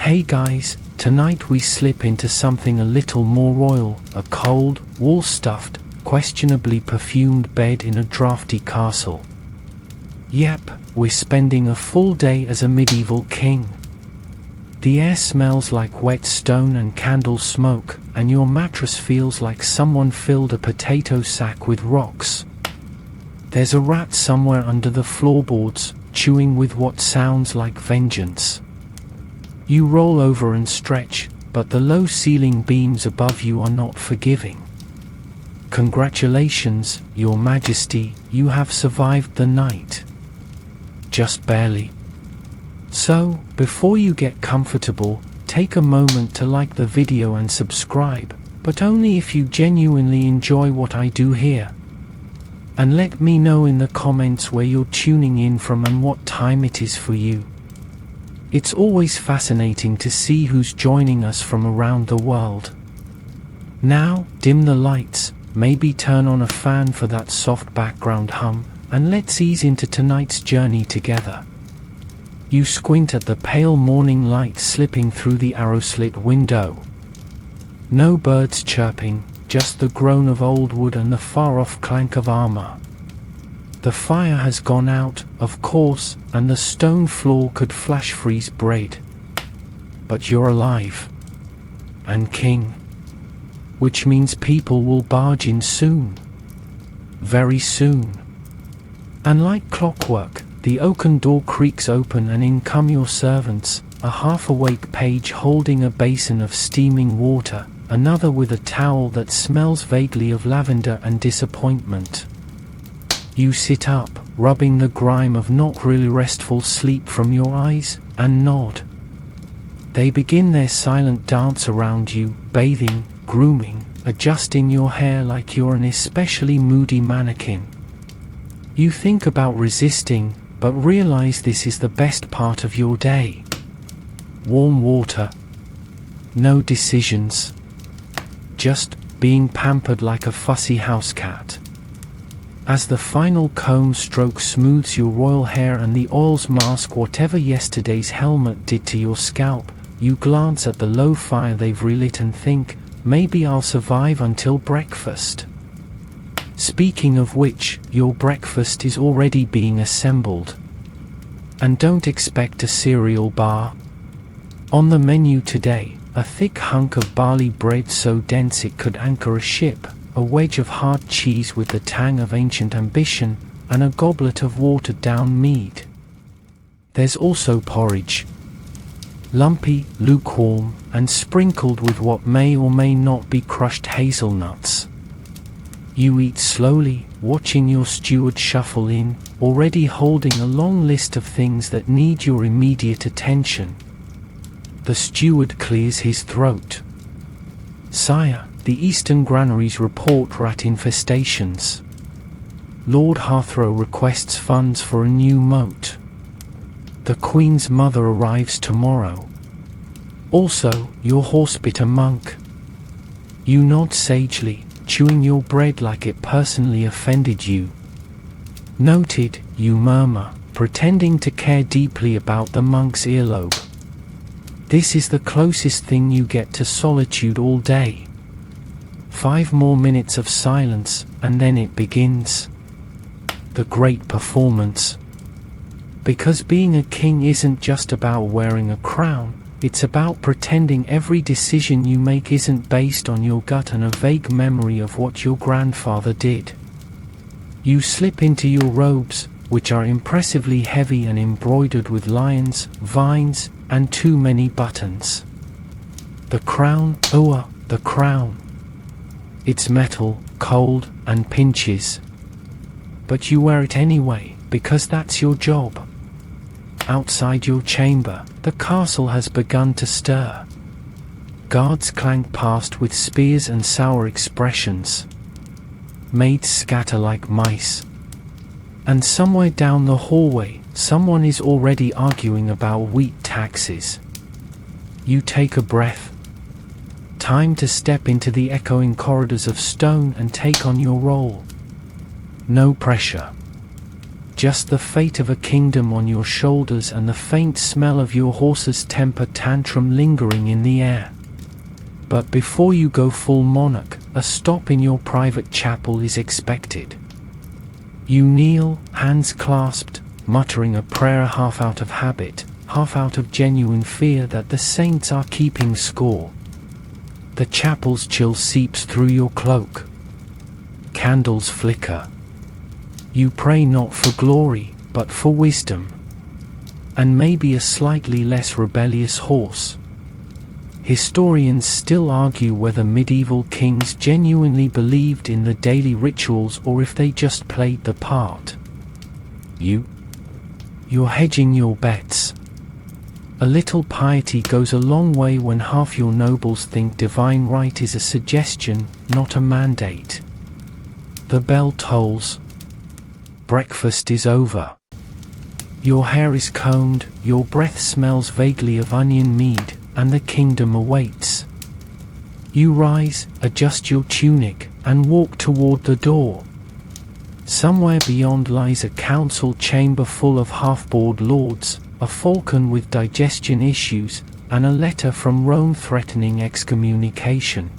Hey guys, tonight we slip into something a little more royal, a cold, wool-stuffed, questionably perfumed bed in a drafty castle. Yep, we're spending a full day as a medieval king. The air smells like wet stone and candle smoke, and your mattress feels like someone filled a potato sack with rocks. There's a rat somewhere under the floorboards, chewing with what sounds like vengeance. You roll over and stretch, but the low ceiling beams above you are not forgiving. Congratulations, Your Majesty, you have survived the night. Just barely. So, before you get comfortable, take a moment to like the video and subscribe, but only if you genuinely enjoy what I do here. And let me know in the comments where you're tuning in from and what time it is for you. It's always fascinating to see who's joining us from around the world. Now, dim the lights, maybe turn on a fan for that soft background hum, and let's ease into tonight's journey together. You squint at the pale morning light slipping through the arrow-slit window. No birds chirping, just the groan of old wood and the far-off clank of armor. The fire has gone out, of course, and the stone floor could flash freeze bread. But you're alive. And king. Which means people will barge in soon. Very soon. And like clockwork, the oaken door creaks open and in come your servants, a half-awake page holding a basin of steaming water, another with a towel that smells vaguely of lavender and disappointment. You sit up, rubbing the grime of not really restful sleep from your eyes, and nod. They begin their silent dance around you, bathing, grooming, adjusting your hair like you're an especially moody mannequin. You think about resisting, but realize this is the best part of your day. Warm water. No decisions. Just being pampered like a fussy house cat. As the final comb stroke smooths your royal hair and the oils mask whatever yesterday's helmet did to your scalp, you glance at the low fire they've relit and think, maybe I'll survive until breakfast. Speaking of which, your breakfast is already being assembled. And don't expect a cereal bar. On the menu today, a thick hunk of barley bread so dense it could anchor a ship, a wedge of hard cheese with the tang of ancient ambition, and a goblet of watered-down mead. There's also porridge. Lumpy, lukewarm, and sprinkled with what may or may not be crushed hazelnuts. You eat slowly, watching your steward shuffle in, already holding a long list of things that need your immediate attention. The steward clears his throat. Sire, the eastern granaries report rat infestations. Lord Harthrow requests funds for a new moat. The Queen's mother arrives tomorrow. Also, your horse bit a monk. You nod sagely, chewing your bread like it personally offended you. Noted, you murmur, pretending to care deeply about the monk's earlobe. This is the closest thing you get to solitude all day. 5 more minutes of silence, and then it begins. The great performance. Because being a king isn't just about wearing a crown, it's about pretending every decision you make isn't based on your gut and a vague memory of what your grandfather did. You slip into your robes, which are impressively heavy and embroidered with lions, vines, and too many buttons. The crown, the crown. It's metal, cold, and pinches. But you wear it anyway, because that's your job. Outside your chamber, the castle has begun to stir. Guards clank past with spears and sour expressions. Maids scatter like mice. And somewhere down the hallway, someone is already arguing about wheat taxes. You take a breath. Time to step into the echoing corridors of stone and take on your role. No pressure. just the fate of a kingdom on your shoulders and the faint smell of your horse's temper tantrum lingering in the air. But before you go full monarch, a stop in your private chapel is expected. You kneel, hands clasped, muttering a prayer half out of habit, half out of genuine fear that the saints are keeping score. The chapel's chill seeps through your cloak. Candles flicker. You pray not for glory, but for wisdom. And maybe a slightly less rebellious horse. Historians still argue whether medieval kings genuinely believed in the daily rituals or if they just played the part. You're hedging your bets. A little piety goes a long way when half your nobles think divine right is a suggestion, not a mandate. The bell tolls. Breakfast is over. Your hair is combed, your breath smells vaguely of onion mead, and the kingdom awaits. You rise, adjust your tunic, and walk toward the door. Somewhere beyond lies a council chamber full of half-bored lords, a falcon with digestion issues, and a letter from Rome threatening excommunication.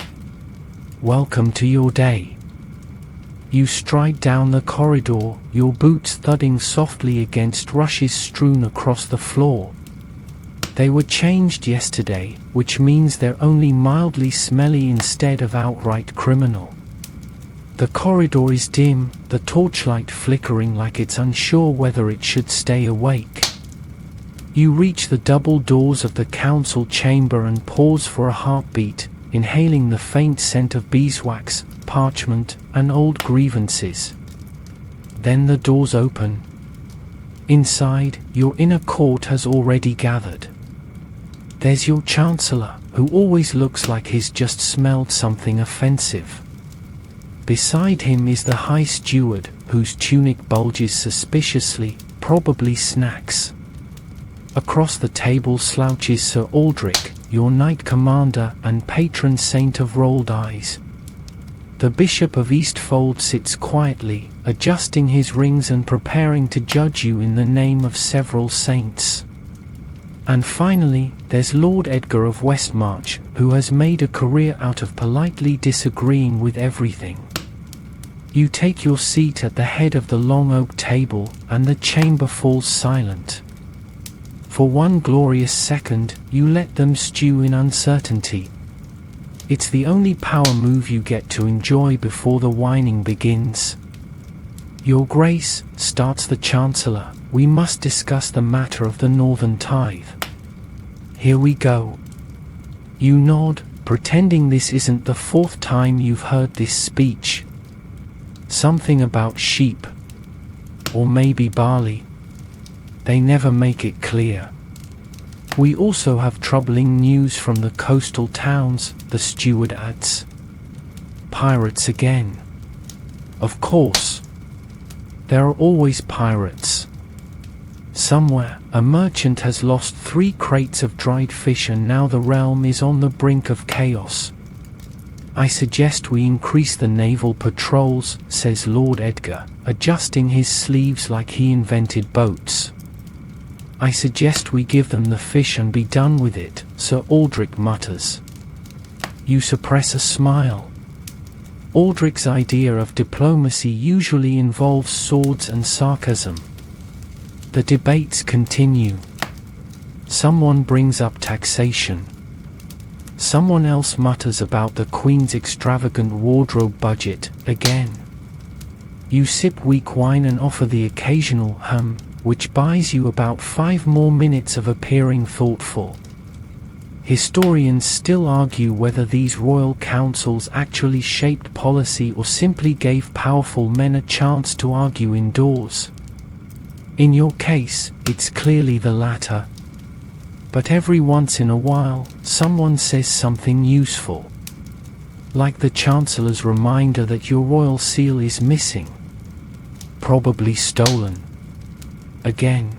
Welcome to your day. You stride down the corridor, your boots thudding softly against rushes strewn across the floor. They were changed yesterday, which means they're only mildly smelly instead of outright criminal. The corridor is dim, the torchlight flickering like it's unsure whether it should stay awake. You reach the double doors of the council chamber and pause for a heartbeat, inhaling the faint scent of beeswax, parchment, and old grievances. Then the doors open. Inside, your inner court has already gathered. There's your chancellor, who always looks like he's just smelled something offensive. Beside him is the high steward, whose tunic bulges suspiciously, probably snacks. Across the table slouches Sir Aldrich, your knight commander and patron saint of rolled eyes. The Bishop of Eastfold sits quietly, adjusting his rings and preparing to judge you in the name of several saints. And finally, there's Lord Edgar of Westmarch, who has made a career out of politely disagreeing with everything. You take your seat at the head of the long oak table, and the chamber falls silent. For one glorious second, you let them stew in uncertainty. It's the only power move you get to enjoy before the whining begins. Your Grace, starts the Chancellor, we must discuss the matter of the Northern Tithe. Here we go. You nod, pretending this isn't the fourth time you've heard this speech. Something about sheep. Or maybe barley. They never make it clear. We also have troubling news from the coastal towns, the steward adds. Pirates again. Of course. There are always pirates. Somewhere, a merchant has lost 3 crates of dried fish and now the realm is on the brink of chaos. I suggest we increase the naval patrols, says Lord Edgar, adjusting his sleeves like he invented boats. I suggest we give them the fish and be done with it, Sir Aldrich mutters. You suppress a smile. Aldrich's idea of diplomacy usually involves swords and sarcasm. The debates continue. Someone brings up taxation. Someone else mutters about the Queen's extravagant wardrobe budget, again. You sip weak wine and offer the occasional which buys you about 5 more minutes of appearing thoughtful. Historians still argue whether these royal councils actually shaped policy or simply gave powerful men a chance to argue indoors. In your case, it's clearly the latter. But every once in a while, someone says something useful. Like the Chancellor's reminder that your royal seal is missing. Probably stolen. Again.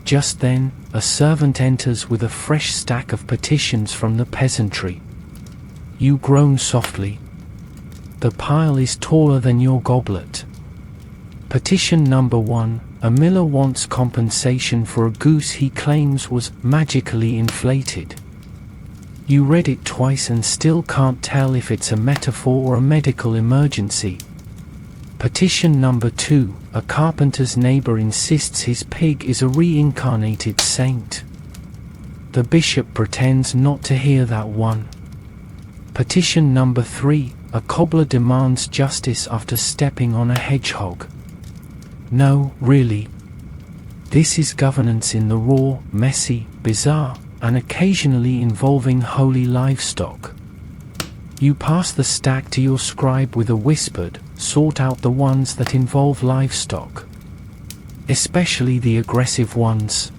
Just then, a servant enters with a fresh stack of petitions from the peasantry. You groan softly. The pile is taller than your goblet. Petition number 1. A miller wants compensation for a goose he claims was magically inflated. You read it twice and still can't tell if it's a metaphor or a medical emergency. Petition number 2. A carpenter's neighbor insists his pig is a reincarnated saint. The bishop pretends not to hear that one. Petition number 3. A cobbler demands justice after stepping on a hedgehog. No, really. This is governance in the raw, messy, bizarre, and occasionally involving holy livestock. You pass the stack to your scribe with a whispered, sort out the ones that involve livestock. Especially the aggressive ones.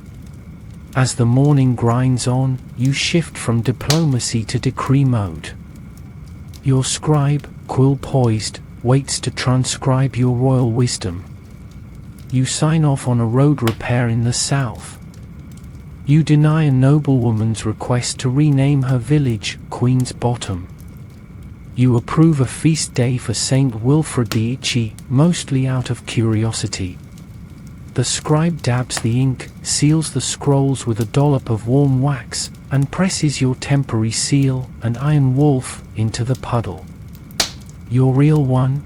As the morning grinds on, you shift from diplomacy to decree mode. Your scribe, quill poised, waits to transcribe your royal wisdom. You sign off on a road repair in the south. You deny a noblewoman's request to rename her village Queen's Bottom. You approve a feast day for Saint Wilfrid the Itchy, mostly out of curiosity. The scribe dabs the ink, seals the scrolls with a dollop of warm wax, and presses your temporary seal, an iron wolf, into the puddle. Your real one?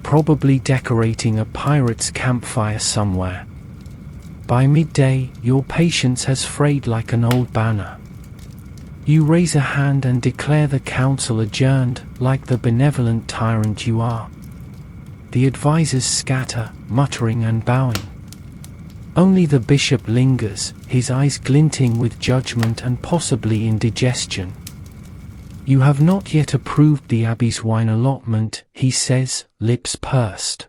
Probably decorating a pirate's campfire somewhere. By midday, your patience has frayed like an old banner. You raise a hand and declare the council adjourned, like the benevolent tyrant you are. The advisors scatter, muttering and bowing. Only the bishop lingers, his eyes glinting with judgment and possibly indigestion. You have not yet approved the abbey's wine allotment, he says, lips pursed.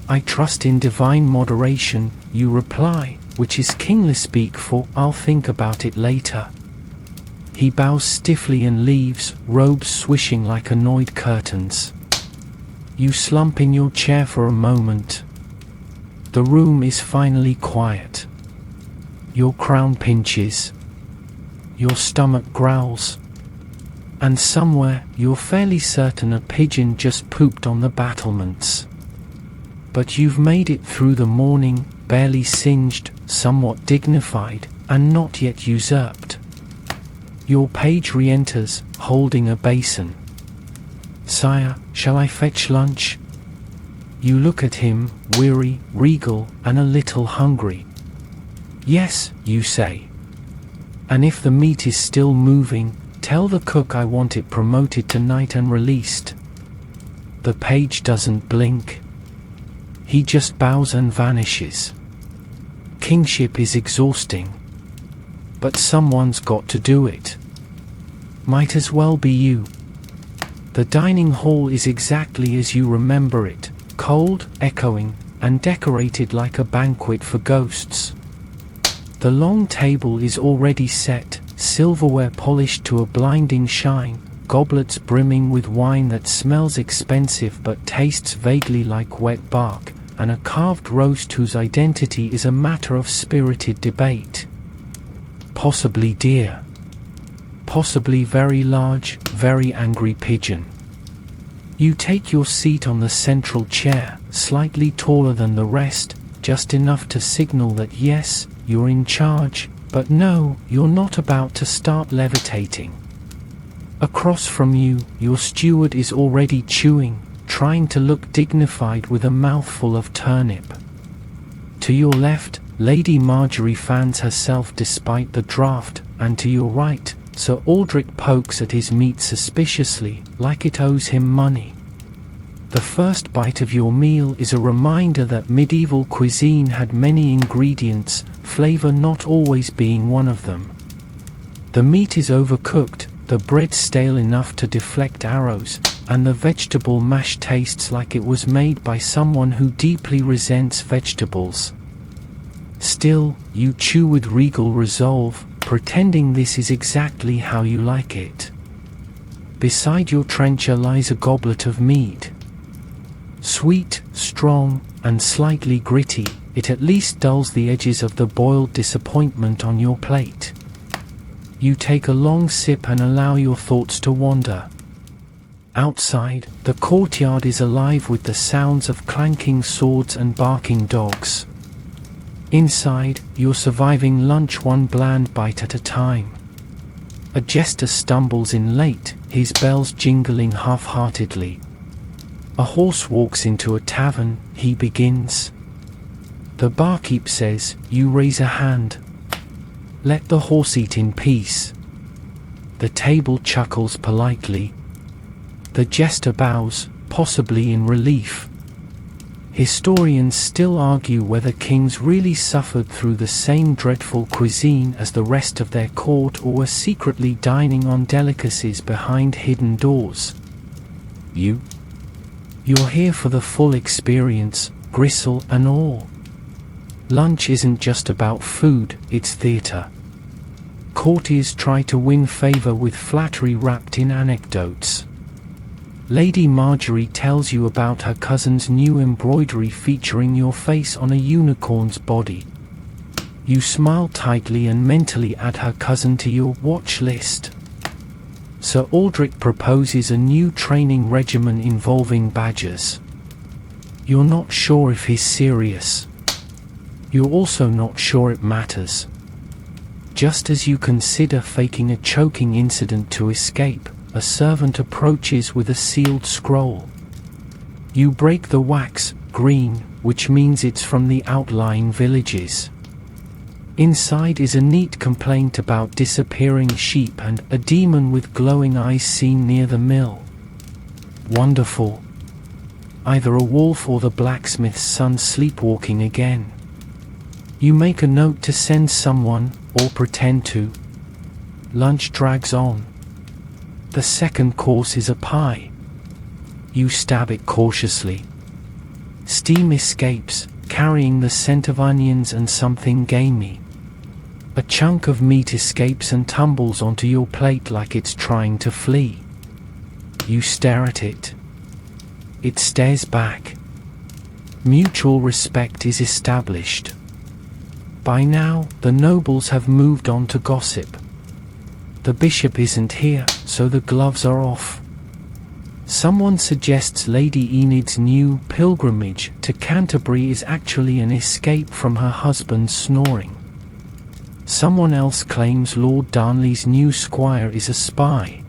I trust in divine moderation, you reply, which is kingly speak for I'll think about it later. He bows stiffly and leaves, robes swishing like annoyed curtains. You slump in your chair for a moment. The room is finally quiet. Your crown pinches. Your stomach growls. And somewhere, you're fairly certain a pigeon just pooped on the battlements. But you've made it through the morning, barely singed, somewhat dignified, and not yet usurped. Your page re-enters, holding a basin. Sire, shall I fetch lunch? You look at him, weary, regal, and a little hungry. Yes, you say. And if the meat is still moving, tell the cook I want it promoted tonight and released. The page doesn't blink. He just bows and vanishes. Kingship is exhausting. But someone's got to do it. Might as well be you. The dining hall is exactly as you remember it, cold, echoing, and decorated like a banquet for ghosts. The long table is already set, silverware polished to a blinding shine, goblets brimming with wine that smells expensive but tastes vaguely like wet bark, and a carved roast whose identity is a matter of spirited debate. Possibly deer. Possibly very large, very angry pigeon. You take your seat on the central chair, slightly taller than the rest, just enough to signal that yes, you're in charge, but no, you're not about to start levitating. Across from you, your steward is already chewing, trying to look dignified with a mouthful of turnip. To your left, Lady Marjorie fans herself despite the draft, and to your right, Sir Aldrich pokes at his meat suspiciously, like it owes him money. The first bite of your meal is a reminder that medieval cuisine had many ingredients, flavor not always being one of them. The meat is overcooked, the bread stale enough to deflect arrows, and the vegetable mash tastes like it was made by someone who deeply resents vegetables. Still, you chew with regal resolve, pretending this is exactly how you like it. Beside your trencher lies a goblet of mead. Sweet, strong, and slightly gritty, it at least dulls the edges of the boiled disappointment on your plate. You take a long sip and allow your thoughts to wander. Outside, the courtyard is alive with the sounds of clanking swords and barking dogs. Inside, you're surviving lunch one bland bite at a time. A jester stumbles in late, his bells jingling half-heartedly. A horse walks into a tavern, he begins. The barkeep says, you raise a hand. Let the horse eat in peace. The table chuckles politely. The jester bows, possibly in relief. Historians still argue whether kings really suffered through the same dreadful cuisine as the rest of their court or were secretly dining on delicacies behind hidden doors. You're here for the full experience, gristle and all. Lunch isn't just about food, it's theatre. Courtiers try to win favour with flattery wrapped in anecdotes. Lady Marjorie tells you about her cousin's new embroidery featuring your face on a unicorn's body. You smile tightly and mentally add her cousin to your watch list. Sir Aldrich proposes a new training regimen involving badgers. You're not sure if he's serious. You're also not sure it matters. Just as you consider faking a choking incident to escape, a servant approaches with a sealed scroll. You break the wax, green, which means it's from the outlying villages. Inside is a neat complaint about disappearing sheep and a demon with glowing eyes seen near the mill. Wonderful. Either a wolf or the blacksmith's son sleepwalking again. You make a note to send someone, or pretend to. Lunch drags on. The second course is a pie. You stab it cautiously. Steam escapes, carrying the scent of onions and something gamey. A chunk of meat escapes and tumbles onto your plate like it's trying to flee. You stare at it. It stares back. Mutual respect is established. By now, the nobles have moved on to gossip. The bishop isn't here, so the gloves are off. Someone suggests Lady Enid's new pilgrimage to Canterbury is actually an escape from her husband's snoring. Someone else claims Lord Darnley's new squire is a spy.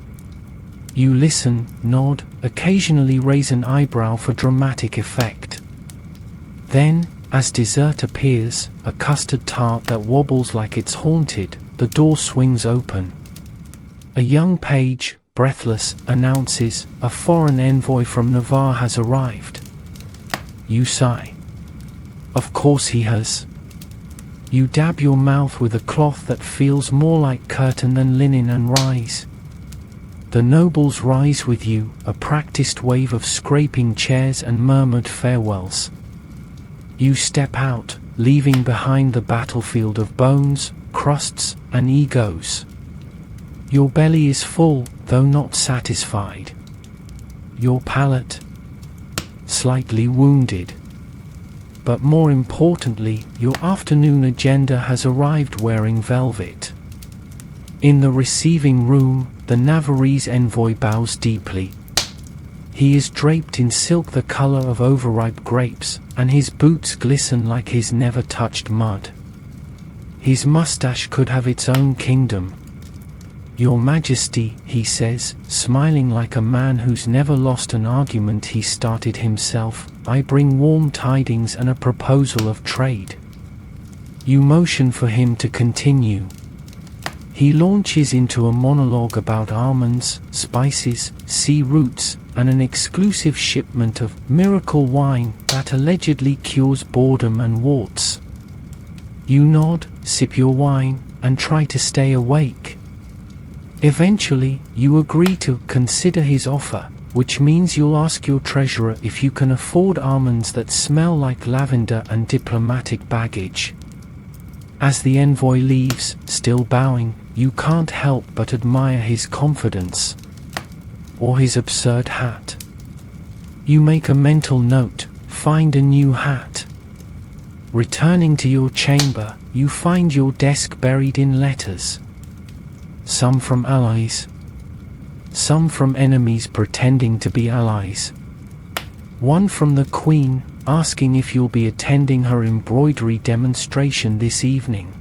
You listen, nod, occasionally raise an eyebrow for dramatic effect. Then, as dessert appears, a custard tart that wobbles like it's haunted, the door swings open. A young page, breathless, announces, a foreign envoy from Navarre has arrived. You sigh. Of course he has. You dab your mouth with a cloth that feels more like curtain than linen and rise. The nobles rise with you, a practiced wave of scraping chairs and murmured farewells. You step out, leaving behind the battlefield of bones, crusts, and egos. Your belly is full, though not satisfied. Your palate, slightly wounded. But more importantly, your afternoon agenda has arrived wearing velvet. In the receiving room, the Navarrese envoy bows deeply. He is draped in silk the color of overripe grapes, and his boots glisten like he's never touched mud. His mustache could have its own kingdom. Your Majesty, he says, smiling like a man who's never lost an argument he started himself, I bring warm tidings and a proposal of trade. You motion for him to continue. He launches into a monologue about almonds, spices, sea roots, and an exclusive shipment of miracle wine that allegedly cures boredom and warts. You nod, sip your wine, and try to stay awake. Eventually, you agree to consider his offer, which means you'll ask your treasurer if you can afford almonds that smell like lavender and diplomatic baggage. As the envoy leaves, still bowing, you can't help but admire his confidence. Or his absurd hat. You make a mental note, find a new hat. Returning to your chamber, you find your desk buried in letters. Some from allies. some from enemies pretending to be allies. One from the Queen, asking if you'll be attending her embroidery demonstration this evening.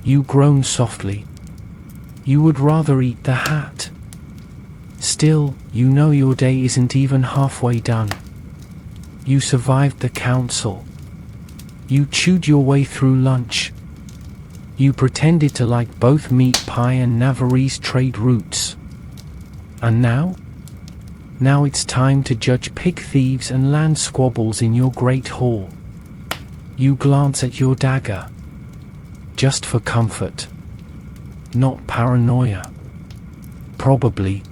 You groan softly. You would rather eat the hat. Still, you know your day isn't even halfway done. You survived the council. You chewed your way through lunch. You pretended to like both meat pie and Navarrese trade routes. And now? Now it's time to judge pig thieves and land squabbles in your great hall. You glance at your dagger. Just for comfort. Not paranoia. Probably.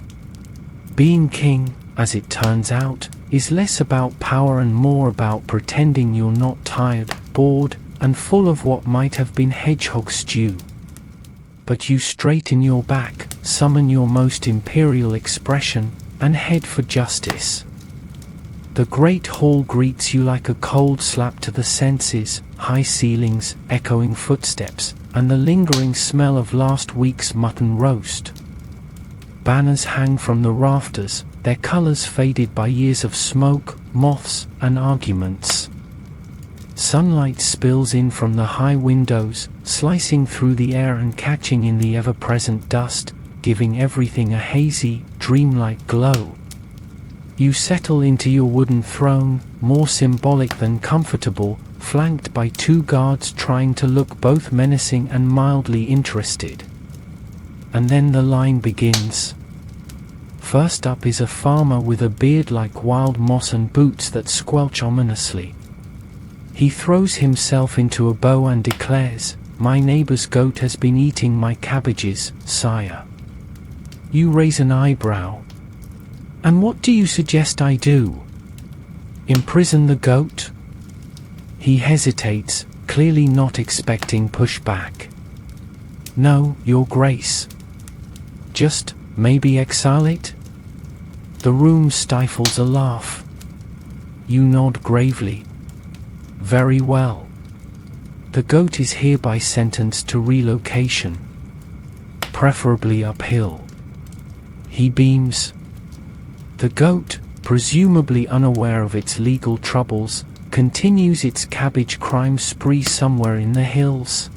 Being king, as it turns out, is less about power and more about pretending you're not tired, bored, and full of what might have been hedgehog stew. But you straighten your back, summon your most imperial expression, and head for justice. The great hall greets you like a cold slap to the senses, high ceilings, echoing footsteps, and the lingering smell of last week's mutton roast. Banners hang from the rafters, their colors faded by years of smoke, moths, and arguments. Sunlight spills in from the high windows, slicing through the air and catching in the ever-present dust, giving everything a hazy, dreamlike glow. You settle into your wooden throne, more symbolic than comfortable, flanked by two guards trying to look both menacing and mildly interested. And then the line begins. First up is a farmer with a beard like wild moss and boots that squelch ominously. He throws himself into a bow and declares, "My neighbor's goat has been eating my cabbages, sire." You raise an eyebrow. "And what do you suggest I do? Imprison the goat?" He hesitates, clearly not expecting pushback. "No, Your Grace. Just, maybe exile it?" The room stifles a laugh. You nod gravely. "Very well. The goat is hereby sentenced to relocation. Preferably uphill." He beams. The goat, presumably unaware of its legal troubles, continues its cabbage crime spree somewhere in the hills.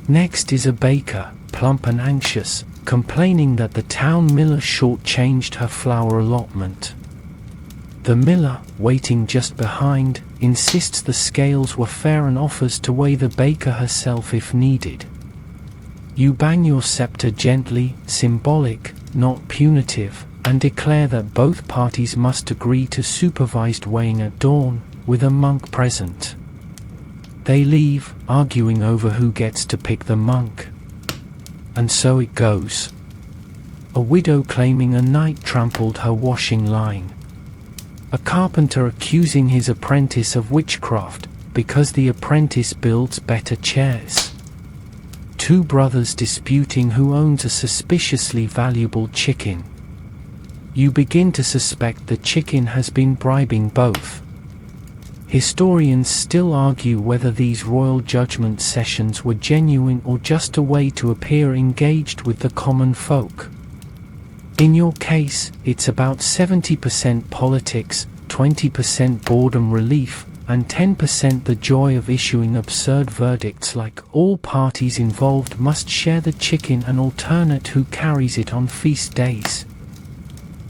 Next is a baker, plump and anxious, complaining that the town miller shortchanged her flour allotment. The miller, waiting just behind, insists the scales were fair and offers to weigh the baker herself if needed. You bang your scepter gently, symbolic, not punitive, and declare that both parties must agree to supervised weighing at dawn, with a monk present. They leave, arguing over who gets to pick the monk. And so it goes. A widow claiming a knight trampled her washing line. A carpenter accusing his apprentice of witchcraft, because the apprentice builds better chairs. Two brothers disputing who owns a suspiciously valuable chicken. You begin to suspect the chicken has been bribing both. Historians still argue whether these royal judgment sessions were genuine or just a way to appear engaged with the common folk. In your case, it's about 70% politics, 20% boredom relief, and 10% the joy of issuing absurd verdicts like all parties involved must share the chicken and alternate who carries it on feast days.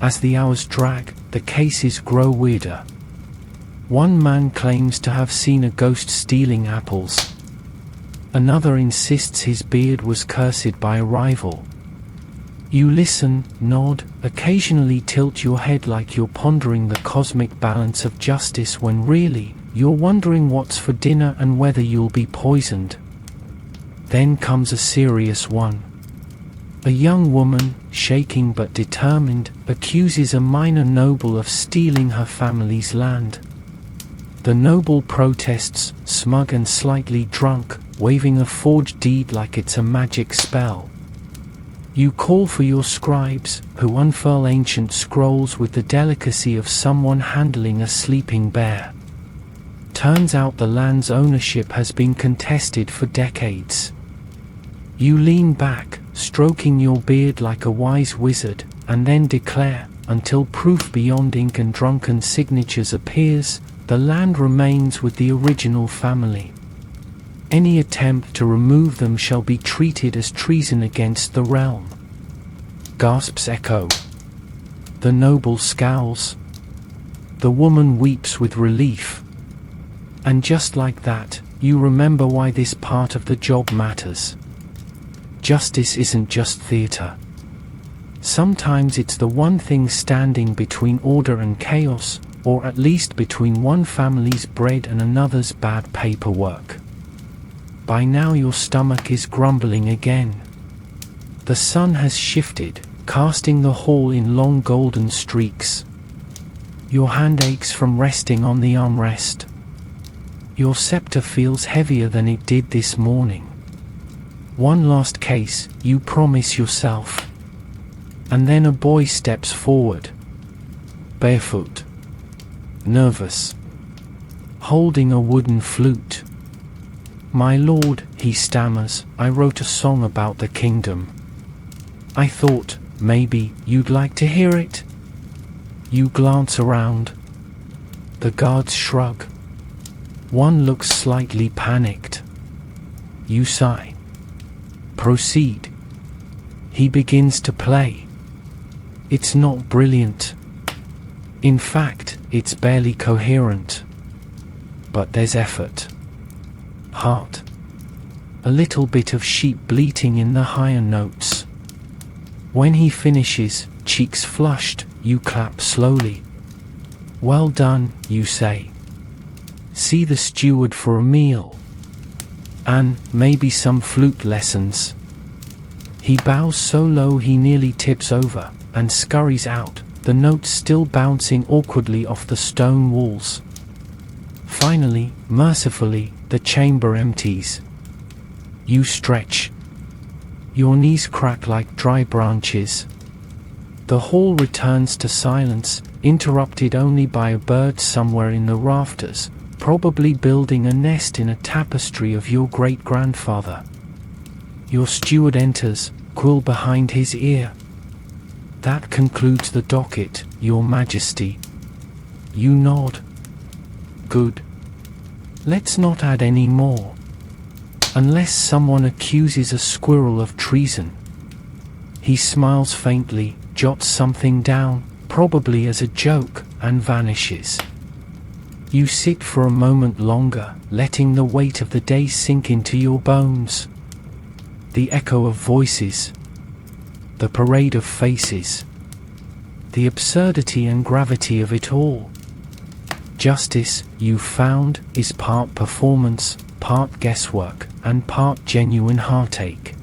As the hours drag, the cases grow weirder. One man claims to have seen a ghost stealing apples. Another insists his beard was cursed by a rival. You listen, nod, occasionally tilt your head like you're pondering the cosmic balance of justice when really, you're wondering what's for dinner and whether you'll be poisoned. Then comes a serious one. A young woman, shaking but determined, accuses a minor noble of stealing her family's land. The noble protests, smug and slightly drunk, waving a forged deed like it's a magic spell. You call for your scribes, who unfurl ancient scrolls with the delicacy of someone handling a sleeping bear. Turns out the land's ownership has been contested for decades. You lean back, stroking your beard like a wise wizard, and then declare, until proof beyond ink and drunken signatures appears, the land remains with the original family. Any attempt to remove them shall be treated as treason against the realm. Gasps echo. The noble scowls. The woman weeps with relief. And just like that, you remember why this part of the job matters. Justice isn't just theatre. Sometimes it's the one thing standing between order and chaos, or at least between one family's bread and another's bad paperwork. By now your stomach is grumbling again. The sun has shifted, casting the hall in long golden streaks. Your hand aches from resting on the armrest. Your scepter feels heavier than it did this morning. One last case, you promise yourself. And then a boy steps forward. Barefoot. Nervous. Holding a wooden flute. "My lord," he stammers, "I wrote a song about the kingdom. I thought, maybe, you'd like to hear it?" You glance around. The guards shrug. One looks slightly panicked. You sigh. Proceed. He begins to play. It's not brilliant. In fact, it's barely coherent. But there's effort. Heart. A little bit of sheep bleating in the higher notes. When he finishes, cheeks flushed, you clap slowly. "Well done," you say. "See the steward for a meal. And maybe some flute lessons." He bows so low he nearly tips over, and scurries out, the notes still bouncing awkwardly off the stone walls. Finally, mercifully, the chamber empties. You stretch. Your knees crack like dry branches. The hall returns to silence, interrupted only by a bird somewhere in the rafters, probably building a nest in a tapestry of your great-grandfather. Your steward enters, quill behind his ear. "That concludes the docket, Your Majesty." You nod. "Good. Let's not add any more. Unless someone accuses a squirrel of treason." He smiles faintly, jots something down, probably as a joke, and vanishes. You sit for a moment longer, letting the weight of the day sink into your bones. The echo of voices. The parade of faces. The absurdity and gravity of it all. Justice, you've found, is part performance, part guesswork, and part genuine heartache.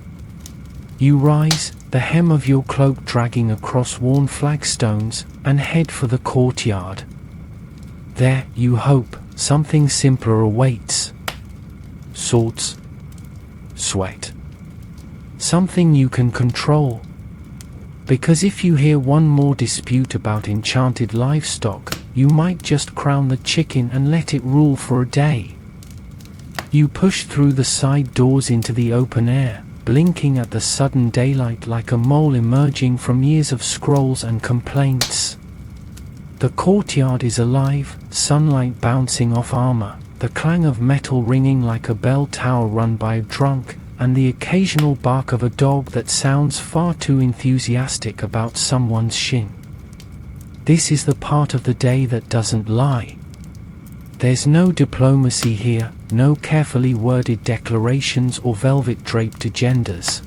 You rise, the hem of your cloak dragging across worn flagstones, and head for the courtyard. There, you hope, something simpler awaits. Swords. Sweat. Something you can control. Because if you hear one more dispute about enchanted livestock, you might just crown the chicken and let it rule for a day. You push through the side doors into the open air, blinking at the sudden daylight like a mole emerging from years of scrolls and complaints. The courtyard is alive, sunlight bouncing off armor, the clang of metal ringing like a bell tower run by a drunk, and the occasional bark of a dog that sounds far too enthusiastic about someone's shin. This is the part of the day that doesn't lie. There's no diplomacy here, no carefully worded declarations or velvet-draped agendas.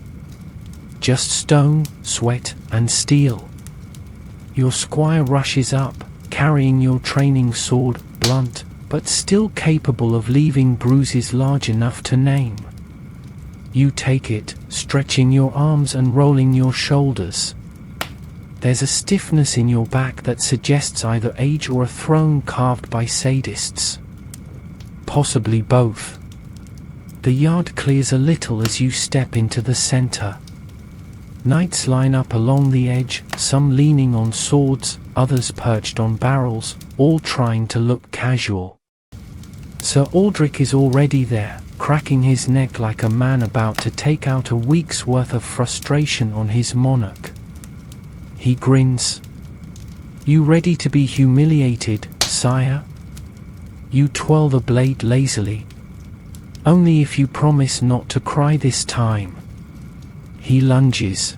Just stone, sweat, and steel. Your squire rushes up, carrying your training sword, blunt, but still capable of leaving bruises large enough to name. You take it, stretching your arms and rolling your shoulders. There's a stiffness in your back that suggests either age or a throne carved by sadists. Possibly both. The yard clears a little as you step into the center. Knights line up along the edge, some leaning on swords, others perched on barrels, all trying to look casual. Sir Aldrich is already there, cracking his neck like a man about to take out a week's worth of frustration on his monarch. He grins. You ready to be humiliated, sire? You twirl the blade lazily. Only if you promise not to cry this time. He lunges.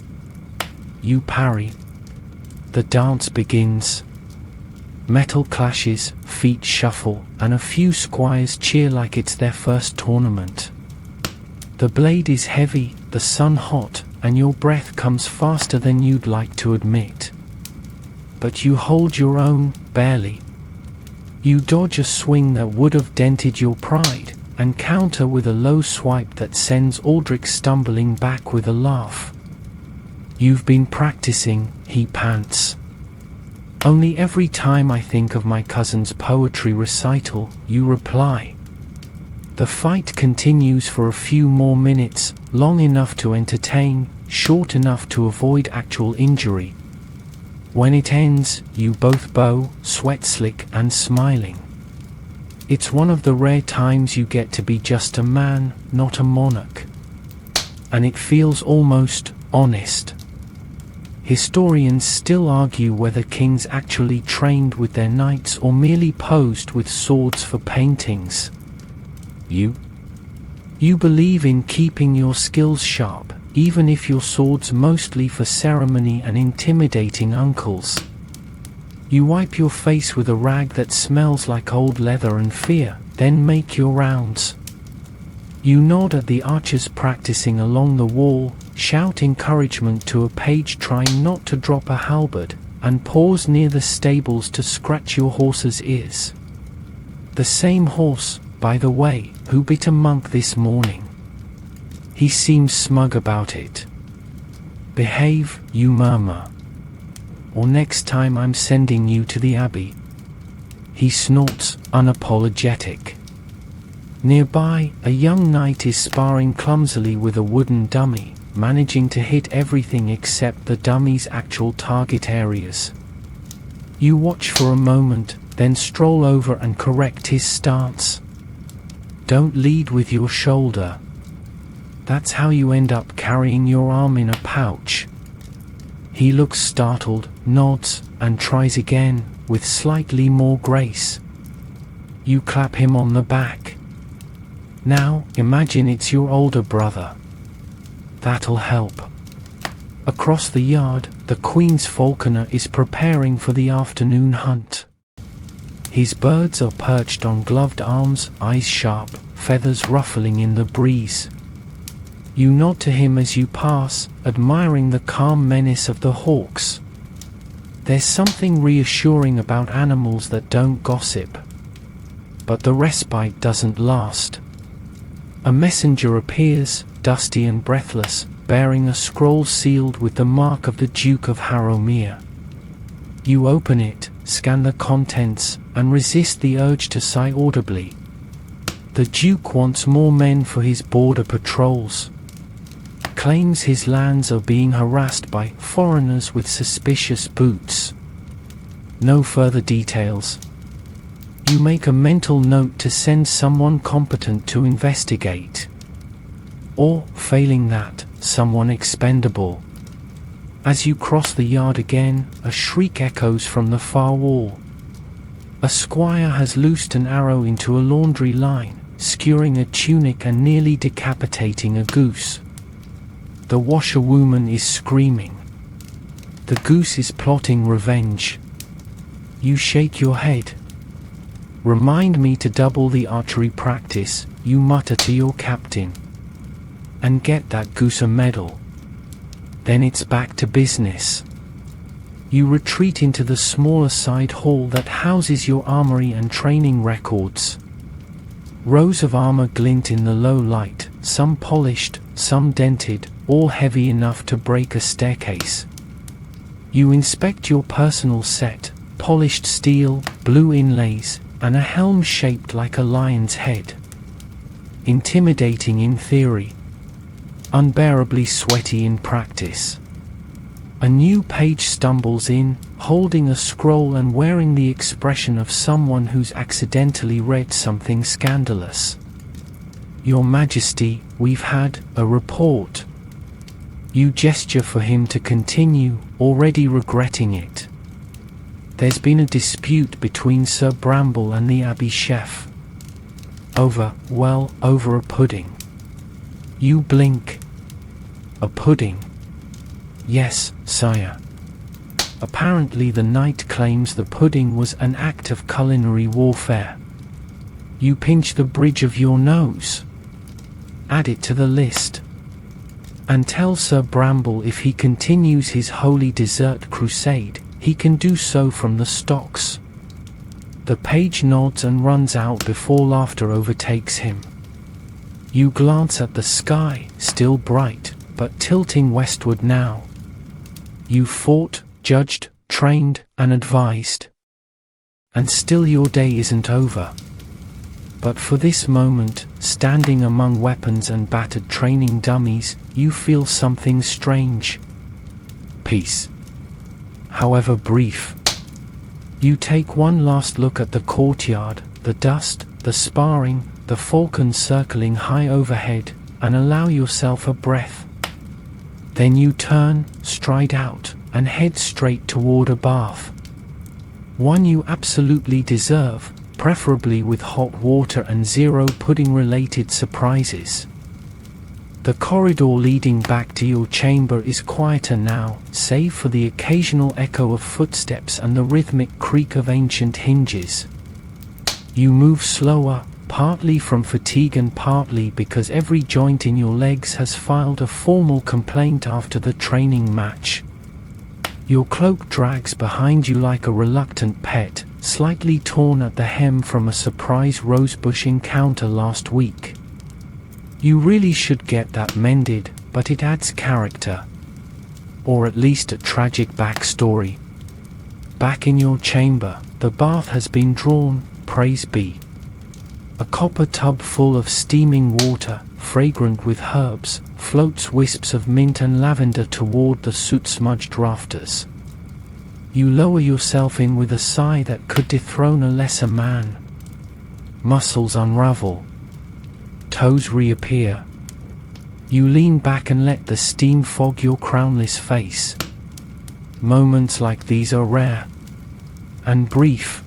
You parry. The dance begins. Metal clashes, feet shuffle, and a few squires cheer like it's their first tournament. The blade is heavy, the sun hot, and your breath comes faster than you'd like to admit. But you hold your own, barely. You dodge a swing that would have dented your pride, and counter with a low swipe that sends Aldrich stumbling back with a laugh. You've been practicing, he pants. Only every time I think of my cousin's poetry recital, you reply. The fight continues for a few more minutes, long enough to entertain, short enough to avoid actual injury. When it ends, you both bow, sweat slick and smiling. It's one of the rare times you get to be just a man, not a monarch. And it feels almost honest. Historians still argue whether kings actually trained with their knights or merely posed with swords for paintings. You believe in keeping your skills sharp, even if your sword's mostly for ceremony and intimidating uncles. You wipe your face with a rag that smells like old leather and fear, then make your rounds. You nod at the archers practicing along the wall, shout encouragement to a page trying not to drop a halberd, and pause near the stables to scratch your horse's ears. The same horse, by the way, who bit a monk this morning. He seems smug about it. Behave, you murmur. Or next time I'm sending you to the abbey. He snorts, unapologetic. Nearby, a young knight is sparring clumsily with a wooden dummy, managing to hit everything except the dummy's actual target areas. You watch for a moment, then stroll over and correct his stance. Don't lead with your shoulder. That's how you end up carrying your arm in a pouch. He looks startled, nods, and tries again, with slightly more grace. You clap him on the back. Now, imagine it's your older brother. That'll help. Across the yard, the Queen's falconer is preparing for the afternoon hunt. His birds are perched on gloved arms, eyes sharp, feathers ruffling in the breeze. You nod to him as you pass, admiring the calm menace of the hawks. There's something reassuring about animals that don't gossip. But the respite doesn't last. A messenger appears, dusty and breathless, bearing a scroll sealed with the mark of the Duke of Harrowmere. You open it, scan the contents, and resist the urge to sigh audibly. The Duke wants more men for his border patrols. Claims his lands are being harassed by foreigners with suspicious boots. No further details. You make a mental note to send someone competent to investigate. Or, failing that, someone expendable. As you cross the yard again, a shriek echoes from the far wall. A squire has loosed an arrow into a laundry line, skewering a tunic and nearly decapitating a goose. The washerwoman is screaming. The goose is plotting revenge. You shake your head. Remind me to double the archery practice, you mutter to your captain. And get that goose a medal. Then it's back to business. You retreat into the smaller side hall that houses your armory and training records. Rows of armor glint in the low light, some polished, some dented, all heavy enough to break a staircase. You inspect your personal set, polished steel, blue inlays, and a helm shaped like a lion's head. Intimidating in theory. Unbearably sweaty in practice. A new page stumbles in, holding a scroll and wearing the expression of someone who's accidentally read something scandalous. Your Majesty, we've had a report. You gesture for him to continue, already regretting it. There's been a dispute between Sir Bramble and the Abbey chef. Over a pudding. You blink. A pudding? Yes, sire. Apparently the knight claims the pudding was an act of culinary warfare. You pinch the bridge of your nose. Add it to the list. And tell Sir Bramble if he continues his holy dessert crusade, he can do so from the stocks. The page nods and runs out before laughter overtakes him. You glance at the sky, still bright, but tilting westward now. You fought, judged, trained, and advised. And still your day isn't over. But for this moment, standing among weapons and battered training dummies, you feel something strange. Peace. However brief. You take one last look at the courtyard, the dust, the sparring, the falcons circling high overhead, and allow yourself a breath. Then you turn, stride out, and head straight toward a bath. One you absolutely deserve, preferably with hot water and zero pudding-related surprises. The corridor leading back to your chamber is quieter now, save for the occasional echo of footsteps and the rhythmic creak of ancient hinges. You move slower, partly from fatigue and partly because every joint in your legs has filed a formal complaint after the training match. Your cloak drags behind you like a reluctant pet, slightly torn at the hem from a surprise rosebush encounter last week. You really should get that mended, but it adds character. Or at least a tragic backstory. Back in your chamber, the bath has been drawn, praise be. A copper tub full of steaming water, fragrant with herbs, floats wisps of mint and lavender toward the soot-smudged rafters. You lower yourself in with a sigh that could dethrone a lesser man. Muscles unravel. Toes reappear. You lean back and let the steam fog your crownless face. Moments like these are rare. And brief.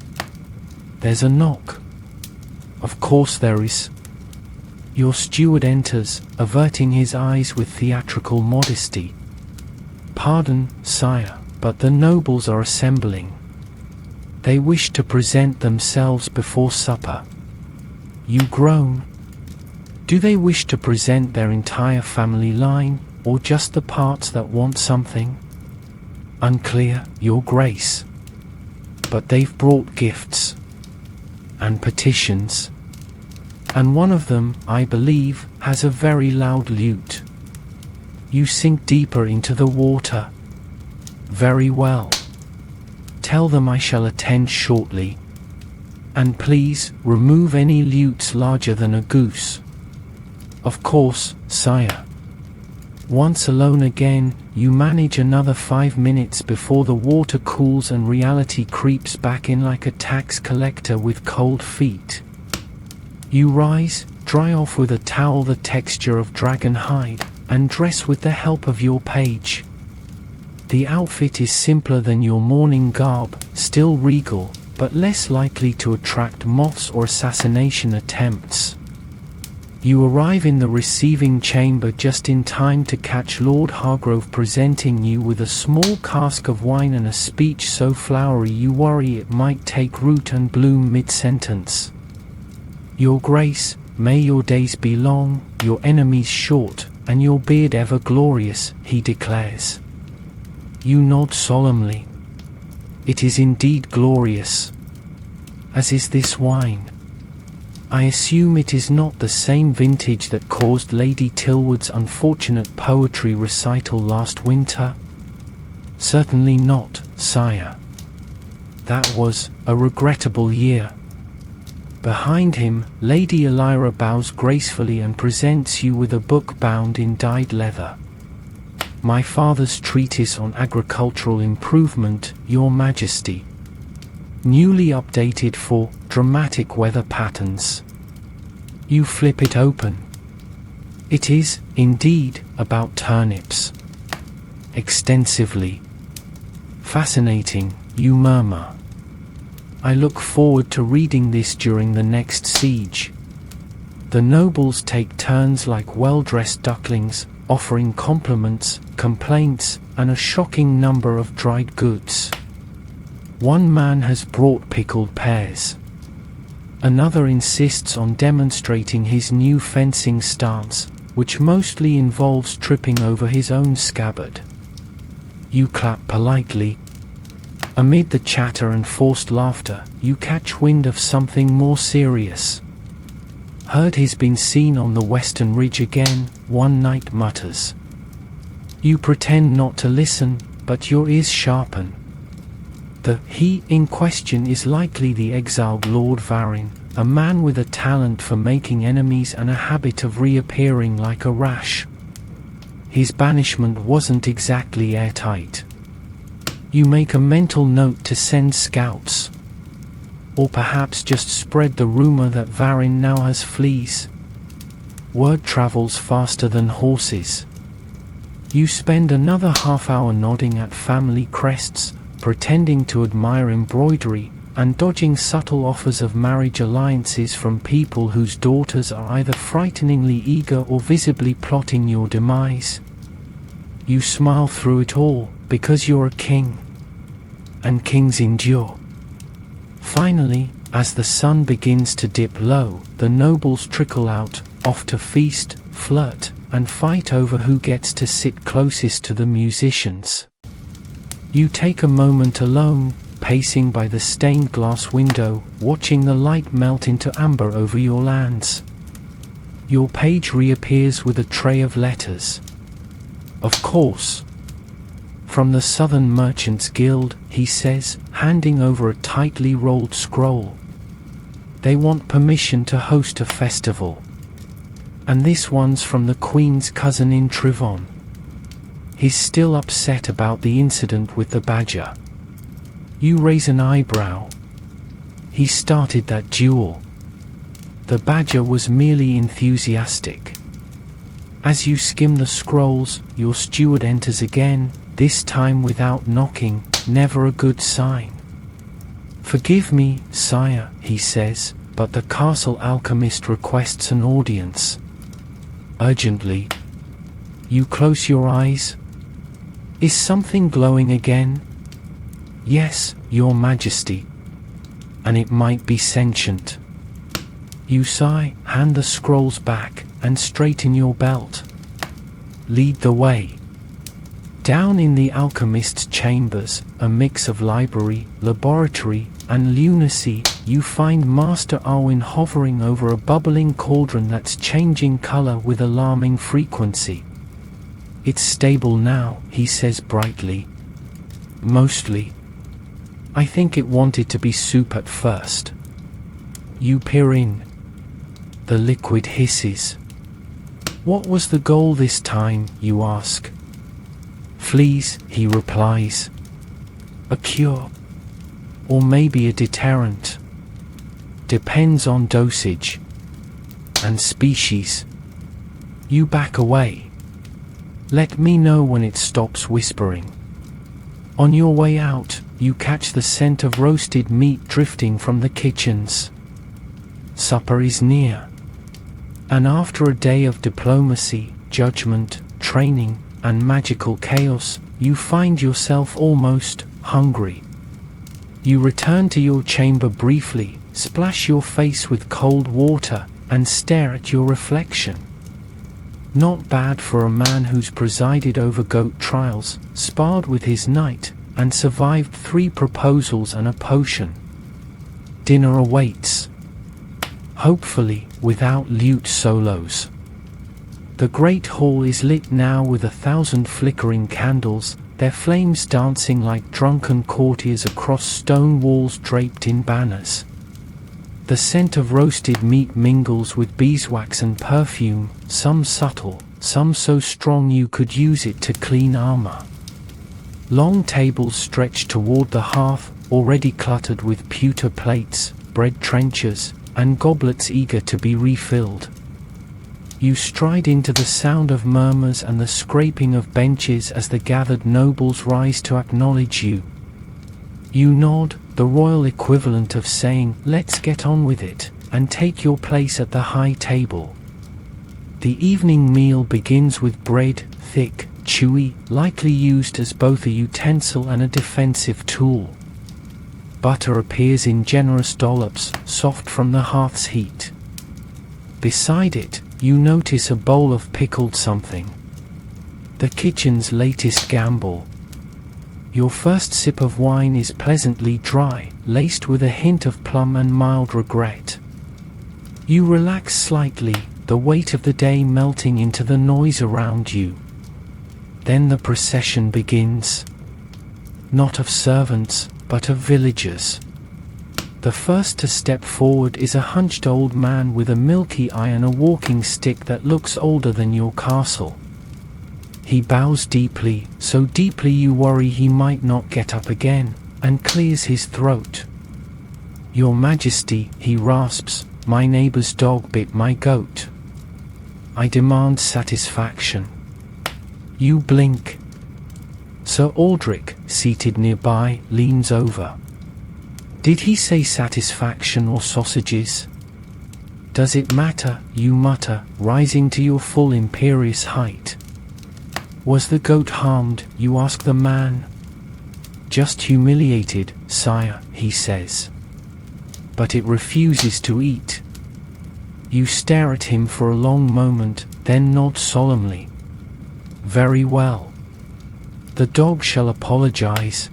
There's a knock. Of course there is. Your steward enters, averting his eyes with theatrical modesty. Pardon, sire, but the nobles are assembling. They wish to present themselves before supper. You groan. Do they wish to present their entire family line, or just the parts that want something? Unclear, your grace. But they've brought gifts. And petitions. And one of them, I believe, has a very loud lute. You sink deeper into the water. Very well. Tell them I shall attend shortly. And please, remove any lutes larger than a goose. Of course, sire. Once alone again, you manage another 5 minutes before the water cools and reality creeps back in like a tax collector with cold feet. You rise, dry off with a towel the texture of dragon hide, and dress with the help of your page. The outfit is simpler than your morning garb, still regal, but less likely to attract moths or assassination attempts. You arrive in the receiving chamber just in time to catch Lord Hargrove presenting you with a small cask of wine and a speech so flowery you worry it might take root and bloom mid-sentence. Your grace, may your days be long, your enemies short, and your beard ever glorious, he declares. You nod solemnly. It is indeed glorious. As is this wine. I assume it is not the same vintage that caused Lady Tilwood's unfortunate poetry recital last winter? Certainly not, sire. That was a regrettable year. Behind him, Lady Elira bows gracefully and presents you with a book bound in dyed leather. My father's treatise on agricultural improvement, Your Majesty. Newly updated for dramatic weather patterns. You flip it open. It is, indeed, about turnips. extensively. Fascinating, you murmur. I look forward to reading this during the next siege. The nobles take turns like well-dressed ducklings, offering compliments, complaints, and a shocking number of dried goods. One man has brought pickled pears. Another insists on demonstrating his new fencing stance, which mostly involves tripping over his own scabbard. You clap politely. Amid the chatter and forced laughter, you catch wind of something more serious. "Heard he's been seen on the Western Ridge again," one knight mutters. You pretend not to listen, but your ears sharpen. The "he" in question is likely the exiled Lord Varin, a man with a talent for making enemies and a habit of reappearing like a rash. His banishment wasn't exactly airtight. You make a mental note to send scouts. Or perhaps just spread the rumor that Varin now has fleas. Word travels faster than horses. You spend another half-hour nodding at family crests, pretending to admire embroidery, and dodging subtle offers of marriage alliances from people whose daughters are either frighteningly eager or visibly plotting your demise. You smile through it all, because you're a king. And kings endure. Finally, as the sun begins to dip low, the nobles trickle out, off to feast, flirt, and fight over who gets to sit closest to the musicians. You take a moment alone, pacing by the stained glass window, watching the light melt into amber over your lands. Your page reappears with a tray of letters. Of course. From the Southern Merchants Guild, he says, handing over a tightly rolled scroll. They want permission to host a festival. And this one's from the Queen's cousin in Trivon. He's still upset about the incident with the badger. You raise an eyebrow. He started that duel. The badger was merely enthusiastic. As you skim the scrolls, your steward enters again, this time without knocking, never a good sign. "Forgive me, sire," he says, "but the castle alchemist requests an audience." Urgently. You close your eyes. Is something glowing again? "Yes, your majesty. And it might be sentient." You sigh, hand the scrolls back, and straighten your belt. Lead the way. Down in the alchemist's chambers, a mix of library, laboratory, and lunacy, you find Master Arwin hovering over a bubbling cauldron that's changing color with alarming frequency. "It's stable now," he says brightly. "Mostly. I think it wanted to be soup at first." You peer in. The liquid hisses. "What was the goal this time?" you ask. "Fleas," he replies. "A cure. Or maybe a deterrent. Depends on dosage. And species." You back away. "Let me know when it stops whispering." On your way out, you catch the scent of roasted meat drifting from the kitchens. Supper is near. And after a day of diplomacy, judgment, training, and magical chaos, you find yourself almost hungry. You return to your chamber briefly, splash your face with cold water, and stare at your reflection. Not bad for a man who's presided over goat trials, sparred with his knight, and survived 3 proposals and a potion. Dinner awaits. Hopefully, without lute solos. The great hall is lit now with 1,000 flickering candles, their flames dancing like drunken courtiers across stone walls draped in banners. The scent of roasted meat mingles with beeswax and perfume, some subtle, some so strong you could use it to clean armor. Long tables stretch toward the hearth, already cluttered with pewter plates, bread trenchers, and goblets eager to be refilled. You stride into the sound of murmurs and the scraping of benches as the gathered nobles rise to acknowledge you. You nod, the royal equivalent of saying, "Let's get on with it," and take your place at the high table. The evening meal begins with bread, thick, chewy, likely used as both a utensil and a defensive tool. Butter appears in generous dollops, soft from the hearth's heat. Beside it, you notice a bowl of pickled something. The kitchen's latest gamble. Your first sip of wine is pleasantly dry, laced with a hint of plum and mild regret. You relax slightly, the weight of the day melting into the noise around you. Then the procession begins. Not of servants, but of villagers. The first to step forward is a hunched old man with a milky eye and a walking stick that looks older than your castle. He bows deeply, so deeply you worry he might not get up again, and clears his throat. "Your Majesty," he rasps, "my neighbor's dog bit my goat. I demand satisfaction." You blink. Sir Aldrich, seated nearby, leans over. "Did he say satisfaction or sausages?" "Does it matter?" you mutter, rising to your full imperious height. "Was the goat harmed?" you ask the man. "Just humiliated, sire," he says. But it refuses to eat. You stare at him for a long moment, then nod solemnly. "Very well. The dog shall apologize.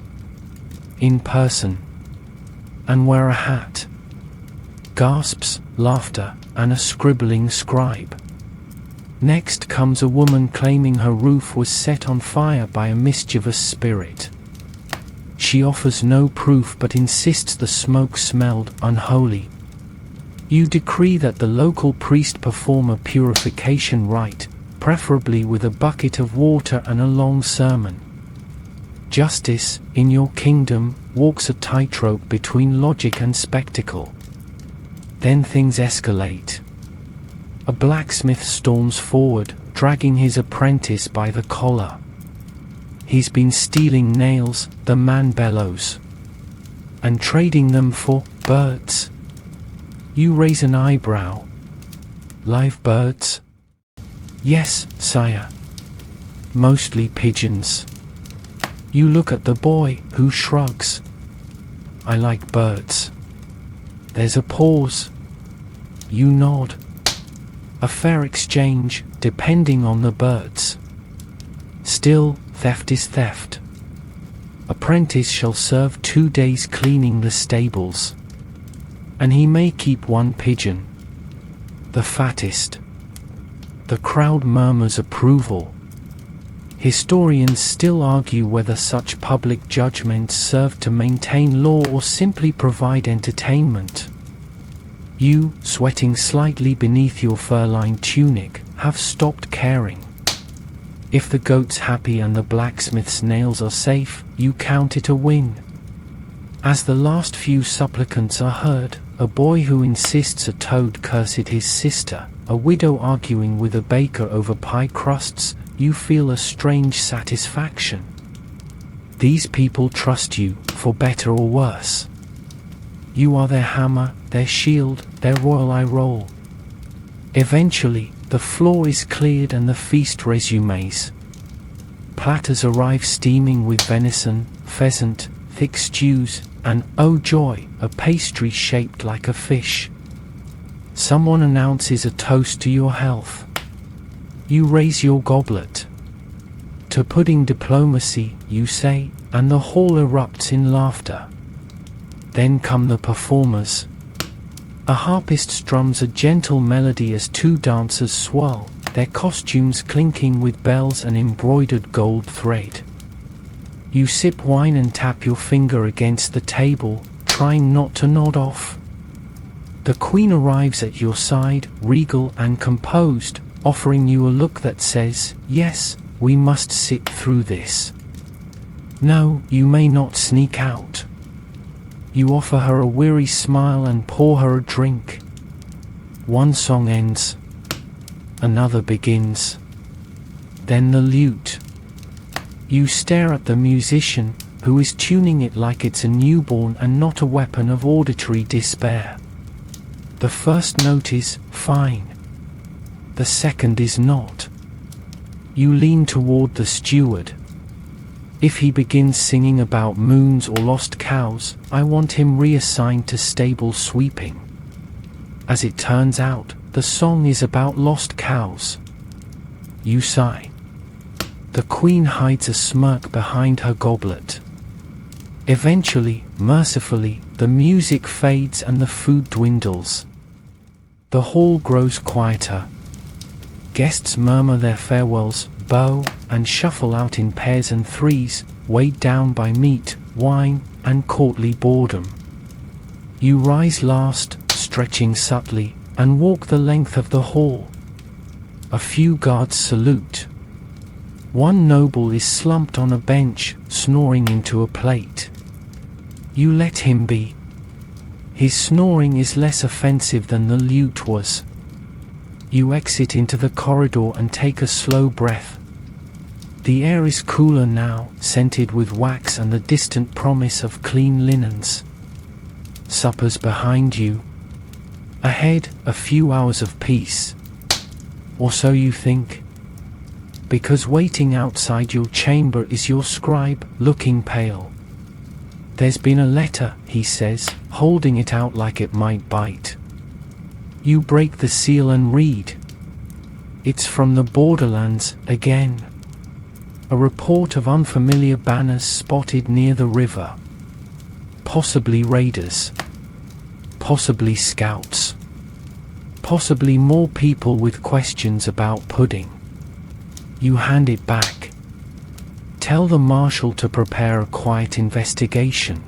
In person. And wear a hat." Gasps, laughter, and a scribbling scribe. Next comes a woman claiming her roof was set on fire by a mischievous spirit. She offers no proof but insists the smoke smelled unholy. You decree that the local priest perform a purification rite, preferably with a bucket of water and a long sermon. Justice, in your kingdom, walks a tightrope between logic and spectacle. Then things escalate. A blacksmith storms forward, dragging his apprentice by the collar. "He's been stealing nails," the man bellows. "And trading them for birds." You raise an eyebrow. "Live birds?" "Yes, sire. Mostly pigeons." You look at the boy, who shrugs. "I like birds." There's a pause. You nod. A fair exchange, depending on the birds. Still, theft is theft. Apprentice shall serve 2 days cleaning the stables. And he may keep 1 pigeon. The fattest. The crowd murmurs approval. Historians still argue whether such public judgments serve to maintain law or simply provide entertainment. You, sweating slightly beneath your fur-lined tunic, have stopped caring. If the goat's happy and the blacksmith's nails are safe, you count it a win. As the last few supplicants are heard, a boy who insists a toad cursed his sister, a widow arguing with a baker over pie crusts, you feel a strange satisfaction. These people trust you, for better or worse. You are their hammer, their shield, their royal eye roll. Eventually, the floor is cleared and the feast resumes. Platters arrive steaming with venison, pheasant, thick stews, and, oh joy, a pastry shaped like a fish. Someone announces a toast to your health. You raise your goblet. To pudding diplomacy, you say, and the hall erupts in laughter. Then come the performers. A harpist strums a gentle melody as 2 dancers swirl, their costumes clinking with bells and embroidered gold thread. You sip wine and tap your finger against the table, trying not to nod off. The Queen arrives at your side, regal and composed, offering you a look that says, "Yes, we must sit through this." No, you may not sneak out. You offer her a weary smile and pour her a drink. 1 song ends. Another begins. Then the lute. You stare at the musician, who is tuning it like it's a newborn and not a weapon of auditory despair. The first note is fine. The second is not. You lean toward the steward. If he begins singing about moons or lost cows, I want him reassigned to stable sweeping. As it turns out, the song is about lost cows. You sigh. The queen hides a smirk behind her goblet. Eventually, mercifully, the music fades and the food dwindles. The hall grows quieter. Guests murmur their farewells, bow, and shuffle out in pairs and threes, weighed down by meat, wine, and courtly boredom. You rise last, stretching subtly, and walk the length of the hall. A few guards salute. One noble is slumped on a bench, snoring into a plate. You let him be. His snoring is less offensive than the lute was. You exit into the corridor and take a slow breath. The air is cooler now, scented with wax and the distant promise of clean linens. Supper's behind you. Ahead, a few hours of peace. Or so you think. Because waiting outside your chamber is your scribe, looking pale. There's been a letter, he says, holding it out like it might bite. You break the seal and read. It's from the borderlands, again. A report of unfamiliar banners spotted near the river. Possibly raiders. Possibly scouts. Possibly more people with questions about pudding. You hand it back. Tell the marshal to prepare a quiet investigation.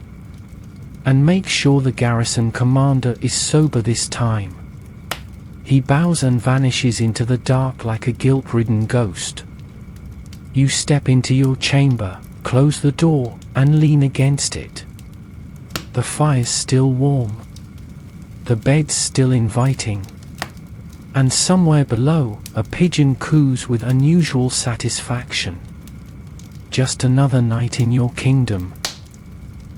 And make sure the garrison commander is sober this time. He bows and vanishes into the dark like a guilt-ridden ghost. You step into your chamber, close the door, and lean against it. The fire's still warm. The bed's still inviting. And somewhere below, a pigeon coos with unusual satisfaction. Just another night in your kingdom.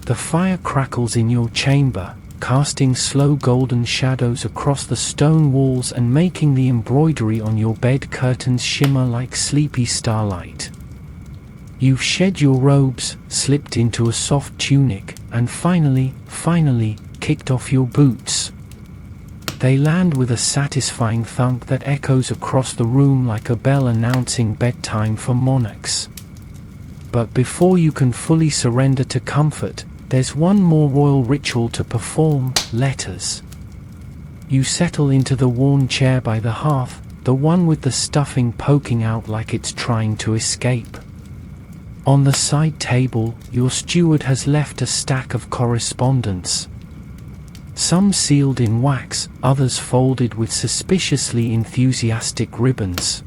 The fire crackles in your chamber, casting slow golden shadows across the stone walls and making the embroidery on your bed curtains shimmer like sleepy starlight. You've shed your robes, slipped into a soft tunic, and finally, kicked off your boots. They land with a satisfying thump that echoes across the room like a bell announcing bedtime for monarchs. But before you can fully surrender to comfort, there's one more royal ritual to perform: letters. You settle into the worn chair by the hearth, the one with the stuffing poking out like it's trying to escape. On the side table, your steward has left a stack of correspondence. Some sealed in wax, others folded with suspiciously enthusiastic ribbons.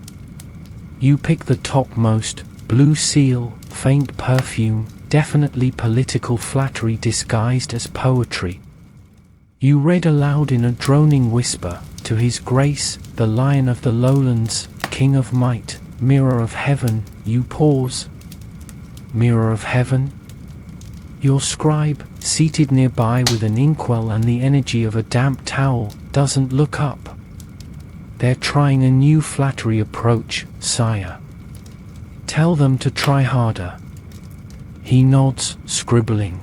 You pick the topmost, blue seal, faint perfume, definitely political flattery disguised as poetry. You read aloud in a droning whisper, "To His Grace, the Lion of the Lowlands, King of Might, Mirror of Heaven." You pause. Mirror of Heaven? Your scribe, seated nearby with an inkwell and the energy of a damp towel, doesn't look up. They're trying a new flattery approach, sire. Tell them to try harder. He nods, scribbling.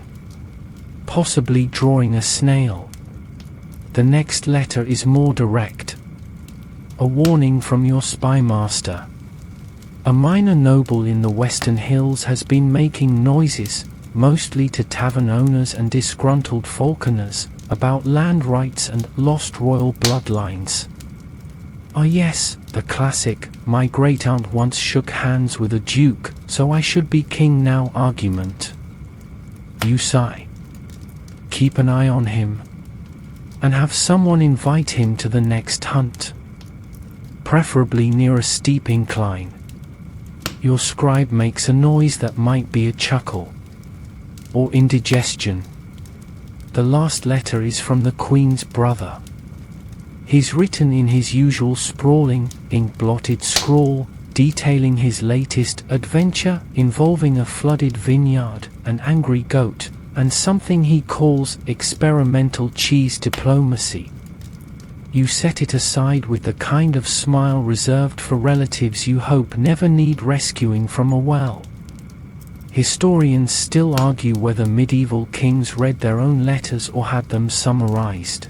Possibly drawing a snail. The next letter is more direct. A warning from your spy master. A minor noble in the Western Hills has been making noises, mostly to tavern owners and disgruntled falconers, about land rights and lost royal bloodlines. Ah yes, the classic, "my great-aunt once shook hands with a duke, so I should be king now" argument. You sigh. Keep an eye on him. And have someone invite him to the next hunt. Preferably near a steep incline. Your scribe makes a noise that might be a chuckle. Or indigestion. The last letter is from the Queen's brother. He's written in his usual sprawling, ink-blotted scrawl, detailing his latest adventure involving a flooded vineyard, an angry goat, and something he calls experimental cheese diplomacy. You set it aside with the kind of smile reserved for relatives you hope never need rescuing from a well. Historians still argue whether medieval kings read their own letters or had them summarized.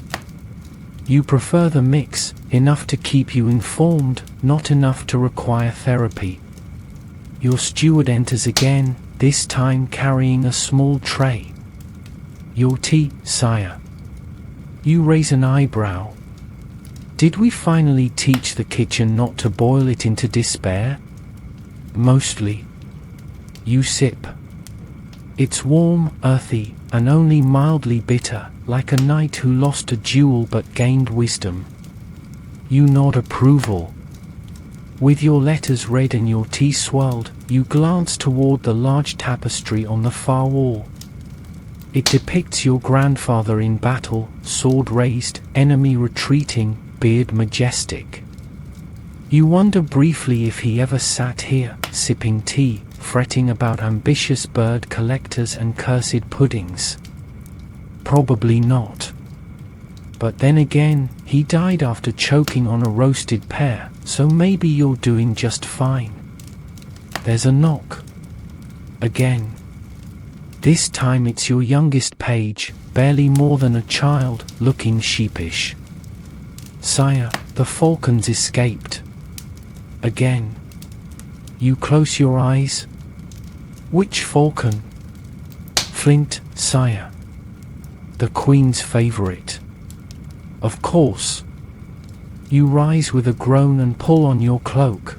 You prefer the mix, enough to keep you informed, not enough to require therapy. Your steward enters again, this time carrying a small tray. Your tea, sire. You raise an eyebrow. Did we finally teach the kitchen not to boil it into despair? Mostly. You sip. It's warm, earthy, and only mildly bitter, like a knight who lost a duel but gained wisdom. You nod approval. With your letters read and your tea swirled, you glance toward the large tapestry on the far wall. It depicts your grandfather in battle, sword raised, enemy retreating, beard majestic. You wonder briefly if he ever sat here, sipping tea, fretting about ambitious bird collectors and cursed puddings. Probably not. But then again, he died after choking on a roasted pear, so maybe you're doing just fine. There's a knock. Again. This time it's your youngest page, barely more than a child, looking sheepish. Sire, the falcon's escaped. Again. You close your eyes. Which falcon? Flint, sire. The Queen's favorite. Of course. You rise with a groan and pull on your cloak.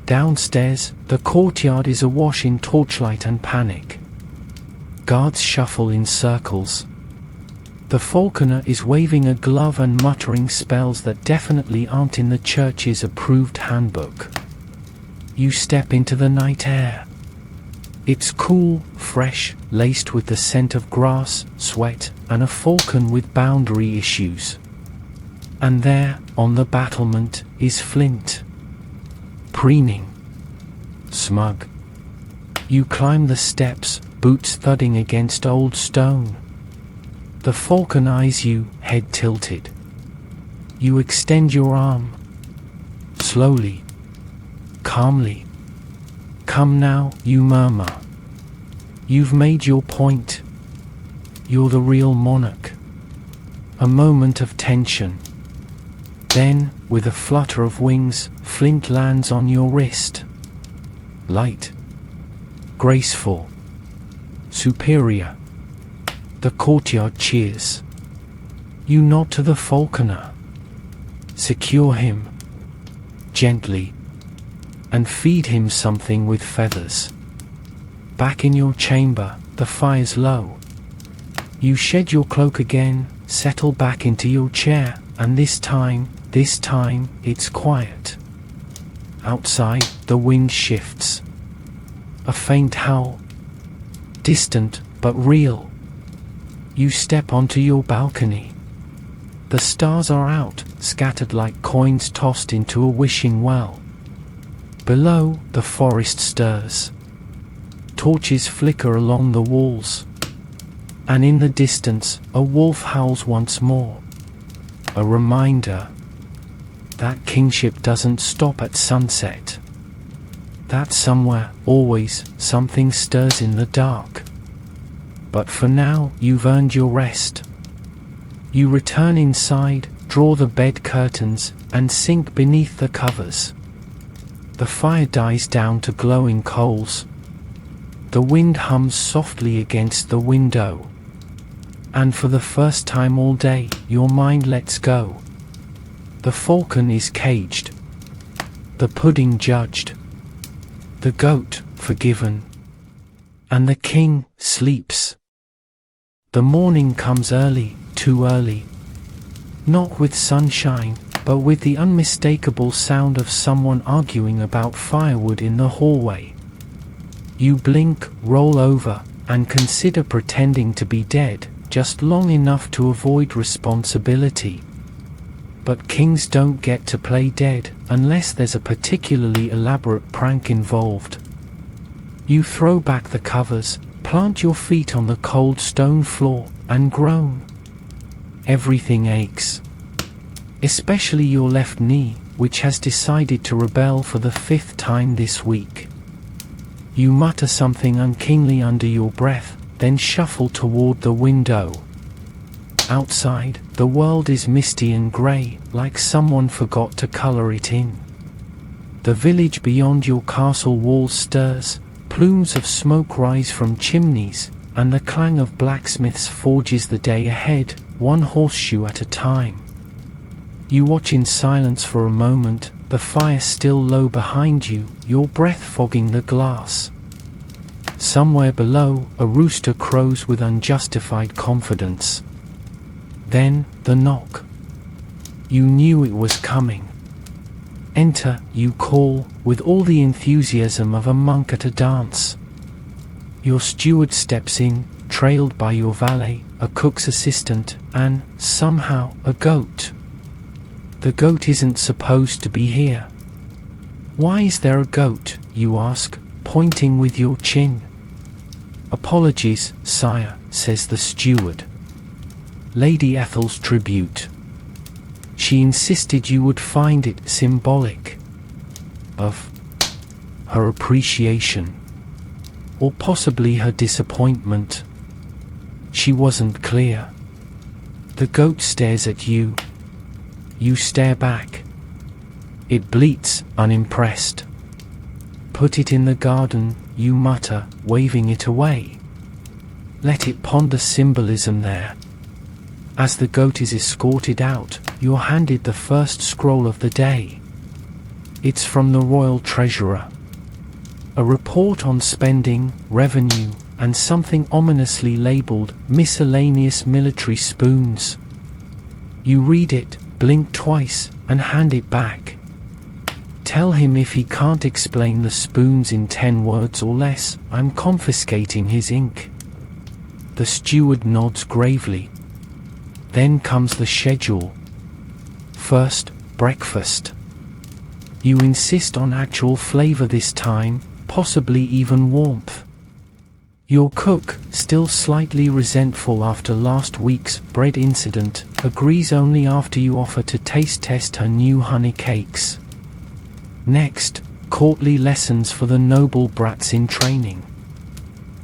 Downstairs, the courtyard is awash in torchlight and panic. Guards shuffle in circles. The falconer is waving a glove and muttering spells that definitely aren't in the church's approved handbook. You step into the night air. It's cool, fresh, laced with the scent of grass, sweat, and a falcon with boundary issues. And there, on the battlement, is Flint. Preening. Smug. You climb the steps, boots thudding against old stone. The falcon eyes you, head tilted. You extend your arm. Slowly. Calmly. Come now, you murmur. You've made your point. You're the real monarch. A moment of tension. Then, with a flutter of wings, Flint lands on your wrist. Light. Graceful. Superior. The courtyard cheers. You nod to the falconer. Secure him. Gently. And feed him something with feathers. Back in your chamber, the fire's low. You shed your cloak again, settle back into your chair, and this time, it's quiet. Outside, the wind shifts. A faint howl. Distant, but real. You step onto your balcony. The stars are out, scattered like coins tossed into a wishing well. Below, the forest stirs. Torches flicker along the walls. And in the distance, a wolf howls once more. A reminder that kingship doesn't stop at sunset. That somewhere, always, something stirs in the dark. But for now, you've earned your rest. You return inside, draw the bed curtains, and sink beneath the covers. The fire dies down to glowing coals. The wind hums softly against the window. And for the first time all day, your mind lets go. The falcon is caged. The pudding judged. The goat forgiven. And the king sleeps. The morning comes early, too early. Not with sunshine, but with the unmistakable sound of someone arguing about firewood in the hallway. You blink, roll over, and consider pretending to be dead, just long enough to avoid responsibility. but kings don't get to play dead unless there's a particularly elaborate prank involved. You throw back the covers, plant your feet on the cold stone floor, and groan. Everything aches. Especially your left knee, which has decided to rebel for the 5th time this week. You mutter something unkingly under your breath, then shuffle toward the window. Outside, the world is misty and grey, like someone forgot to color it in. The village beyond your castle walls stirs, plumes of smoke rise from chimneys, and the clang of blacksmiths forges the day ahead, one horseshoe at a time. You watch in silence for a moment, the fire still low behind you, your breath fogging the glass. Somewhere below, a rooster crows with unjustified confidence. Then, the knock. You knew it was coming. Enter, you call, with all the enthusiasm of a monk at a dance. Your steward steps in, trailed by your valet, a cook's assistant, and, somehow, a goat. The goat isn't supposed to be here. Why is there a goat, you ask, pointing with your chin. Apologies, sire, says the steward. Lady Ethel's tribute. She insisted you would find it symbolic of her appreciation, or possibly her disappointment. She wasn't clear. The goat stares at you. You stare back. It bleats, unimpressed. Put it in the garden, you mutter, waving it away. Let it ponder symbolism there. As the goat is escorted out, you're handed the first scroll of the day. It's from the royal treasurer. A report on spending, revenue, and something ominously labeled miscellaneous military spoons. You read it, blink twice, and hand it back. Tell him if he can't explain the spoons in 10 words or less, I'm confiscating his ink. The steward nods gravely. Then comes the schedule. First, breakfast. You insist on actual flavor this time, possibly even warmth. Your cook, still slightly resentful after last week's bread incident, agrees only after you offer to taste test her new honey cakes. Next, courtly lessons for the noble brats in training.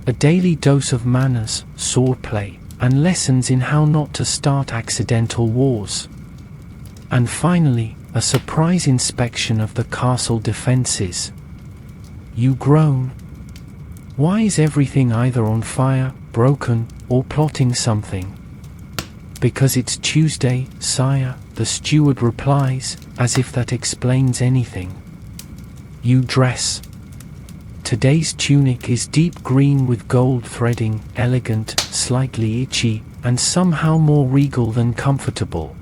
A daily dose of manners, swordplay, and lessons in how not to start accidental wars. And finally, a surprise inspection of the castle defenses. You groan. Why is everything either on fire, broken, or plotting something? Because it's Tuesday, sire, the steward replies, as if that explains anything. You dress. Today's tunic is deep green with gold threading, elegant, slightly itchy, and somehow more regal than comfortable.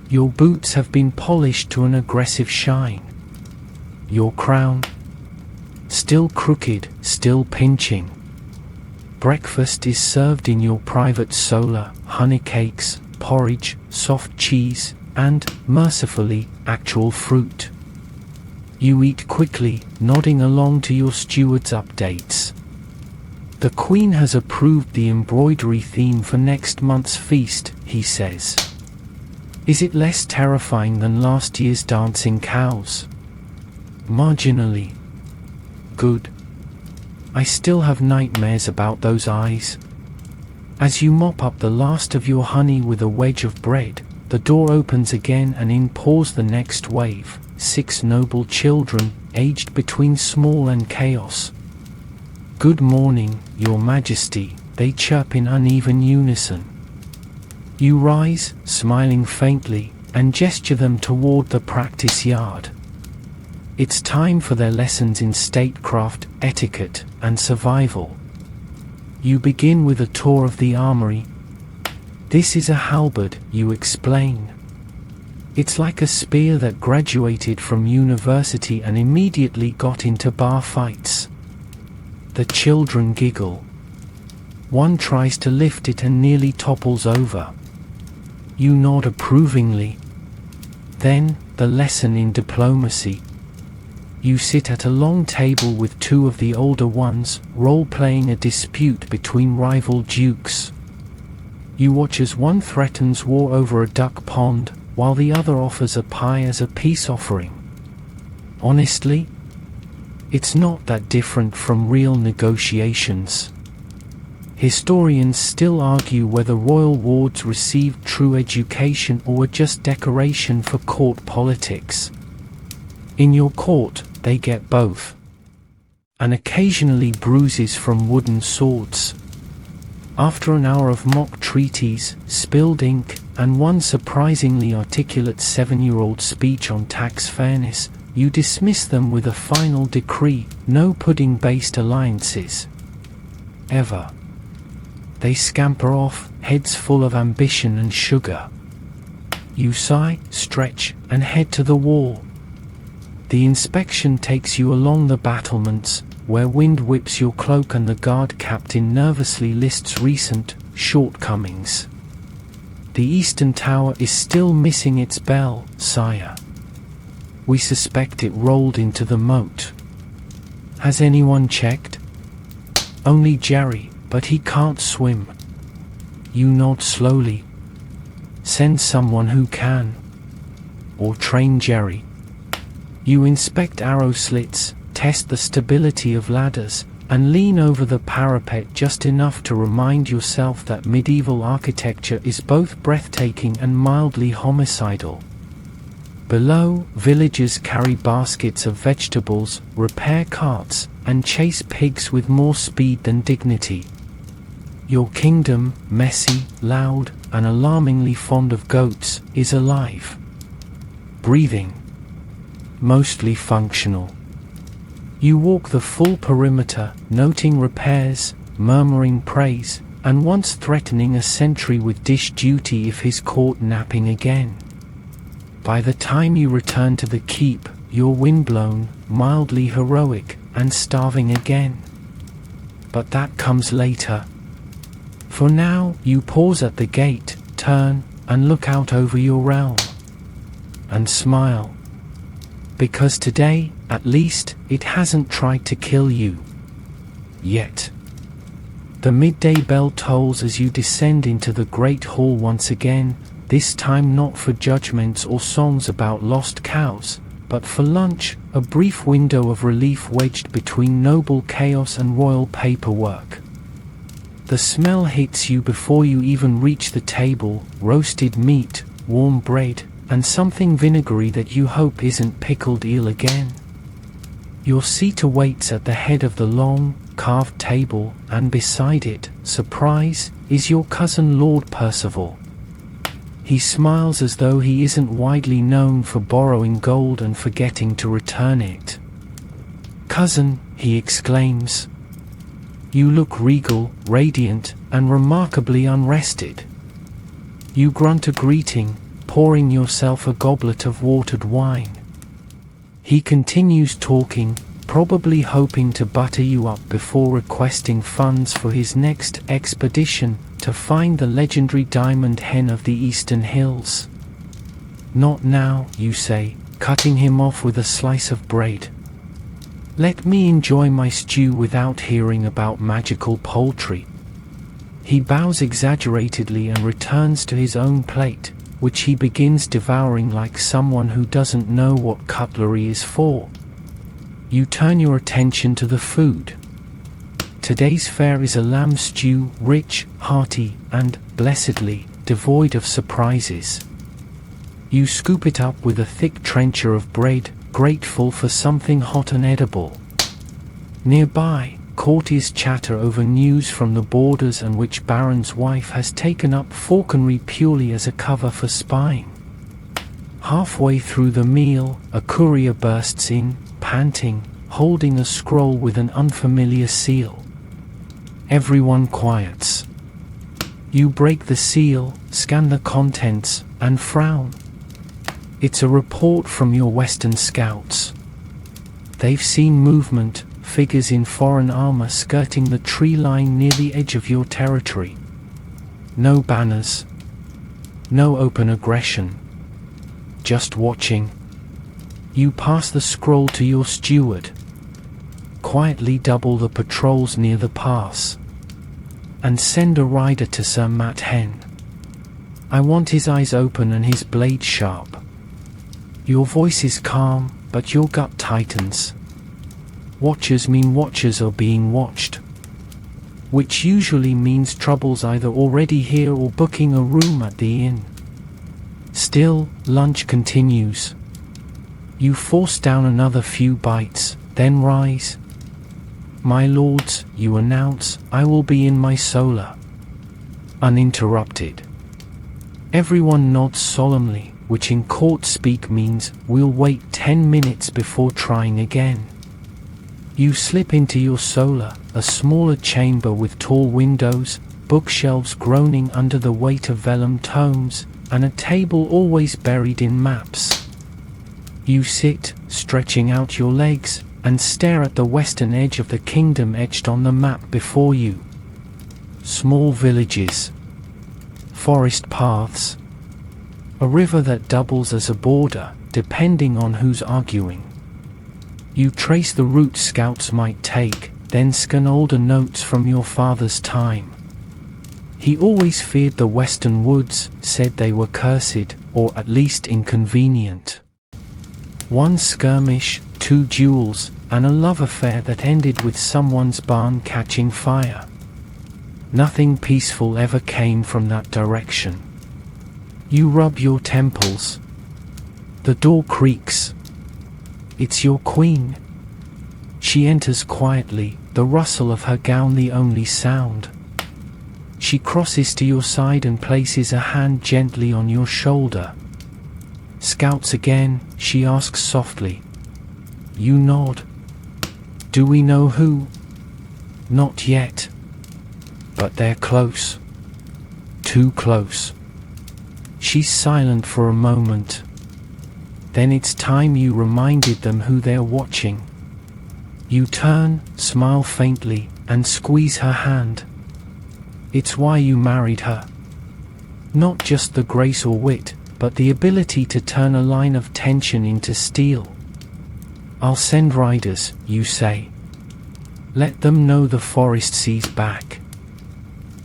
Your boots have been polished to an aggressive shine. Your crown, still crooked, still pinching. Breakfast is served in your private solar, honey cakes, porridge, soft cheese, and, mercifully, actual fruit. You eat quickly, nodding along to your steward's updates. The Queen has approved the embroidery theme for next month's feast, he says. Is it less terrifying than last year's dancing cows? Marginally. Good. I still have nightmares about those eyes. As you mop up the last of your honey with a wedge of bread, the door opens again and in pours the next wave, 6 noble children, aged between small and chaos. Good morning, your majesty, they chirp in uneven unison. You rise, smiling faintly, and gesture them toward the practice yard. It's time for their lessons in statecraft, etiquette, and survival. You begin with a tour of the armory. This is a halberd, you explain. It's like a spear that graduated from university and immediately got into bar fights. The children giggle. One tries to lift it and nearly topples over. You nod approvingly. Then, the lesson in diplomacy. You sit at a long table with two of the older ones, role-playing a dispute between rival dukes. You watch as one threatens war over a duck pond, while the other offers a pie as a peace offering. Honestly, it's not that different from real negotiations. Historians still argue whether royal wards received true education or were just decoration for court politics. In your court, they get both. And occasionally bruises from wooden swords. After an hour of mock treaties, spilled ink, and one surprisingly articulate 7-year-old speech on tax fairness, you dismiss them with a final decree: no pudding-based alliances. Ever. They scamper off, heads full of ambition and sugar. You sigh, stretch, and head to the wall. The inspection takes you along the battlements, where wind whips your cloak and the guard captain nervously lists recent shortcomings. The eastern tower is still missing its bell, sire. We suspect it rolled into the moat. Has anyone checked? Only Jerry, but he can't swim. You nod slowly. Send someone who can. Or train Jerry. You inspect arrow slits, test the stability of ladders, and lean over the parapet just enough to remind yourself that medieval architecture is both breathtaking and mildly homicidal. Below, villagers carry baskets of vegetables, repair carts, and chase pigs with more speed than dignity. Your kingdom, messy, loud, and alarmingly fond of goats, is alive. Breathing. Mostly functional. You walk the full perimeter, noting repairs, murmuring praise, and once threatening a sentry with dish duty if he's caught napping again. By the time you return to the keep, you're windblown, mildly heroic, and starving again. But that comes later. For now, you pause at the gate, turn, and look out over your realm. And smile. Because today, at least, it hasn't tried to kill you. Yet. The midday bell tolls as you descend into the great hall once again, this time not for judgments or songs about lost cows, but for lunch, a brief window of relief wedged between noble chaos and royal paperwork. The smell hits you before you even reach the table: roasted meat, warm bread, and something vinegary that you hope isn't pickled eel again. Your seat awaits at the head of the long, carved table, and beside it, surprise, is your cousin Lord Percival. He smiles as though he isn't widely known for borrowing gold and forgetting to return it. "Cousin," he exclaims. You look regal, radiant, and remarkably unrested. You grunt a greeting, pouring yourself a goblet of watered wine. He continues talking, probably hoping to butter you up before requesting funds for his next expedition to find the legendary diamond hen of the Eastern Hills. "Not now," you say, cutting him off with a slice of bread. "Let me enjoy my stew without hearing about magical poultry." He bows exaggeratedly and returns to his own plate, which he begins devouring like someone who doesn't know what cutlery is for. You turn your attention to the food. Today's fare is a lamb stew, rich, hearty, and, blessedly, devoid of surprises. You scoop it up with a thick trencher of bread, grateful for something hot and edible. Nearby, courtiers chatter over news from the borders and which baron's wife has taken up falconry purely as a cover for spying. Halfway through the meal, a courier bursts in, panting, holding a scroll with an unfamiliar seal. Everyone quiets. You break the seal, scan the contents, and frown. It's a report from your Western scouts. They've seen movement, figures in foreign armor skirting the tree line near the edge of your territory. No banners. No open aggression. just watching. You pass the scroll to your steward. Quietly double the patrols near the pass. And send a rider to Sir Matt Hen. I want his eyes open and his blade sharp. Your voice is calm, but your gut tightens. Watchers mean watchers are being watched. Which usually means trouble's either already here or booking a room at the inn. Still, lunch continues. You force down another few bites, then rise. My lords, you announce, I will be in my solar. Uninterrupted. Everyone nods solemnly, which in court speak means, we'll wait 10 minutes before trying again. You slip into your solar, a smaller chamber with tall windows, bookshelves groaning under the weight of vellum tomes, and a table always buried in maps. You sit, stretching out your legs, and stare at the western edge of the kingdom etched on the map before you. Small villages. Forest paths. A river that doubles as a border, depending on who's arguing. You trace the route scouts might take, then scan older notes from your father's time. He always feared the western woods, said they were cursed, or at least inconvenient. One skirmish, 2 duels, and a love affair that ended with someone's barn catching fire. Nothing peaceful ever came from that direction. You rub your temples. The door creaks. It's your queen. She enters quietly, the rustle of her gown the only sound. She crosses to your side and places a hand gently on your shoulder. Scouts again, she asks softly. You nod. Do we know who? Not yet. But they're close. Too close. She's silent for a moment. Then it's time you reminded them who they're watching. You turn, smile faintly, and squeeze her hand. It's why you married her. Not just the grace or wit, but the ability to turn a line of tension into steel. I'll send riders, you say. Let them know the forest sees back.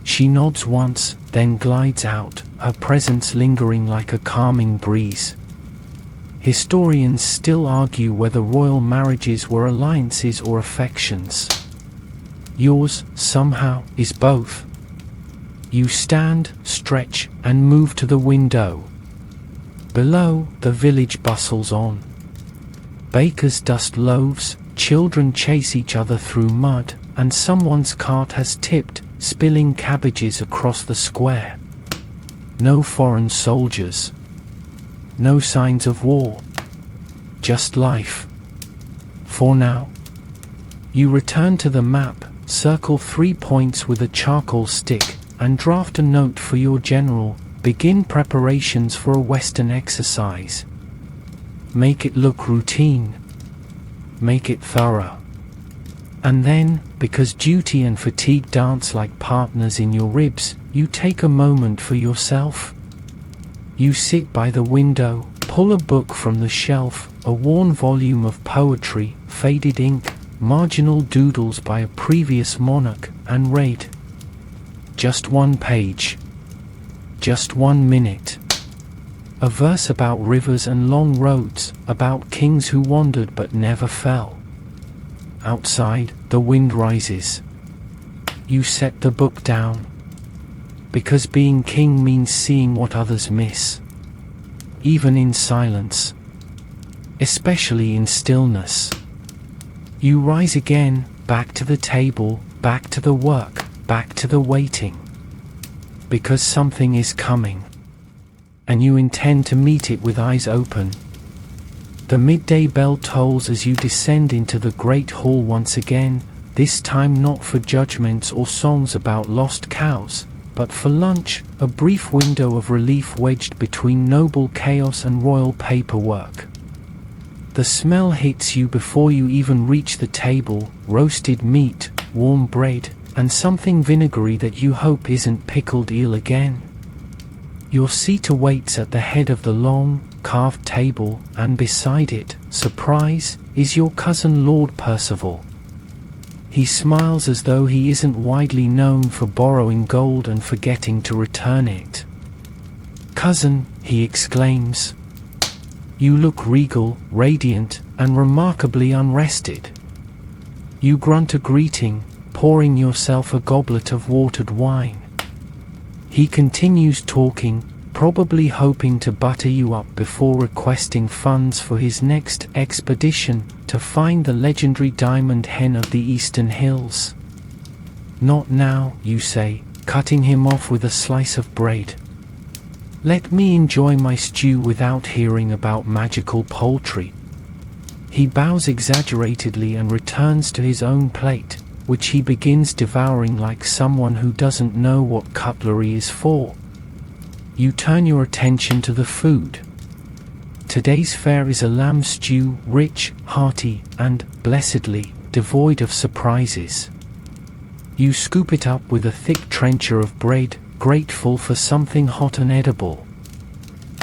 She nods once, then glides out, her presence lingering like a calming breeze. Historians still argue whether royal marriages were alliances or affections. Yours, somehow, is both. You stand, stretch, and move to the window. Below, the village bustles on. Bakers dust loaves, children chase each other through mud, and someone's cart has tipped, spilling cabbages across the square. No foreign soldiers. No signs of war. Just life. For now. You return to the map, circle 3 points with a charcoal stick, and draft a note for your general. Begin preparations for a Western exercise. Make it look routine. Make it thorough. And then, because duty and fatigue dance like partners in your ribs, you take a moment for yourself. You sit by the window, pull a book from the shelf, a worn volume of poetry, faded ink, marginal doodles by a previous monarch, and read. Just 1 page. Just 1 minute. A verse about rivers and long roads, about kings who wandered but never fell. Outside, the wind rises. You set the book down. Because being king means seeing what others miss. Even in silence. Especially in stillness. You rise again, back to the table, back to the work, back to the waiting. Because something is coming. And you intend to meet it with eyes open. The midday bell tolls as you descend into the great hall once again, this time not for judgments or songs about lost cows, but for lunch, a brief window of relief wedged between noble chaos and royal paperwork. The smell hits you before you even reach the table, roasted meat, warm bread, and something vinegary that you hope isn't pickled eel again. Your seat awaits at the head of the long, carved table, and beside it, surprise, is your cousin Lord Percival. He smiles as though he isn't widely known for borrowing gold and forgetting to return it. "Cousin," he exclaims, "you look regal, radiant, and remarkably unrested." You grunt a greeting, pouring yourself a goblet of watered wine. He continues talking, probably hoping to butter you up before requesting funds for his next expedition to find the legendary diamond hen of the Eastern Hills. "Not now," you say, cutting him off with a slice of bread. "Let me enjoy my stew without hearing about magical poultry." He bows exaggeratedly and returns to his own plate, which he begins devouring like someone who doesn't know what cutlery is for. You turn your attention to the food. Today's fare is a lamb stew, rich, hearty, and, blessedly, devoid of surprises. You scoop it up with a thick trencher of bread, grateful for something hot and edible.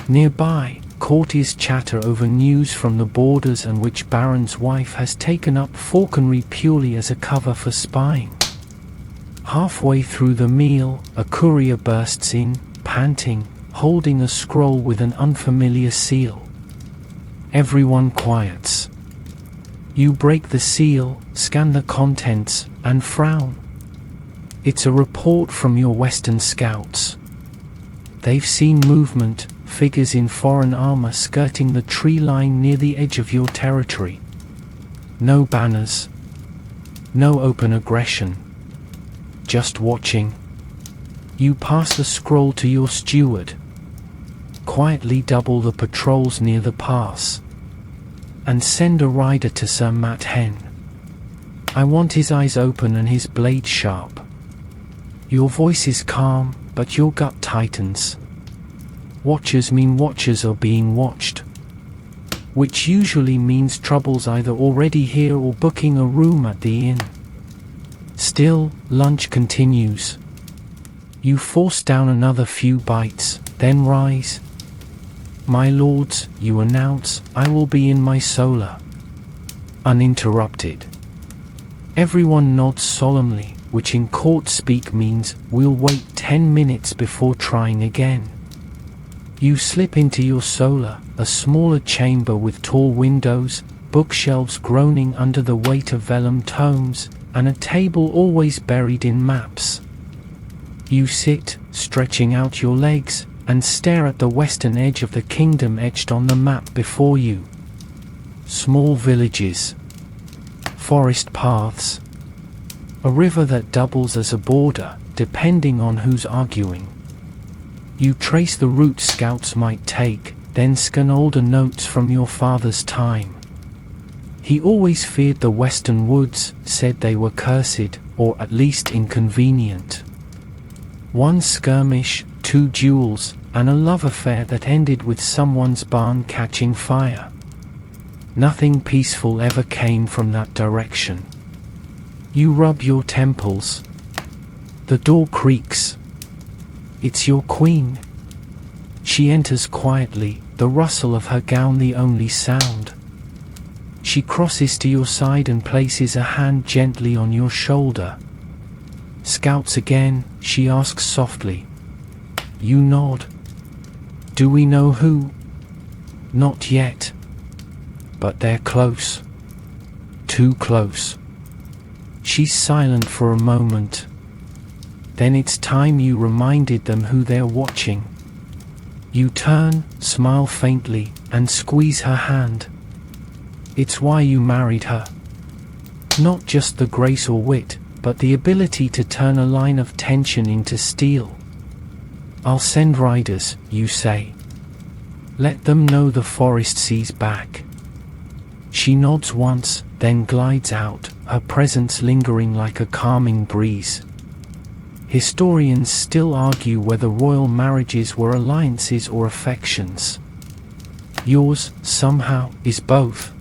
Nearby, courtiers chatter over news from the borders and which baron's wife has taken up falconry purely as a cover for spying. Halfway through the meal, a courier bursts in, panting, holding a scroll with an unfamiliar seal. Everyone quiets. You break the seal, scan the contents, and frown. It's a report from your Western scouts. They've seen movement, figures in foreign armor skirting the tree line near the edge of your territory. No banners. No open aggression. Just watching. You pass the scroll to your steward. Quietly double the patrols near the pass. And send a rider to Sir Matt Hen. I want his eyes open and his blade sharp. Your voice is calm, but your gut tightens. Watchers mean watchers are being watched. Which usually means trouble's either already here or booking a room at the inn. Still, lunch continues. You force down another few bites, then rise. "My lords," you announce, "I will be in my solar." Uninterrupted. Everyone nods solemnly, which in court speak means, "We'll wait 10 minutes before trying again." You slip into your solar, a smaller chamber with tall windows, bookshelves groaning under the weight of vellum tomes, and a table always buried in maps. You sit, stretching out your legs, and stare at the western edge of the kingdom etched on the map before you. Small villages. Forest paths. A river that doubles as a border, depending on who's arguing. You trace the route scouts might take, then scan older notes from your father's time. He always feared the western woods, said they were cursed, or at least inconvenient. One skirmish, 2 duels, and a love affair that ended with someone's barn catching fire. Nothing peaceful ever came from that direction. You rub your temples. The door creaks. It's your queen. She enters quietly, the rustle of her gown the only sound. She crosses to your side and places a hand gently on your shoulder. "Scouts again?" she asks softly. You nod. "Do we know who?" "Not yet. But they're close. Too close." She's silent for a moment. Then it's time you reminded them who they're watching. You turn, smile faintly, and squeeze her hand. It's why you married her. Not just the grace or wit, but the ability to turn a line of tension into steel. "I'll send riders," you say. "Let them know the forest sees back." She nods once, then glides out, her presence lingering like a calming breeze. Historians still argue whether royal marriages were alliances or affections. Yours, somehow, is both.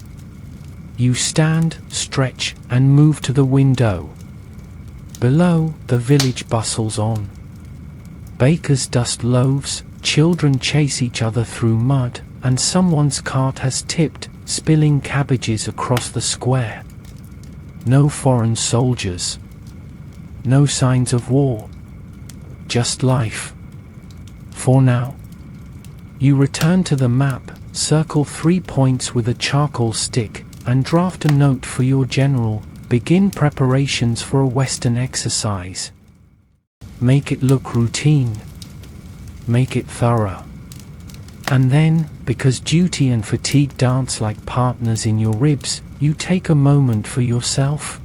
You stand, stretch, and move to the window. Below, the village bustles on. Bakers dust loaves, children chase each other through mud, and someone's cart has tipped, spilling cabbages across the square. No foreign soldiers. No signs of war. Just life. For now. You return to the map, circle 3 points with a charcoal stick, and draft a note for your general. Begin preparations for a Western exercise. Make it look routine. Make it thorough. And then, because duty and fatigue dance like partners in your ribs, you take a moment for yourself.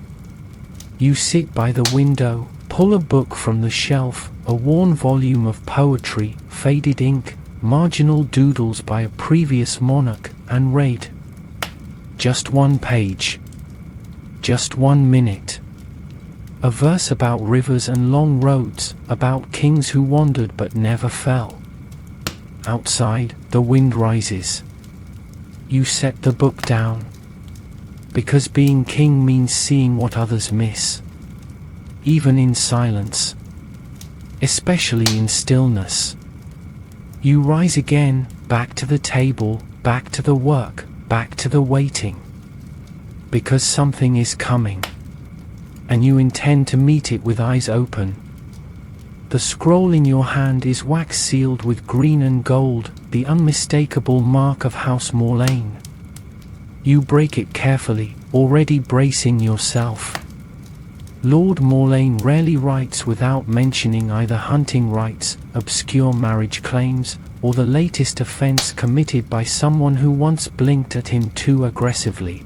You sit by the window, pull a book from the shelf, a worn volume of poetry, faded ink, marginal doodles by a previous monarch, and read. Just one page. Just 1 minute. A verse about rivers and long roads, about kings who wandered but never fell. Outside, the wind rises. You set the book down. Because being king means seeing what others miss. Even in silence. Especially in stillness. You rise again, back to the table, back to the work, back to the waiting. Because something is coming. And you intend to meet it with eyes open. The scroll in your hand is wax sealed with green and gold, the unmistakable mark of House Morlane. You break it carefully, already bracing yourself. Lord Morlane rarely writes without mentioning either hunting rights, obscure marriage claims, or the latest offense committed by someone who once blinked at him too aggressively.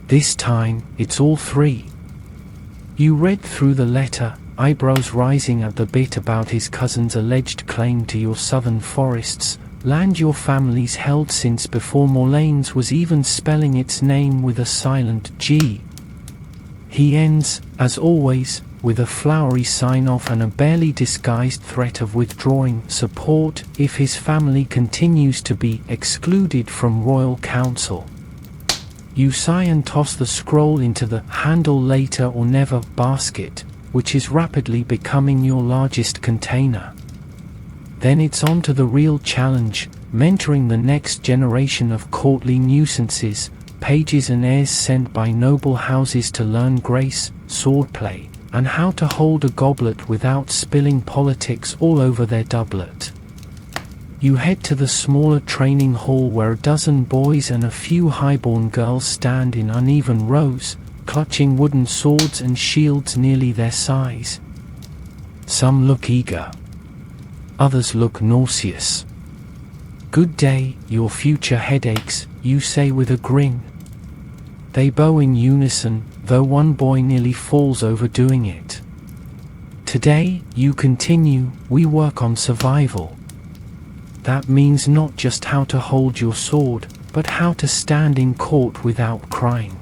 This time, it's all three. You read through the letter, eyebrows rising at the bit about his cousin's alleged claim to your southern forests, land your family's held since before Morlane's was even spelling its name with a silent G. He ends, as always, with a flowery sign-off and a barely disguised threat of withdrawing support if his family continues to be excluded from royal council. You sigh and toss the scroll into the handle later or never basket, which is rapidly becoming your largest container. Then it's on to the real challenge, mentoring the next generation of courtly nuisances, pages and heirs sent by noble houses to learn grace, swordplay, and how to hold a goblet without spilling politics all over their doublet. You head to the smaller training hall where a dozen boys and a few highborn girls stand in uneven rows, clutching wooden swords and shields nearly their size. Some look eager. Others look nauseous. "Good day, your future headaches," you say with a grin. They bow in unison, though one boy nearly falls over doing it. "Today," you continue, "we work on survival. That means not just how to hold your sword, but how to stand in court without crying."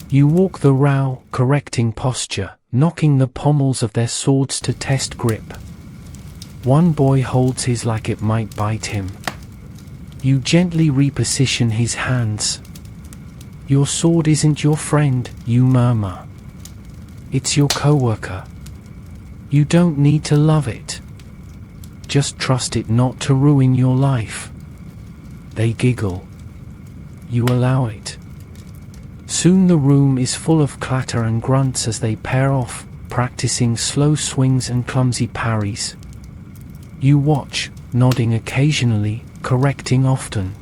You walk the row, correcting posture, knocking the pommels of their swords to test grip. One boy holds his like it might bite him. You gently reposition his hands. "Your sword isn't your friend," you murmur. "It's your coworker. You don't need to love it. Just trust it not to ruin your life." They giggle. You allow it. Soon the room is full of clatter and grunts as they pair off, practicing slow swings and clumsy parries. You watch, nodding occasionally, correcting often.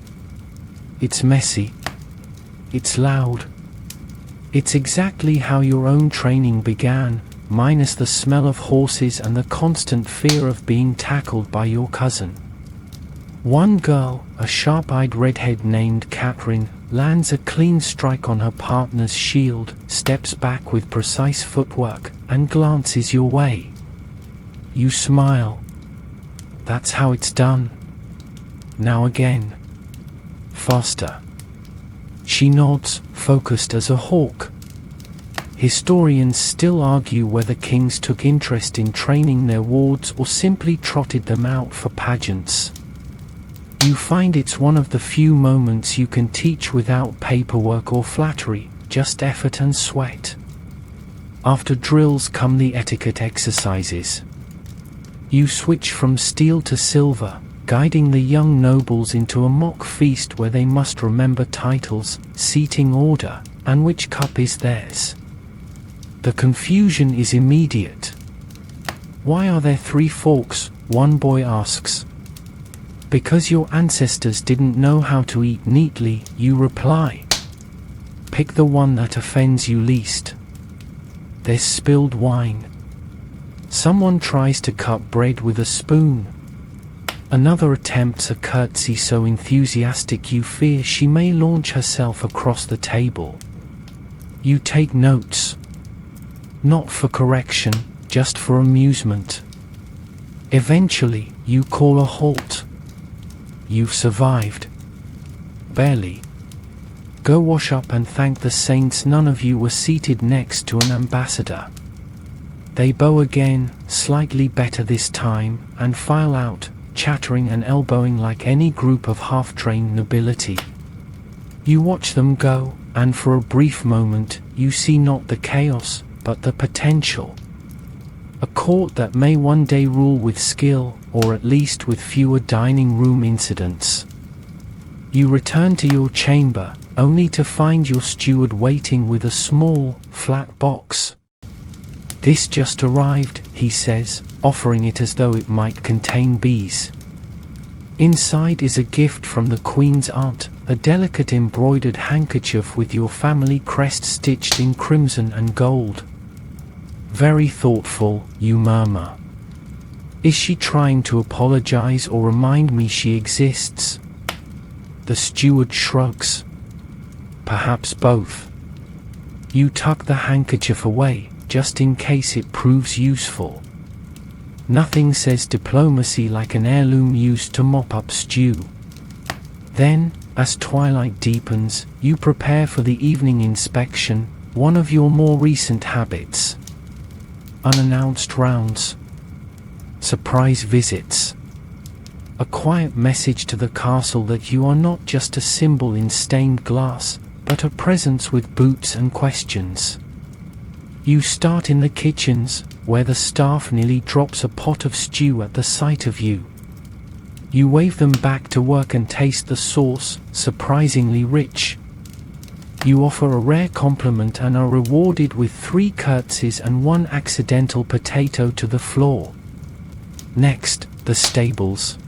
It's messy. It's loud. It's exactly how your own training began, minus the smell of horses and the constant fear of being tackled by your cousin. One girl, a sharp-eyed redhead named Catherine, lands a clean strike on her partner's shield, steps back with precise footwork, and glances your way. You smile. "That's how it's done." Now again. "Faster." She nods, focused as a hawk. Historians still argue whether kings took interest in training their wards or simply trotted them out for pageants. You find it's one of the few moments you can teach without paperwork or flattery, just effort and sweat. After drills come the etiquette exercises. You switch from steel to silver, guiding the young nobles into a mock feast where they must remember titles, seating order, and which cup is theirs. The confusion is immediate. "Why are there 3 forks?" one boy asks. "Because your ancestors didn't know how to eat neatly," you reply. "Pick the one that offends you least." There's spilled wine. Someone tries to cut bread with a spoon. Another attempts a curtsy so enthusiastic you fear she may launch herself across the table. You take notes. Not for correction, just for amusement. Eventually, you call a halt. You've survived. Barely. Go wash up and thank the saints none of you were seated next to an ambassador. They bow again, slightly better this time, and file out, chattering and elbowing like any group of half-trained nobility. You watch them go, and for a brief moment, you see not the chaos, but the potential. A court that may one day rule with skill, or at least with fewer dining room incidents. You return to your chamber, only to find your steward waiting with a small, flat box. "This just arrived," he says, offering it as though it might contain bees. Inside is a gift from the Queen's aunt, a delicate embroidered handkerchief with your family crest stitched in crimson and gold. "Very thoughtful," you murmur. Is she trying to apologize or remind me she exists? The steward shrugs. Perhaps both. You tuck the handkerchief away, just in case it proves useful. Nothing says diplomacy like an heirloom used to mop up stew. Then, as twilight deepens, you prepare for the evening inspection, one of your more recent habits. Unannounced rounds. Surprise visits. A quiet message to the castle that you are not just a symbol in stained glass, but a presence with boots and questions. You start in the kitchens, where the staff nearly drops a pot of stew at the sight of you. You wave them back to work and taste the sauce, surprisingly rich. You offer a rare compliment and are rewarded with 3 curtsies and 1 accidental potato to the floor. Next, the stables.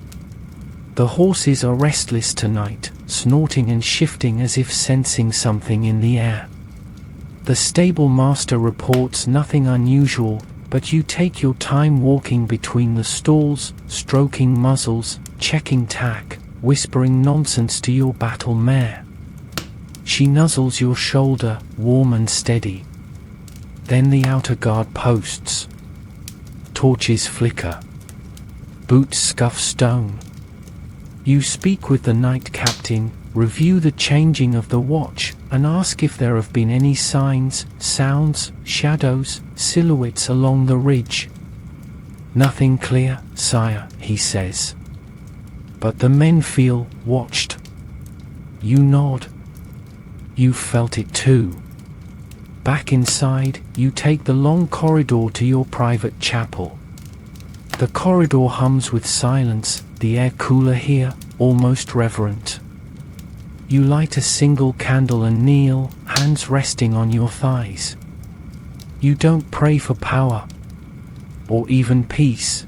The horses are restless tonight, snorting and shifting as if sensing something in the air. The stable master reports nothing unusual, but you take your time walking between the stalls, stroking muzzles, checking tack, whispering nonsense to your battle mare. She nuzzles your shoulder, warm and steady. Then the outer guard posts. Torches flicker. Boots scuff stone. You speak with the night captain, review the changing of the watch, and ask if there have been any signs, sounds, shadows, silhouettes along the ridge. "Nothing clear, sire," he says. "But the men feel watched." You nod. You've felt it too. Back inside, you take the long corridor to your private chapel. The corridor hums with silence, the air cooler here, almost reverent. You light a single candle and kneel, hands resting on your thighs. You don't pray for power, or even peace.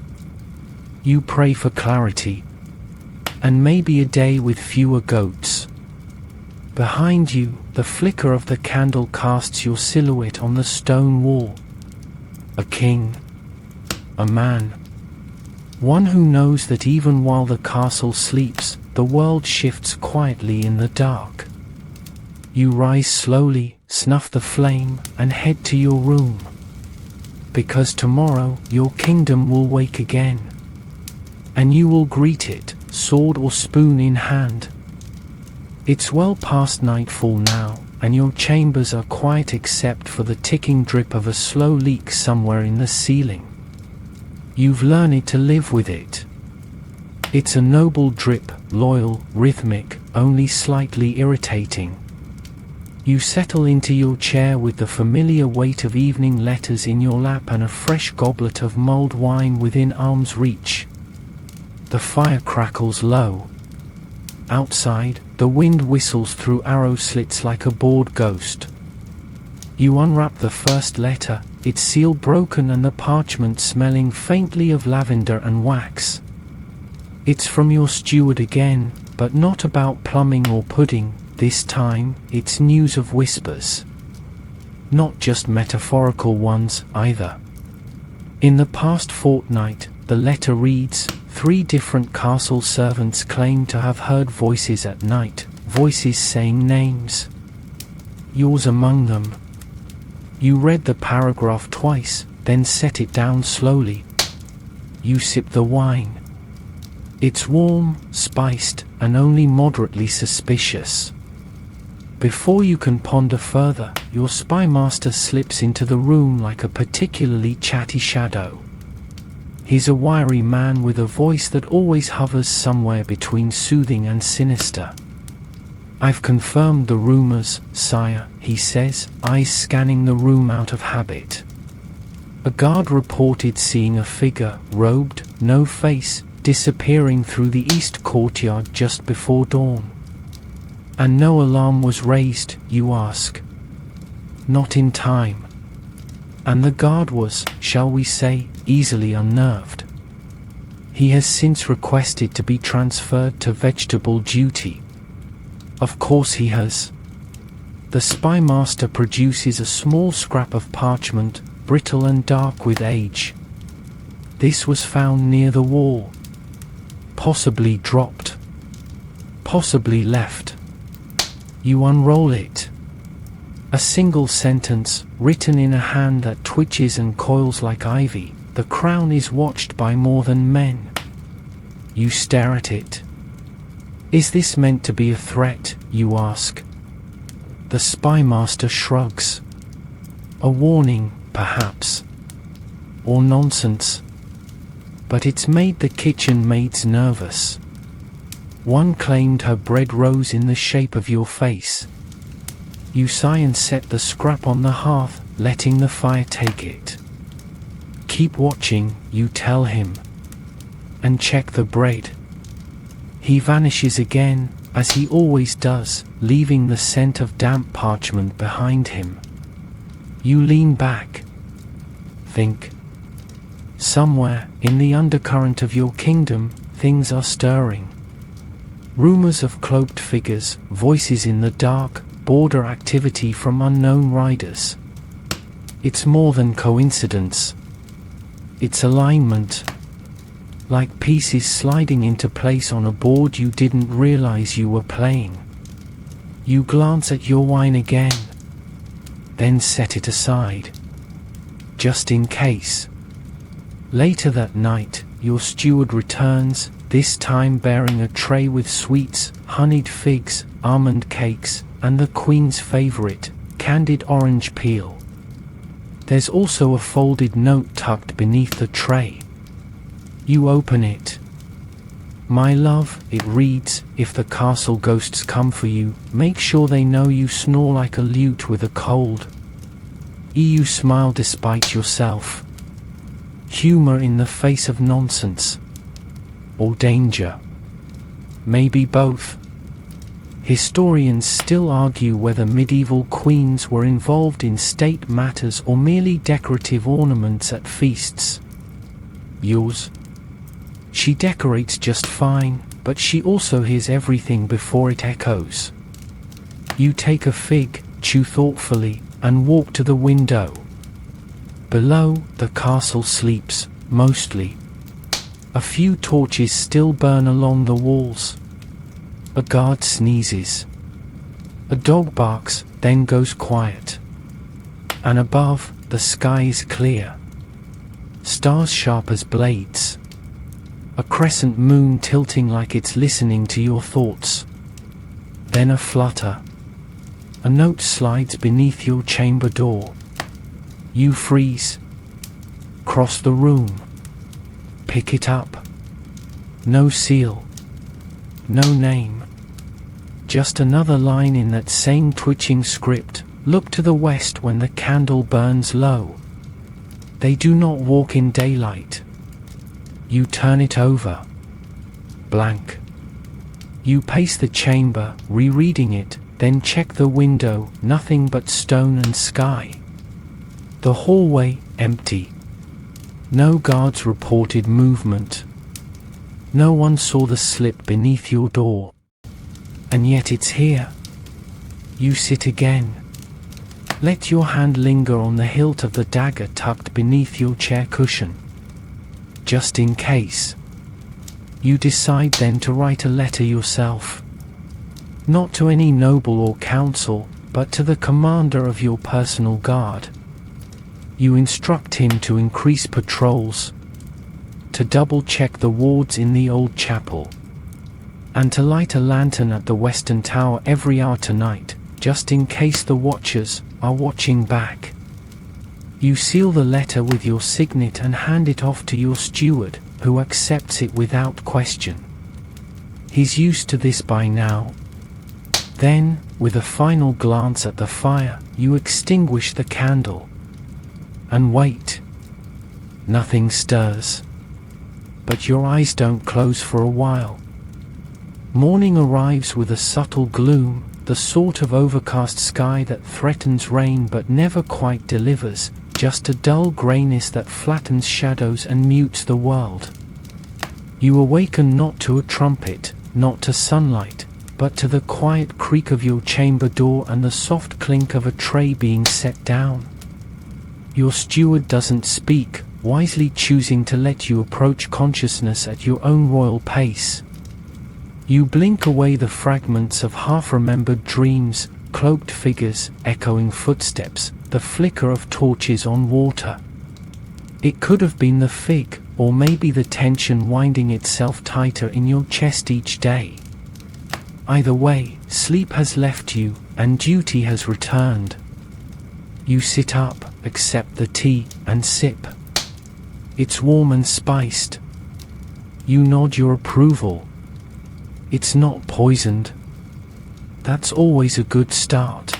You pray for clarity, and maybe a day with fewer goats. Behind you, the flicker of the candle casts your silhouette on the stone wall. A king. A man. One who knows that even while the castle sleeps, the world shifts quietly in the dark. You rise slowly, snuff the flame, and head to your room. Because tomorrow, your kingdom will wake again. And you will greet it, sword or spoon in hand. It's well past nightfall now, and your chambers are quiet except for the ticking drip of a slow leak somewhere in the ceiling. You've learned to live with it. It's a noble drip, loyal, rhythmic, only slightly irritating. You settle into your chair with the familiar weight of evening letters in your lap and a fresh goblet of mulled wine within arm's reach. The fire crackles low. Outside, the wind whistles through arrow slits like a bored ghost. You unwrap the first letter, its seal broken and the parchment smelling faintly of lavender and wax. It's from your steward again, but not about plumbing or pudding. This time, it's news of whispers. Not just metaphorical ones, either. In the past fortnight, the letter reads, 3 different castle servants claim to have heard voices at night, voices saying names. Yours among them. You read the paragraph twice, then set it down slowly. You sip the wine. It's warm, spiced, and only moderately suspicious. Before you can ponder further, your spy master slips into the room like a particularly chatty shadow. He's a wiry man with a voice that always hovers somewhere between soothing and sinister. I've confirmed the rumors, sire, he says, eyes scanning the room out of habit. A guard reported seeing a figure, robed, no face, disappearing through the east courtyard just before dawn. And no alarm was raised, you ask. Not in time. And the guard was, shall we say, easily unnerved. He has since requested to be transferred to vegetable duty. Of course he has. The spy master produces a small scrap of parchment, brittle and dark with age. This was found near the wall. Possibly dropped. Possibly left. You unroll it. A single sentence, written in a hand that twitches and coils like ivy. The crown is watched by more than men. You stare at it. Is this meant to be a threat, you ask? The spy master shrugs. A warning, perhaps. Or nonsense. But it's made the kitchen maids nervous. One claimed her bread rose in the shape of your face. You sigh and set the scrap on the hearth, letting the fire take it. Keep watching, you tell him. And check the bread. He vanishes again, as he always does, leaving the scent of damp parchment behind him. You lean back. Think. Somewhere, in the undercurrent of your kingdom, things are stirring. Rumors of cloaked figures, voices in the dark, border activity from unknown riders. It's more than coincidence. It's alignment. Like pieces sliding into place on a board you didn't realize you were playing. You glance at your wine again. Then set it aside. Just in case. Later that night, your steward returns, this time bearing a tray with sweets, honeyed figs, almond cakes, and the Queen's favorite, candied orange peel. There's also a folded note tucked beneath the tray. You open it. My love, it reads, if the castle ghosts come for you, make sure they know you snore like a lute with a cold. You smile despite yourself. Humor in the face of nonsense. Or danger. Maybe both. Historians still argue whether medieval queens were involved in state matters or merely decorative ornaments at feasts. Yours? She decorates just fine, but she also hears everything before it echoes. You take a fig, chew thoughtfully, and walk to the window. Below, the castle sleeps, mostly. A few torches still burn along the walls. A guard sneezes. A dog barks, then goes quiet. And above, the sky is clear. Stars sharp as blades. A crescent moon tilting like it's listening to your thoughts. Then a flutter. A note slides beneath your chamber door. You freeze. Cross the room. Pick it up. No seal. No name. Just another line in that same twitching script. Look to the west when the candle burns low. They do not walk in daylight. You turn it over. blank. You pace the chamber, rereading it, then check the window, nothing but stone and sky. The hallway, empty. No guards reported movement. No one saw the slip beneath your door. And yet it's here. You sit again. Let your hand linger on the hilt of the dagger tucked beneath your chair cushion. Just in case. You decide then to write a letter yourself. Not to any noble or council, but to the commander of your personal guard. You instruct him to increase patrols, to double-check the wards in the old chapel, and to light a lantern at the western tower every hour tonight, just in case the watchers are watching back. You seal the letter with your signet and hand it off to your steward, who accepts it without question. He's used to this by now. Then, with a final glance at the fire, you extinguish the candle. And wait. Nothing stirs. But your eyes don't close for a while. Morning arrives with a subtle gloom, the sort of overcast sky that threatens rain but never quite delivers, just a dull grayness that flattens shadows and mutes the world. You awaken not to a trumpet, not to sunlight, but to the quiet creak of your chamber door and the soft clink of a tray being set down. Your steward doesn't speak, wisely choosing to let you approach consciousness at your own royal pace. You blink away the fragments of half-remembered dreams, cloaked figures, echoing footsteps, the flicker of torches on water. It could have been the fig, or maybe the tension winding itself tighter in your chest each day. Either way, sleep has left you, and duty has returned. You sit up, accept the tea, and sip. It's warm and spiced. You nod your approval. It's not poisoned. That's always a good start.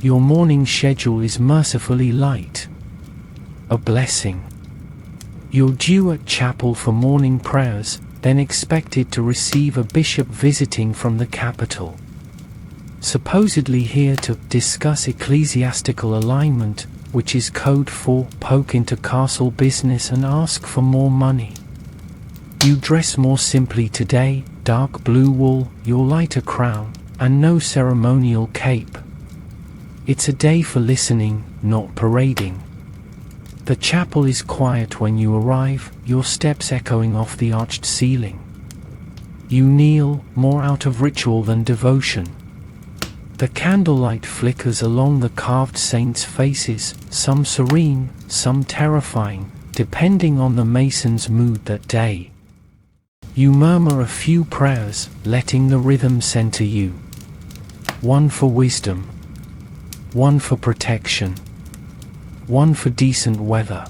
Your morning schedule is mercifully light. A blessing. You're due at chapel for morning prayers, then expected to receive a bishop visiting from the capital. Supposedly here to discuss ecclesiastical alignment, which is code for poke into castle business and ask for more money. You dress more simply today, dark blue wool, your lighter crown, and no ceremonial cape. It's a day for listening, not parading. The chapel is quiet when you arrive, your steps echoing off the arched ceiling. You kneel, more out of ritual than devotion. The candlelight flickers along the carved saints' faces, some serene, some terrifying, depending on the mason's mood that day. You murmur a few prayers, letting the rhythm center you. One for wisdom. One for protection. One for decent weather.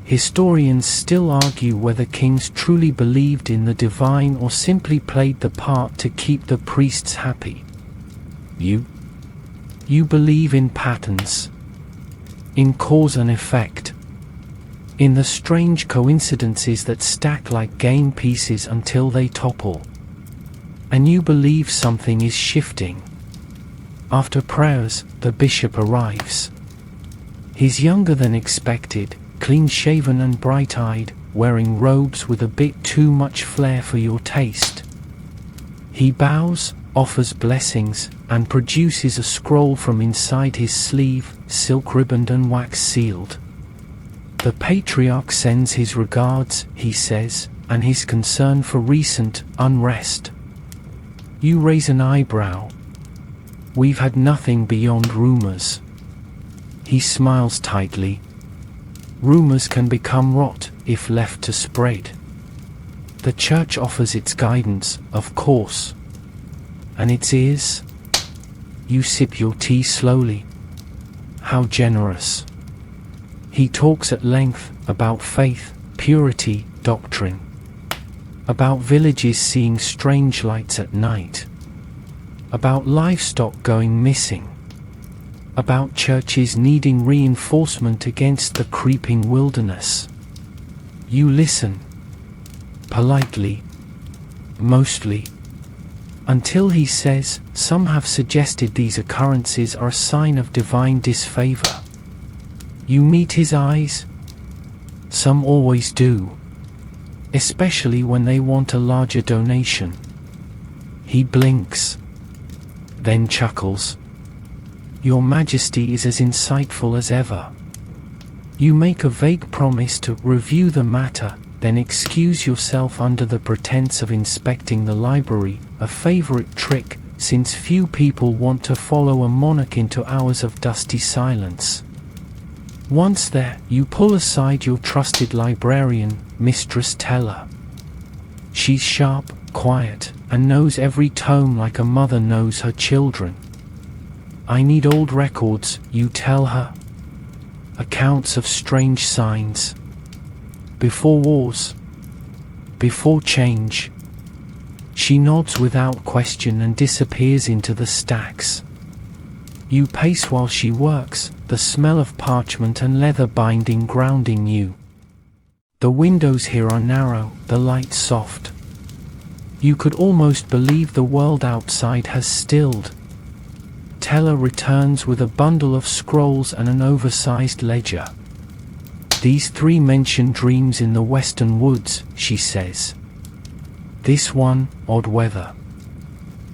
Historians still argue whether kings truly believed in the divine or simply played the part to keep the priests happy. You believe in patterns, in cause and effect, in the strange coincidences that stack like game pieces until they topple. And you believe something is shifting. After prayers, the bishop arrives. He's younger than expected, clean-shaven and bright-eyed, wearing robes with a bit too much flair for your taste. He bows, offers blessings, and produces a scroll from inside his sleeve, silk-ribboned and wax-sealed. The patriarch sends his regards, he says, and his concern for recent unrest. You raise an eyebrow. We've had nothing beyond rumors. He smiles tightly. Rumors can become rot if left to spread. The church offers its guidance, of course. And its ears? You sip your tea slowly. How generous. He talks at length about faith, purity, doctrine. About villages seeing strange lights at night. About livestock going missing. About churches needing reinforcement against the creeping wilderness. You listen. Politely, mostly. Until he says, some have suggested these occurrences are a sign of divine disfavor. You meet his eyes? Some always do. Especially when they want a larger donation. He blinks. Then chuckles. Your Majesty is as insightful as ever. You make a vague promise to review the matter, then excuse yourself under the pretense of inspecting the library, a favorite trick, since few people want to follow a monarch into hours of dusty silence. Once there, you pull aside your trusted librarian, Mistress Teller. She's sharp, quiet, and knows every tome like a mother knows her children. I need old records, you tell her. Accounts of strange signs. Before wars. Before change. She nods without question and disappears into the stacks. You pace while she works, the smell of parchment and leather binding grounding you. The windows here are narrow, the light soft. You could almost believe the world outside has stilled. Teller returns with a bundle of scrolls and an oversized ledger. These three mention dreams in the western woods, she says. This one, odd weather.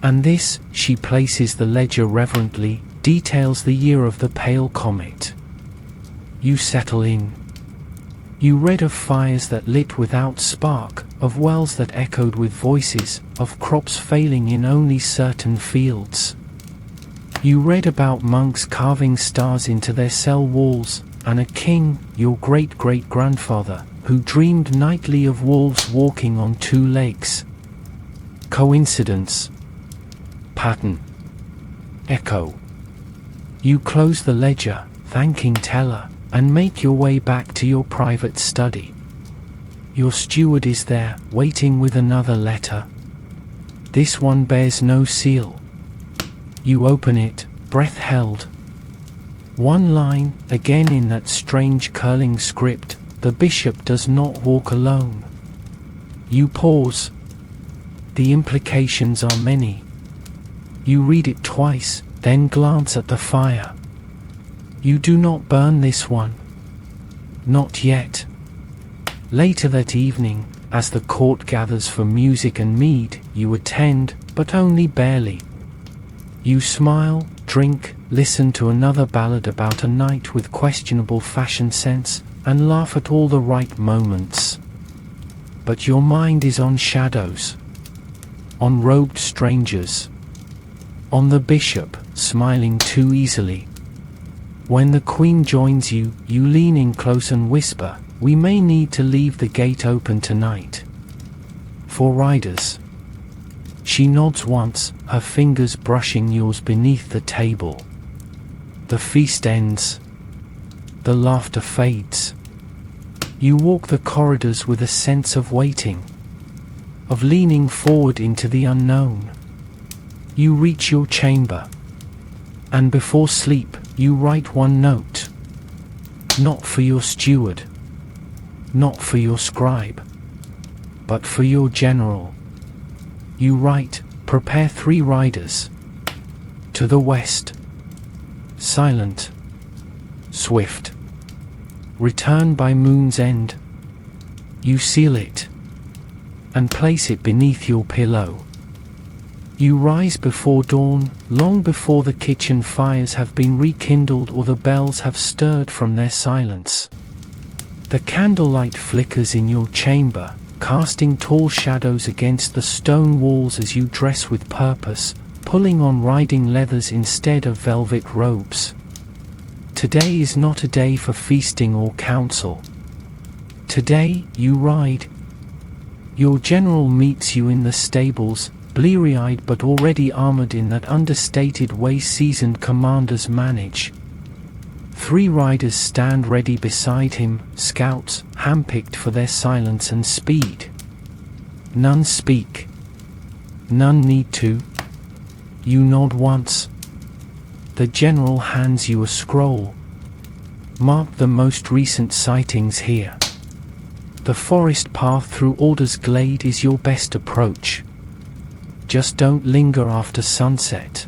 And this, she places the ledger reverently, details the year of the pale comet. You settle in. You read of fires that lit without spark, of wells that echoed with voices, of crops failing in only certain fields. You read about monks carving stars into their cell walls, and a king, your great-great-grandfather, who dreamed nightly of wolves walking on two legs. Coincidence? Pattern? Echo? You close the ledger, thanking Teller, and make your way back to your private study. Your steward is there, waiting with another letter. This one bears no seal. You open it, breath held. One line, again in that strange curling script, the bishop does not walk alone. You pause. The implications are many. You read it twice, then glance at the fire. You do not burn this one. Not yet. Later that evening, as the court gathers for music and mead, you attend, but only barely. You smile, drink, listen to another ballad about a knight with questionable fashion sense, and laugh at all the right moments. But your mind is on shadows. On robed strangers. On the bishop, smiling too easily. When the queen joins you, you lean in close and whisper, "We may need to leave the gate open tonight. For riders." She nods once, her fingers brushing yours beneath the table. The feast ends. The laughter fades. You walk the corridors with a sense of waiting, of leaning forward into the unknown. You reach your chamber. And before sleep, you write one note. Not for your steward. Not for your scribe. But for your general. You write, "Prepare 3 riders. To the west. Silent. Swift. Return by moon's end." You seal it. And place it beneath your pillow. You rise before dawn, long before the kitchen fires have been rekindled or the bells have stirred from their silence. The candlelight flickers in your chamber, casting tall shadows against the stone walls as you dress with purpose, pulling on riding leathers instead of velvet robes. Today is not a day for feasting or counsel. Today, you ride. Your general meets you in the stables, bleary-eyed but already armored in that understated way seasoned commanders manage. 3 riders stand ready beside him, scouts, handpicked for their silence and speed. None speak. None need to. You nod once. The general hands you a scroll. Mark the most recent sightings here. The forest path through Alder's Glade is your best approach. just don't linger after sunset.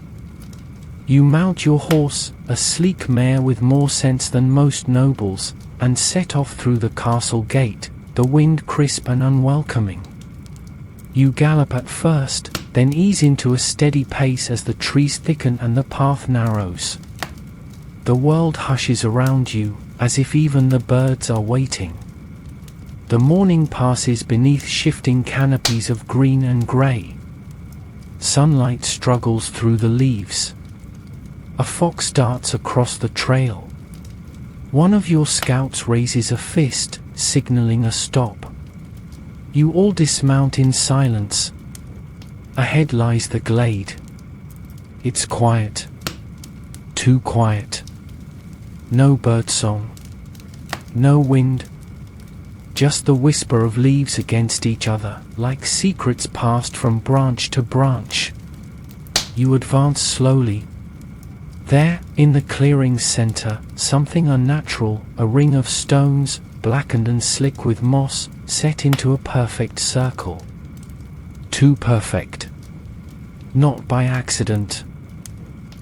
You mount your horse, a sleek mare with more sense than most nobles, and set off through the castle gate, the wind crisp and unwelcoming. You gallop at first, then ease into a steady pace as the trees thicken and the path narrows. The world hushes around you, as if even the birds are waiting. The morning passes beneath shifting canopies of green and grey. Sunlight struggles through the leaves. A fox darts across the trail. One of your scouts raises a fist, signaling a stop. You all dismount in silence. Ahead lies the glade. It's quiet. Too quiet. No birdsong. No wind. Just the whisper of leaves against each other, like secrets passed from branch to branch. You advance slowly. There, in the clearing's center, something unnatural, a ring of stones, blackened and slick with moss, set into a perfect circle. Too perfect. Not by accident.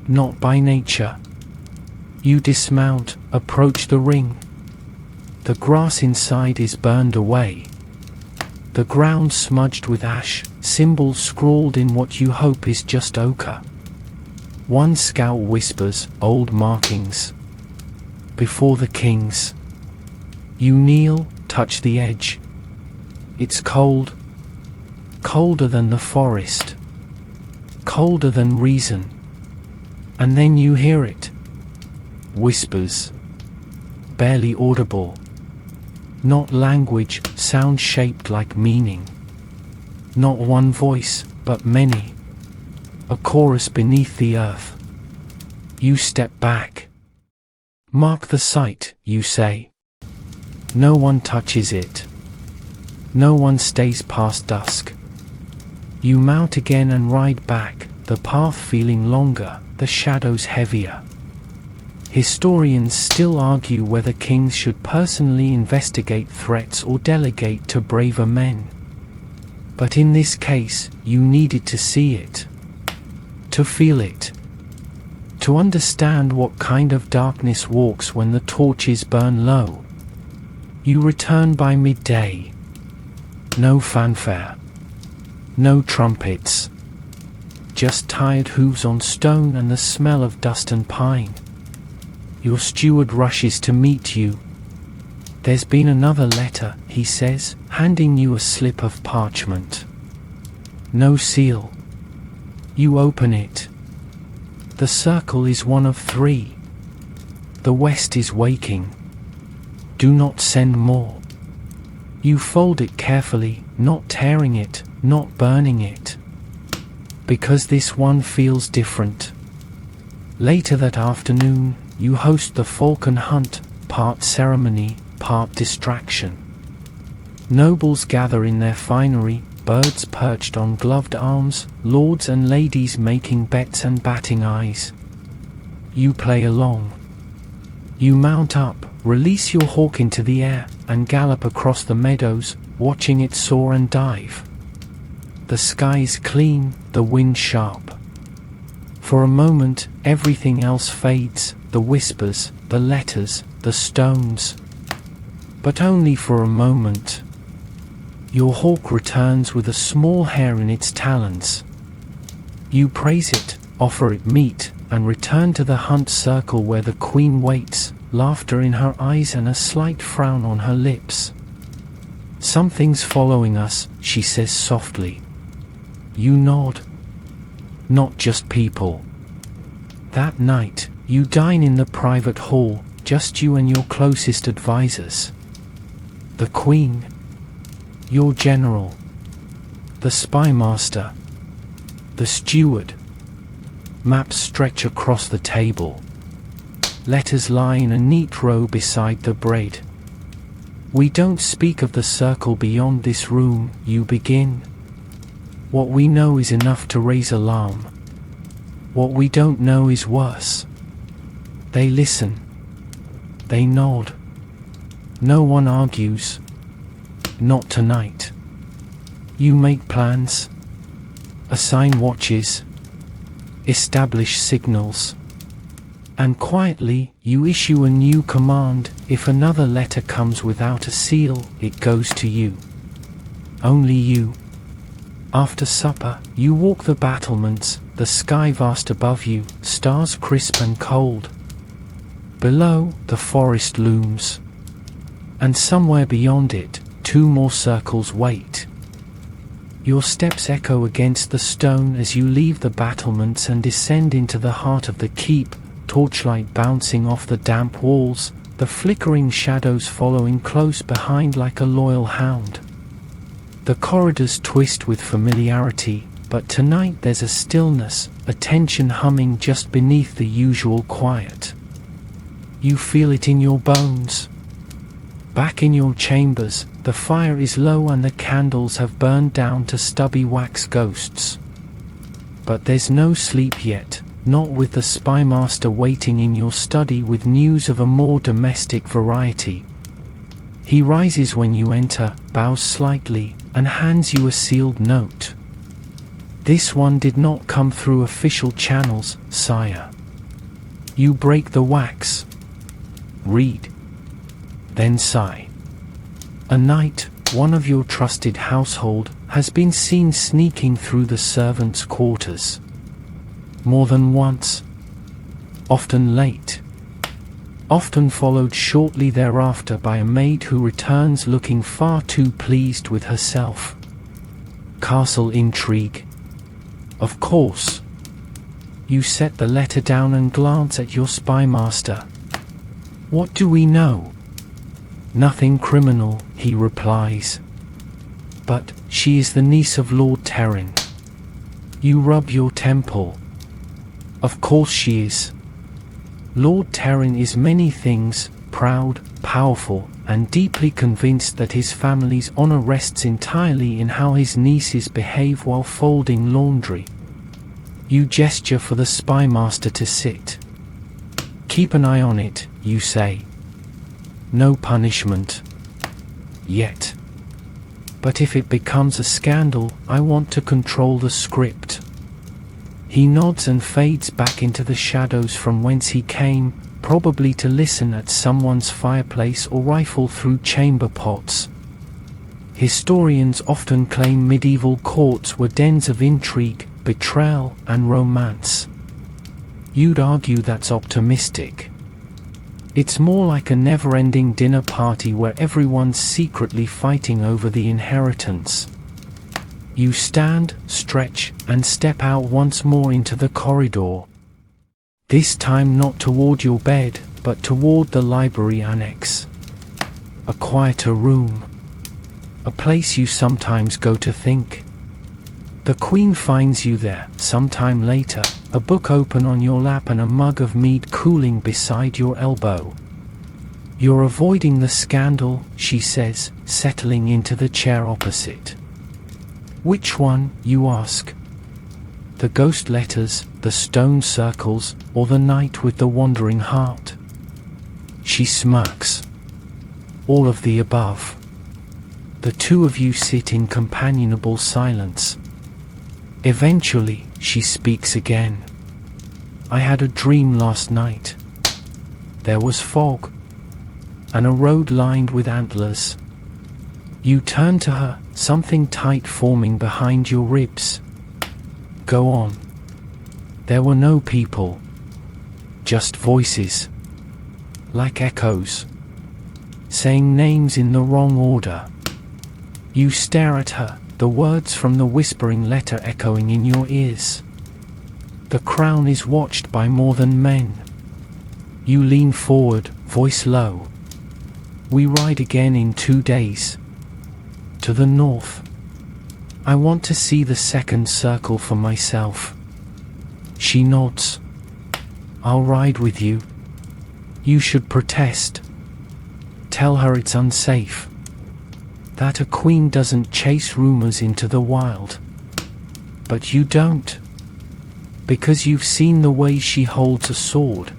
Not by nature. You dismount, approach the ring. The grass inside is burned away. The ground smudged with ash, symbols scrawled in what you hope is just ochre. One scout whispers, old markings. Before the kings. You kneel, touch the edge. It's cold. Colder than the forest. Colder than reason. And then you hear it. Whispers. Barely audible. Not language, sound shaped like meaning. Not one voice, but many. A chorus beneath the earth. You step back. Mark the site, you say. No one touches it. No one stays past dusk. You mount again and ride back, the path feeling longer, the shadows heavier. Historians still argue whether kings should personally investigate threats or delegate to braver men. But in this case, you needed to see it. To feel it. To understand what kind of darkness walks when the torches burn low. You return by midday. No fanfare. No trumpets. Just tired hooves on stone and the smell of dust and pine. Your steward rushes to meet you. There's been another letter, he says, handing you a slip of parchment. No seal. You open it. The circle is one of 3. The west is waking. Do not send more. You fold it carefully, not tearing it, not burning it. Because this one feels different. Later that afternoon, you host the falcon hunt, part ceremony, part distraction. Nobles gather in their finery, birds perched on gloved arms, lords and ladies making bets and batting eyes. You play along. You mount up, release your hawk into the air, and gallop across the meadows, watching it soar and dive. The sky's clean, the wind sharp. For a moment, everything else fades, the whispers, the letters, the stones. But only for a moment. Your hawk returns with a small hair in its talons. You praise it, offer it meat, and return to the hunt circle where the queen waits, laughter in her eyes and a slight frown on her lips. Something's following us, she says softly. You nod. Not just people. That night, you dine in the private hall, just you and your closest advisors. The queen. Your general. The spy master. The steward. Maps stretch across the table. Letters lie in a neat row beside the bread. We don't speak of the circle beyond this room, you begin. What we know is enough to raise alarm. What we don't know is worse. They listen. They nod. No one argues. Not tonight. You make plans. assign watches, establish signals. And quietly, you issue a new command. If another letter comes without a seal, it goes to you. Only you. After supper, you walk the battlements, the sky vast above you, stars crisp and cold. Below, the forest looms. And somewhere beyond it, 2 more circles wait. Your steps echo against the stone as you leave the battlements and descend into the heart of the keep, torchlight bouncing off the damp walls, the flickering shadows following close behind like a loyal hound. The corridors twist with familiarity, but tonight there's a stillness, a tension humming just beneath the usual quiet. You feel it in your bones. Back in your chambers, the fire is low and the candles have burned down to stubby wax ghosts. But there's no sleep yet. Not with the spymaster waiting in your study with news of a more domestic variety. He rises when you enter, bows slightly, and hands you a sealed note. This one did not come through official channels, sire. You break the wax. Read. Then sigh. A knight, one of your trusted household, has been seen sneaking through the servants' quarters. More than once. Often late. Often followed shortly thereafter by a maid who returns looking far too pleased with herself. Castle intrigue. Of course. You set the letter down and glance at your spymaster. What do we know? Nothing criminal, he replies. But she is the niece of Lord Terran. You rub your temple. Of course she is. Lord Terran is many things, proud, powerful, and deeply convinced that his family's honor rests entirely in how his nieces behave while folding laundry. You gesture for the spymaster to sit. Keep an eye on it, you say. No punishment. Yet. But if it becomes a scandal, I want to control the script. He nods and fades back into the shadows from whence he came, probably to listen at someone's fireplace or rifle through chamber pots. Historians often claim medieval courts were dens of intrigue, betrayal, and romance. You'd argue that's optimistic. It's more like a never-ending dinner party where everyone's secretly fighting over the inheritance. You stand, stretch, and step out once more into the corridor. This time not toward your bed, but toward the library annex. A quieter room. A place you sometimes go to think. The Queen finds you there, sometime later, a book open on your lap and a mug of mead cooling beside your elbow. You're avoiding the scandal, she says, settling into the chair opposite. Which one, you ask? The ghost letters, the stone circles, or the night with the wandering heart? She smirks. All of the above. The two of you sit in companionable silence. Eventually, she speaks again. I had a dream last night. There was fog. And a road lined with antlers. You turn to her, something tight forming behind your ribs. Go on. There were no people. Just voices. Like echoes. Saying names in the wrong order. You stare at her, the words from the whispering letter echoing in your ears. The crown is watched by more than men. You lean forward, voice low. We ride again in 2 days. To the north. I want to see the second circle for myself. She nods. I'll ride with you. You should protest. Tell her it's unsafe. That a queen doesn't chase rumors into the wild. But you don't. Because you've seen the way she holds a sword.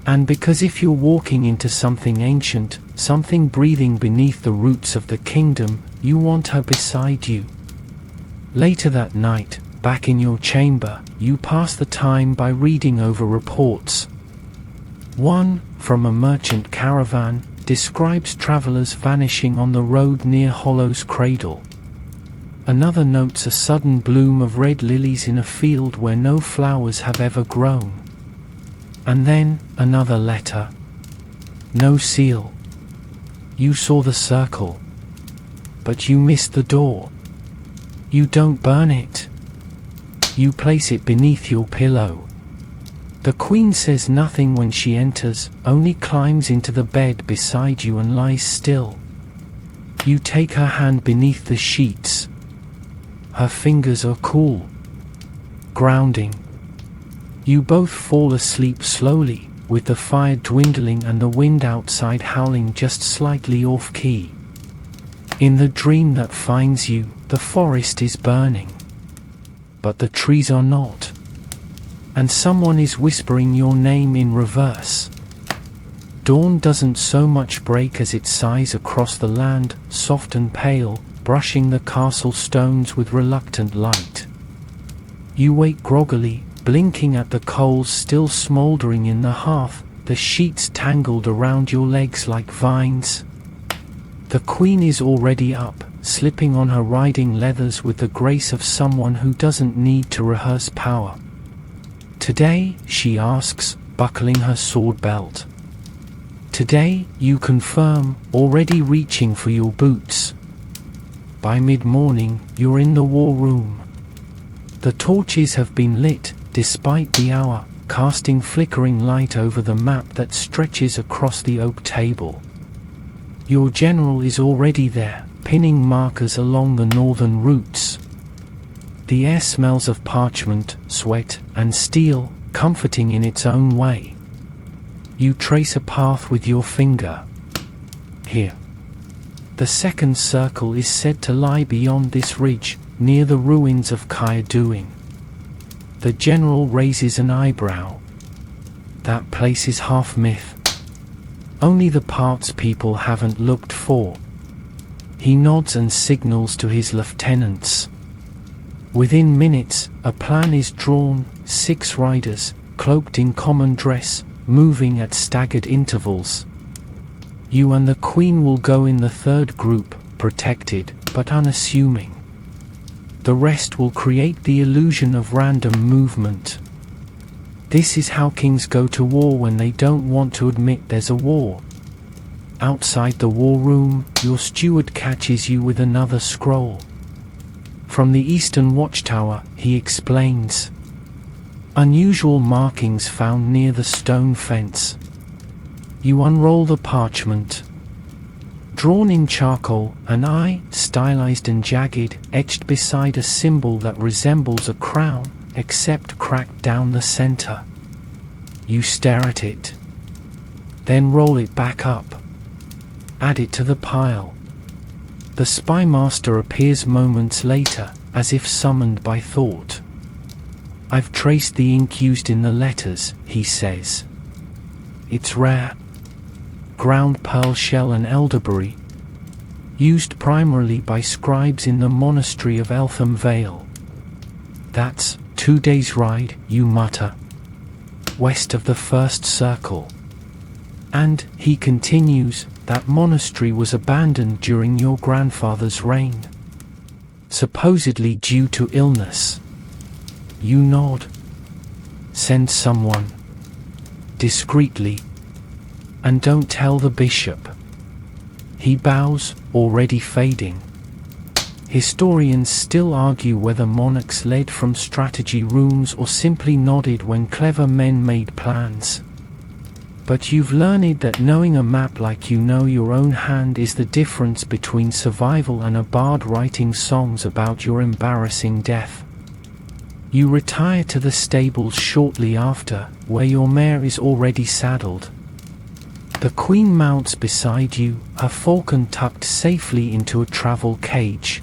And because if you're walking into something ancient, something breathing beneath the roots of the kingdom, you want her beside you. Later that night, back in your chamber, you pass the time by reading over reports. One, from a merchant caravan, describes travelers vanishing on the road near Hollow's Cradle. Another notes a sudden bloom of red lilies in a field where no flowers have ever grown. And then, another letter. No seal. You saw the circle, but you missed the door. You don't burn it. You place it beneath your pillow. The Queen says nothing when she enters, only climbs into the bed beside you and lies still. You take her hand beneath the sheets. Her fingers are cool, grounding. You both fall asleep slowly, with the fire dwindling and the wind outside howling just slightly off-key. In the dream that finds you, the forest is burning. But the trees are not. And someone is whispering your name in reverse. Dawn doesn't so much break as it sighs across the land, soft and pale, brushing the castle stones with reluctant light. You wake groggily, blinking at the coals still smouldering in the hearth, the sheets tangled around your legs like vines. The Queen is already up, slipping on her riding leathers with the grace of someone who doesn't need to rehearse power. Today, she asks, buckling her sword belt. Today, you confirm, already reaching for your boots. By mid-morning, you're in the war room. The torches have been lit, despite the hour, casting flickering light over the map that stretches across the oak table. Your general is already there, pinning markers along the northern routes. The air smells of parchment, sweat, and steel, comforting in its own way. You trace a path with your finger. Here. The second circle is said to lie beyond this ridge, near the ruins of Kyaduin. The general raises an eyebrow. That place is half myth. Only the parts people haven't looked for. He nods and signals to his lieutenants. Within minutes, a plan is drawn, 6 riders, cloaked in common dress, moving at staggered intervals. You and the Queen will go in the third group, protected, but unassuming. The rest will create the illusion of random movement. This is how kings go to war when they don't want to admit there's a war. Outside the war room, your steward catches you with another scroll. From the eastern watchtower, he explains. Unusual markings found near the stone fence. You unroll the parchment. Drawn in charcoal, an eye, stylized and jagged, etched beside a symbol that resembles a crown, except cracked down the center. You stare at it. Then roll it back up. Add it to the pile. The spy master appears moments later, as if summoned by thought. I've traced the ink used in the letters, he says. It's rare. Ground pearl shell and elderberry. Used primarily by scribes in the monastery of Eltham Vale. That's 2 days' ride, you mutter. West of the first circle. And, he continues, that monastery was abandoned during your grandfather's reign. Supposedly due to illness. You nod. Send someone. Discreetly. And don't tell the bishop. He bows, already fading. Historians still argue whether monarchs led from strategy rooms or simply nodded when clever men made plans. But you've learned that knowing a map like you know your own hand is the difference between survival and a bard writing songs about your embarrassing death. You retire to the stables shortly after, where your mare is already saddled. The Queen mounts beside you, her falcon tucked safely into a travel cage.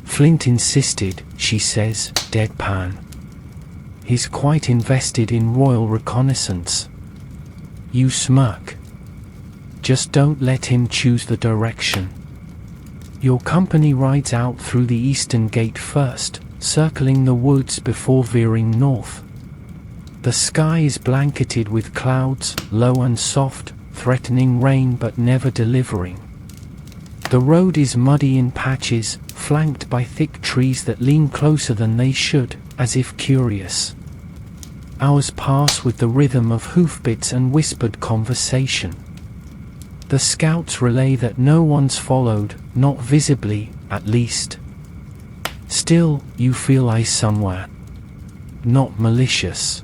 Flint insisted, she says, deadpan. He's quite invested in royal reconnaissance. You smirk. Just don't let him choose the direction. Your company rides out through the eastern gate first, circling the woods before veering north. The sky is blanketed with clouds, low and soft, threatening rain but never delivering. The road is muddy in patches, flanked by thick trees that lean closer than they should, as if curious. Hours pass with the rhythm of hoofbeats and whispered conversation. The scouts relay that no one's followed, not visibly, at least. Still, you feel eyes somewhere. Not malicious.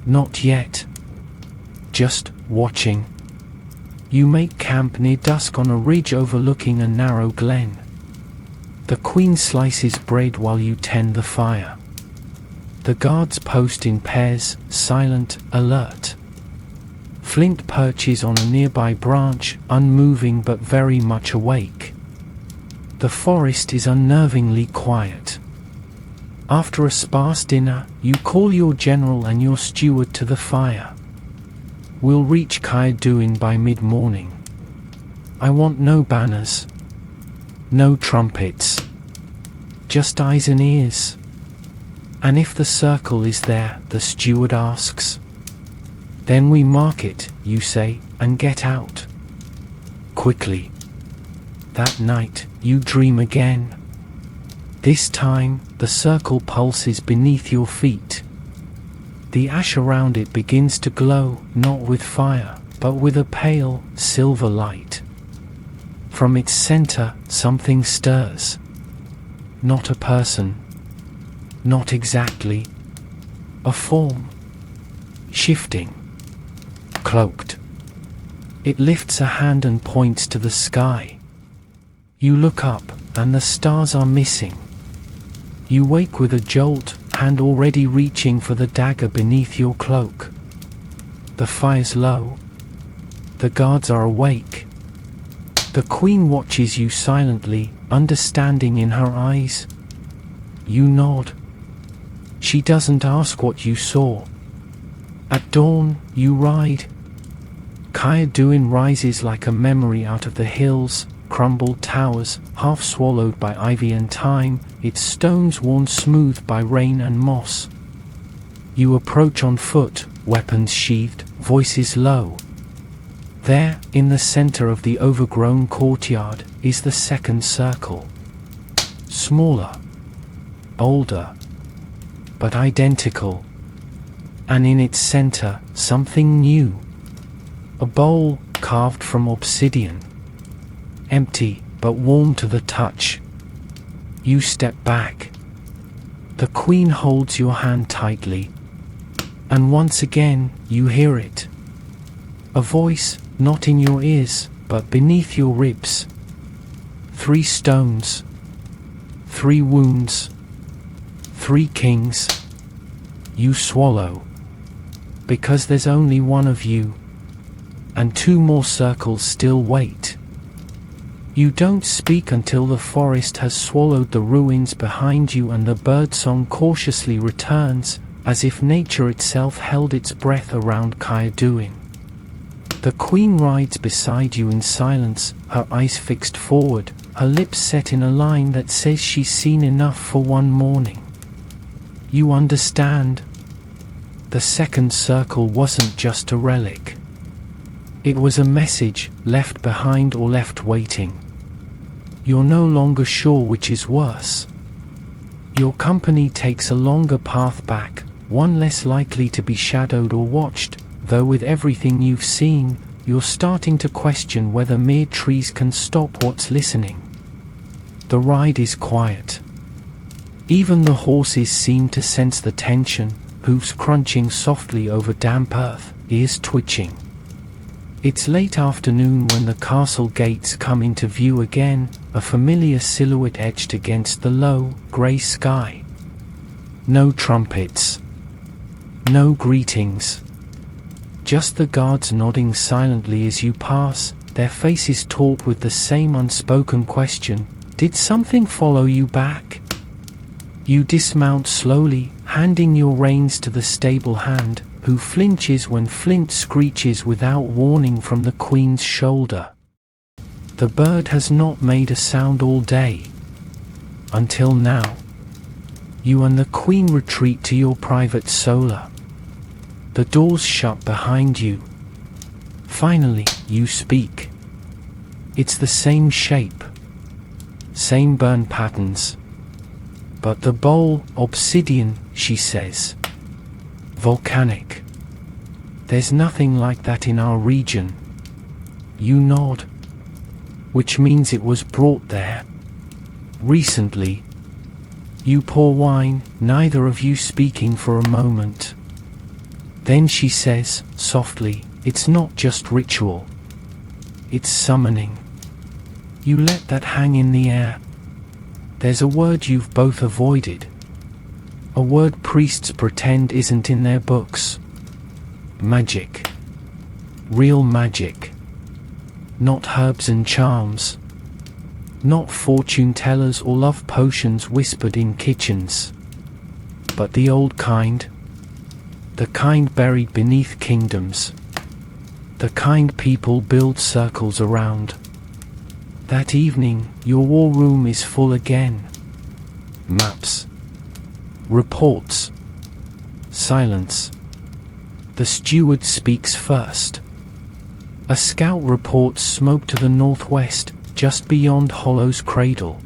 Not yet. Just watching. You make camp near dusk on a ridge overlooking a narrow glen. The queen slices bread while you tend the fire. The guards post in pairs, silent, alert. Flint perches on a nearby branch, unmoving but very much awake. The forest is unnervingly quiet. After a sparse dinner, you call your general and your steward to the fire. We'll reach Kaiduin by mid-morning. I want no banners. No trumpets. Just eyes and ears. And if the circle is there, the steward asks. Then we mark it, you say, and get out. Quickly. That night, you dream again. This time, the circle pulses beneath your feet. The ash around it begins to glow, not with fire, but with a pale, silver light. From its center, something stirs. Not a person. Not exactly. A form. Shifting. Cloaked. It lifts a hand and points to the sky. You look up, and the stars are missing. You wake with a jolt, hand already reaching for the dagger beneath your cloak. The fire's low. The guards are awake. The queen watches you silently, understanding in her eyes. You nod. She doesn't ask what you saw. At dawn, you ride. Kaiduin rises like a memory out of the hills, crumbled towers, half swallowed by ivy and time, its stones worn smooth by rain and moss. You approach on foot, weapons sheathed, voices low. There, in the center of the overgrown courtyard, is the second circle. Smaller. Older. But identical. And in its center, something new. A bowl, carved from obsidian. Empty, but warm to the touch. You step back. The queen holds your hand tightly. And once again, you hear it. A voice, not in your ears, but beneath your ribs. 3 stones. 3 wounds. 3 kings. You swallow. Because there's only one of you. And 2 more circles still wait. You don't speak until the forest has swallowed the ruins behind you and the birdsong cautiously returns, as if nature itself held its breath around Kaiduin. The queen rides beside you in silence, her eyes fixed forward, her lips set in a line that says she's seen enough for one morning. You understand. The second circle wasn't just a relic. It was a message, left behind or left waiting. You're no longer sure which is worse. Your company takes a longer path back, one less likely to be shadowed or watched, though with everything you've seen, you're starting to question whether mere trees can stop what's listening. The ride is quiet. Even the horses seem to sense the tension, hooves crunching softly over damp earth, ears twitching. It's late afternoon when the castle gates come into view again, a familiar silhouette etched against the low, grey sky. No trumpets. No greetings. Just the guards nodding silently as you pass, their faces taut with the same unspoken question, did something follow you back? You dismount slowly, handing your reins to the stable hand, who flinches when Flint screeches without warning from the queen's shoulder. The bird has not made a sound all day. Until now. You and the Queen retreat to your private solar. The doors shut behind you. Finally, you speak. It's the same shape. Same burn patterns. But the bowl, obsidian, she says. Volcanic. There's nothing like that in our region. You nod. Which means it was brought there. Recently. You pour wine, neither of you speaking for a moment. Then she says, softly, it's not just ritual. It's summoning. You let that hang in the air. There's a word you've both avoided. A word priests pretend isn't in their books. Magic. Real magic. Not herbs and charms. Not fortune tellers or love potions whispered in kitchens. But the old kind. The kind buried beneath kingdoms. The kind people build circles around. That evening, your war room is full again. Maps. Reports. Silence. The steward speaks first. A scout reports smoke to the northwest, just beyond Hollow's cradle.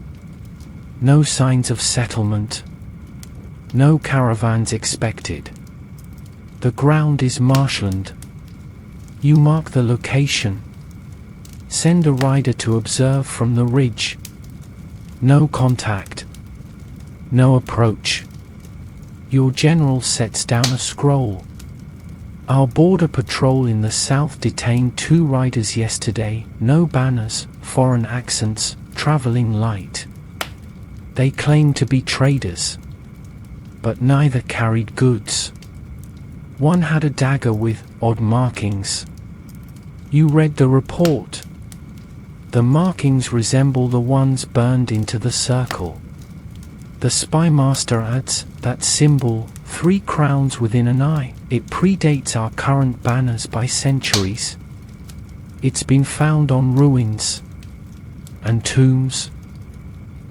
No signs of settlement. No caravans expected. The ground is marshland. You mark the location. Send a rider to observe from the ridge. No contact. No approach. Your general sets down a scroll. Our border patrol in the south detained 2 riders yesterday. No banners, foreign accents, traveling light. They claimed to be traders. But neither carried goods. One had a dagger with odd markings. You read the report. The markings resemble the ones burned into the circle. The spymaster adds, that symbol, 3 crowns within an eye, it predates our current banners by centuries. It's been found on ruins and tombs,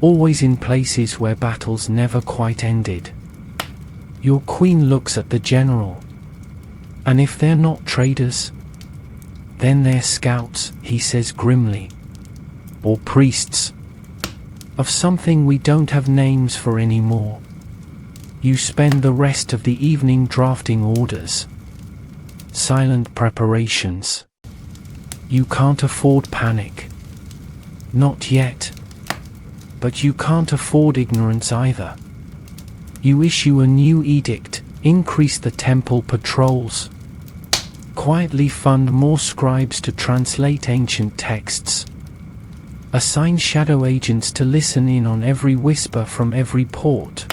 always in places where battles never quite ended. Your queen looks at the general. And if they're not traders, then they're scouts, he says grimly. Or priests. Of something we don't have names for anymore. You spend the rest of the evening drafting orders. Silent preparations. You can't afford panic. Not yet. But you can't afford ignorance either. You issue a new edict, increase the temple patrols. Quietly fund more scribes to translate ancient texts. Assign shadow agents to listen in on every whisper from every port.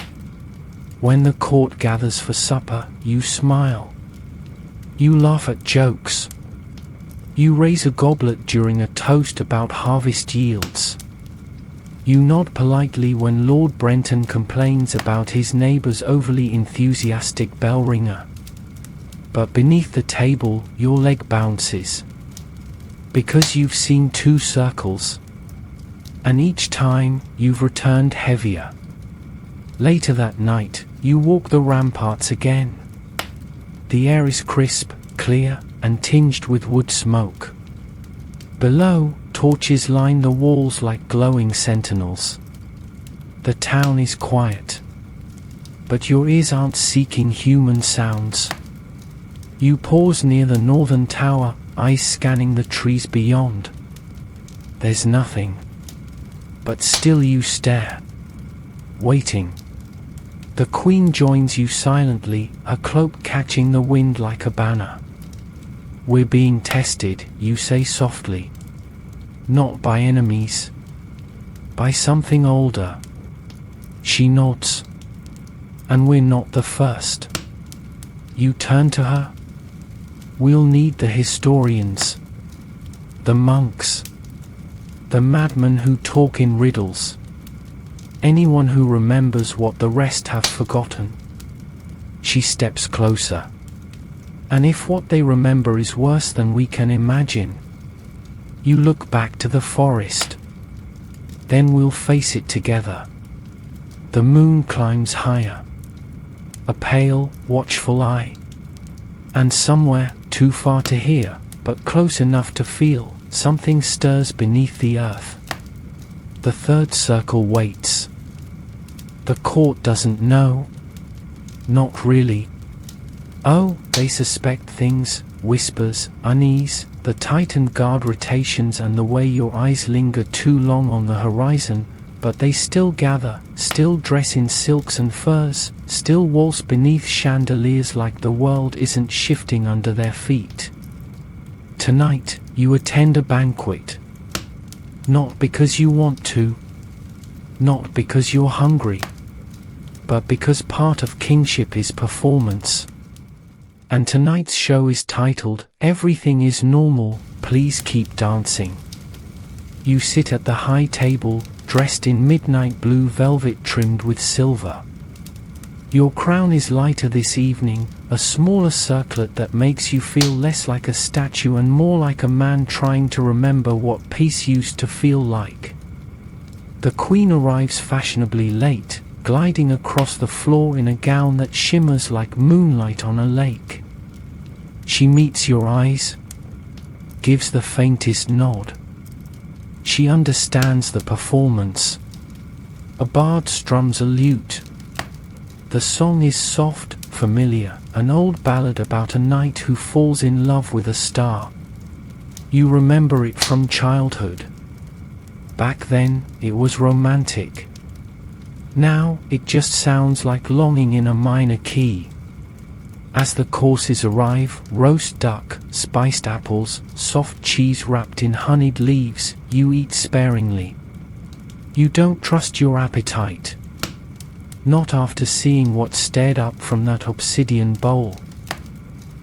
When the court gathers for supper, you smile. You laugh at jokes. You raise a goblet during a toast about harvest yields. You nod politely when Lord Brenton complains about his neighbor's overly enthusiastic bell ringer. But beneath the table, your leg bounces. Because you've seen 2 circles. And each time, you've returned heavier. Later that night, you walk the ramparts again. The air is crisp, clear, and tinged with wood smoke. Below, torches line the walls like glowing sentinels. The town is quiet. But your ears aren't seeking human sounds. You pause near the northern tower, eyes scanning the trees beyond. There's nothing. But still you stare. Waiting. The queen joins you silently, her cloak catching the wind like a banner. We're being tested, you say softly. Not by enemies. By something older. She nods. And we're not the first. You turn to her. We'll need the historians. The monks. The madmen who talk in riddles. Anyone who remembers what the rest have forgotten. She steps closer. And if what they remember is worse than we can imagine, You look back to the forest. Then we'll face it together. The moon climbs higher. A pale, watchful eye. And somewhere, too far to hear, but close enough to feel, something stirs beneath the earth. The third circle waits. The court doesn't know. Not really. Oh, they suspect things, whispers, unease, the tightened guard rotations and the way your eyes linger too long on the horizon, but they still gather, still dress in silks and furs, still waltz beneath chandeliers like the world isn't shifting under their feet. Tonight, you attend a banquet. Not because you want to, not because you're hungry, but because part of kingship is performance. And tonight's show is titled, Everything is Normal, Please Keep Dancing. You sit at the high table, dressed in midnight blue velvet trimmed with silver. Your crown is lighter this evening, a smaller circlet that makes you feel less like a statue and more like a man trying to remember what peace used to feel like. The queen arrives fashionably late, gliding across the floor in a gown that shimmers like moonlight on a lake. She meets your eyes, gives the faintest nod. She understands the performance. A bard strums a lute. The song is soft, familiar, an old ballad about a knight who falls in love with a star. You remember it from childhood. Back then, it was romantic. Now, it just sounds like longing in a minor key. As the courses arrive, roast duck, spiced apples, soft cheese wrapped in honeyed leaves, you eat sparingly. You don't trust your appetite. Not after seeing what stared up from that obsidian bowl.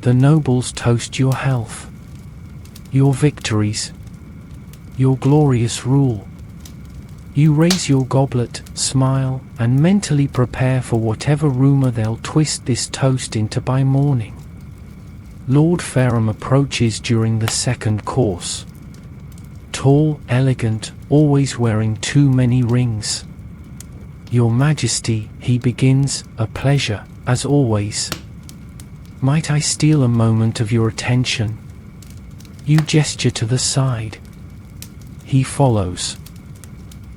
The nobles toast your health, your victories, your glorious rule. You raise your goblet, smile, and mentally prepare for whatever rumor they'll twist this toast into by morning. Lord Fareham approaches during the second course. Tall, elegant, always wearing too many rings. Your Majesty, he begins, a pleasure, as always. Might I steal a moment of your attention? You gesture to the side. He follows.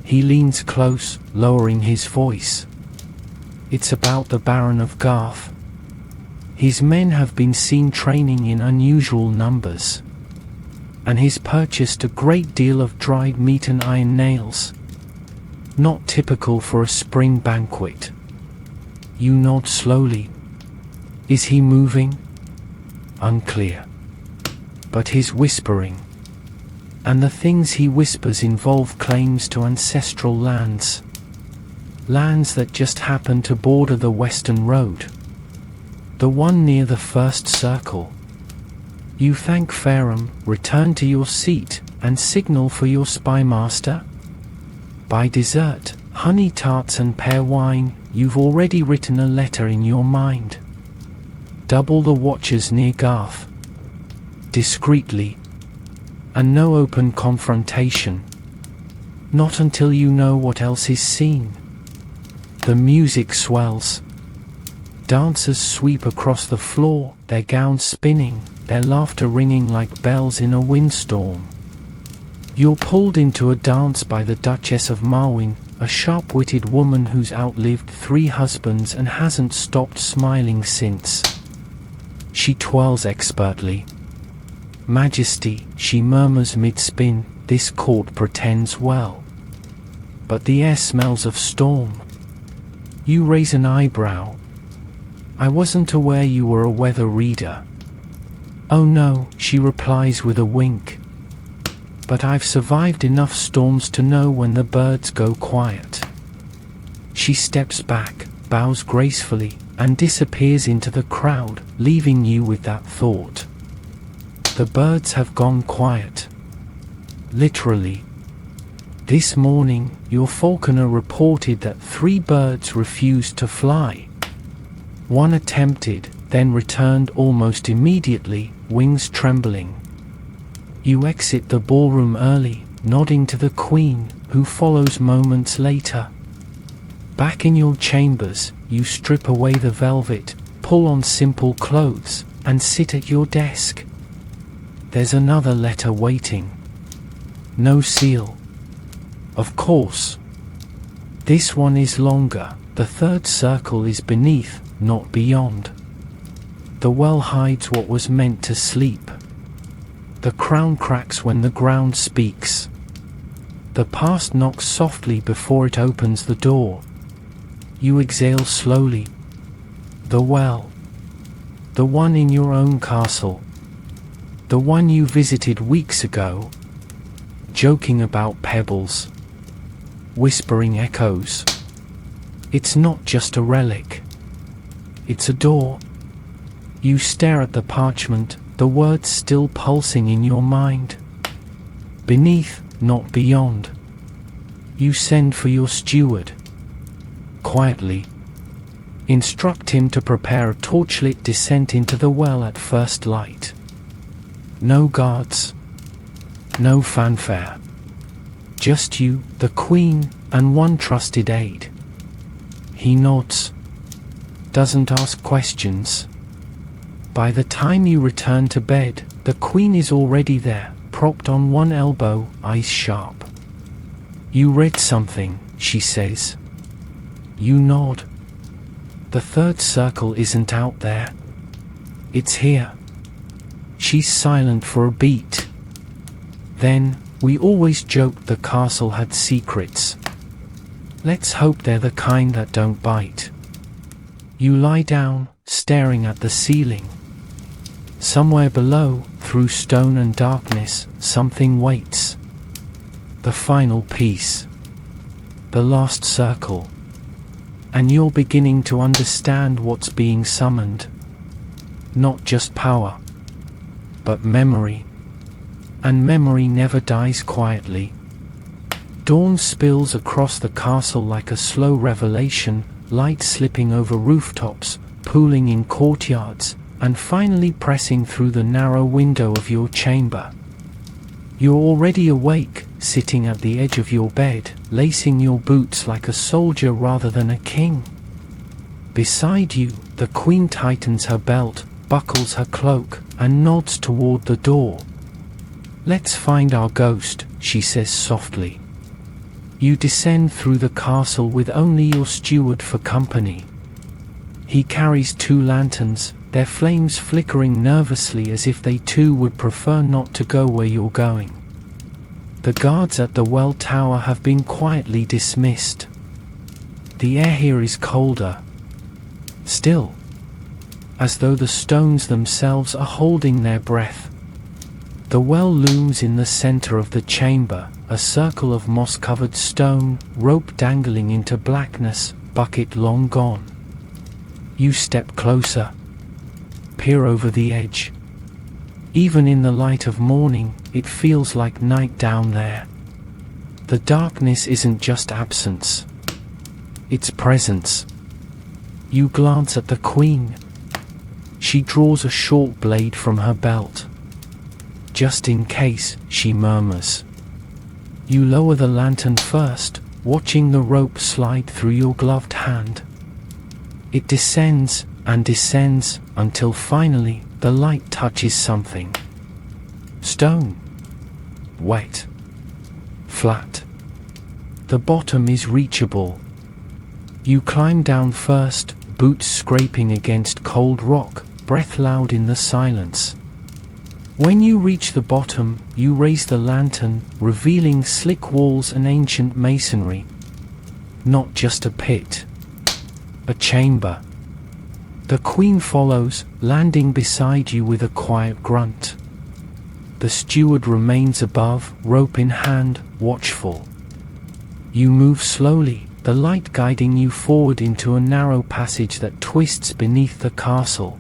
He leans close, lowering his voice. It's about the Baron of Garth. His men have been seen training in unusual numbers. And he's purchased a great deal of dried meat and iron nails. Not typical for a spring banquet. You nod slowly. Is he moving? Unclear. But he's whispering. And the things he whispers involve claims to ancestral lands. Lands that just happen to border the Western Road. The one near the first circle. You thank Fareham, return to your seat, and signal for your spy master. By dessert, honey tarts and pear wine, you've already written a letter in your mind. Double the watchers near Garth. Discreetly. And no open confrontation. Not until you know what else is seen. The music swells. Dancers sweep across the floor, their gowns spinning, their laughter ringing like bells in a windstorm. You're pulled into a dance by the Duchess of Marwyn, a sharp-witted woman who's outlived 3 husbands and hasn't stopped smiling since. She twirls expertly. Majesty, she murmurs mid-spin, this court pretends well. But the air smells of storm. You raise an eyebrow. I wasn't aware you were a weather reader. Oh no, she replies with a wink. But I've survived enough storms to know when the birds go quiet. She steps back, bows gracefully, and disappears into the crowd, leaving you with that thought. The birds have gone quiet. Literally. This morning, your falconer reported that 3 birds refused to fly. One attempted, then returned almost immediately, wings trembling. You exit the ballroom early, nodding to the Queen, who follows moments later. Back in your chambers, you strip away the velvet, pull on simple clothes, and sit at your desk. There's another letter waiting. No seal. Of course. This one is longer. The third circle is beneath, not beyond. The well hides what was meant to sleep. The crown cracks when the ground speaks. The past knocks softly before it opens the door. You exhale slowly. The well. The one in your own castle. The one you visited weeks ago. Joking about pebbles. Whispering echoes. It's not just a relic. It's a door. You stare at the parchment, the words still pulsing in your mind. Beneath, not beyond. You send for your steward. Quietly. Instruct him to prepare a torchlit descent into the well at first light. No guards. No fanfare. Just you, the Queen, and one trusted aide. He nods. Doesn't ask questions. By the time you return to bed, the Queen is already there, propped on one elbow, eyes sharp. You read something, she says. You nod. The third circle isn't out there. It's here. She's silent for a beat. Then, we always joked the castle had secrets. Let's hope they're the kind that don't bite. You lie down, staring at the ceiling. Somewhere below, through stone and darkness, something waits. The final piece. The last circle. And you're beginning to understand what's being summoned. Not just power, but memory. And memory never dies quietly. Dawn spills across the castle like a slow revelation, light slipping over rooftops, pooling in courtyards, and finally pressing through the narrow window of your chamber. You're already awake, sitting at the edge of your bed, lacing your boots like a soldier rather than a king. Beside you, the Queen tightens her belt, buckles her cloak, and nods toward the door. Let's find our ghost, she says softly. You descend through the castle with only your steward for company. He carries 2 lanterns, their flames flickering nervously as if they too would prefer not to go where you're going. The guards at the well tower have been quietly dismissed. The air here is colder. Still. As though the stones themselves are holding their breath. The well looms in the center of the chamber, a circle of moss-covered stone, rope dangling into blackness, bucket long gone. You step closer. Peer over the edge. Even in the light of morning, it feels like night down there. The darkness isn't just absence. It's presence. You glance at the Queen. She draws a short blade from her belt. Just in case, she murmurs. You lower the lantern first, watching the rope slide through your gloved hand. It descends and descends until finally the light touches something. Stone. Wet. Flat. The bottom is reachable. You climb down first, boots scraping against cold rock, breath loud in the silence. When you reach the bottom, you raise the lantern, revealing slick walls and ancient masonry. Not just a pit. A chamber. The Queen follows, landing beside you with a quiet grunt. The steward remains above, rope in hand, watchful. You move slowly, the light guiding you forward into a narrow passage that twists beneath the castle.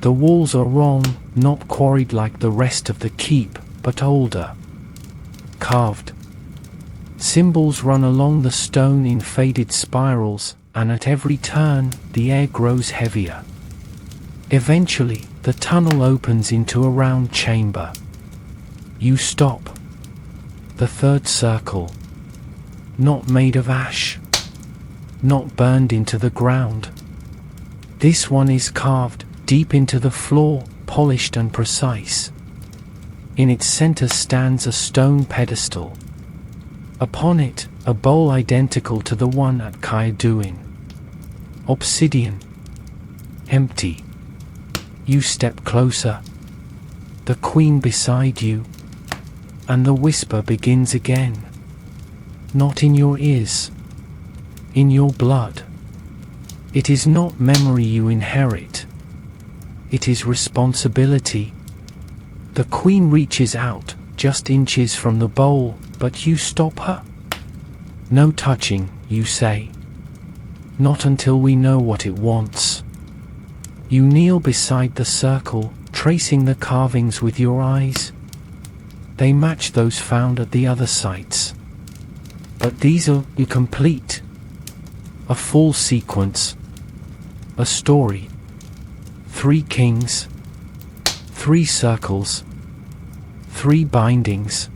The walls are wrong, not quarried like the rest of the keep, but older. Carved. Symbols run along the stone in faded spirals, and at every turn, the air grows heavier. Eventually, the tunnel opens into a round chamber. You stop. The third circle. Not made of ash. Not burned into the ground. This one is carved deep into the floor, polished and precise. In its center stands a stone pedestal. Upon it, a bowl identical to the one at Kaiduin. Obsidian. Empty. You step closer. The queen beside you. And the whisper begins again. Not in your ears. In your blood. It is not memory you inherit. It is responsibility. The queen reaches out, just inches from the bowl, but you stop her. No touching, you say. Not until we know what it wants. You kneel beside the circle, tracing the carvings with your eyes. They match those found at the other sites. But these are incomplete. A full sequence. A story. 3 kings. 3 circles. 3 bindings.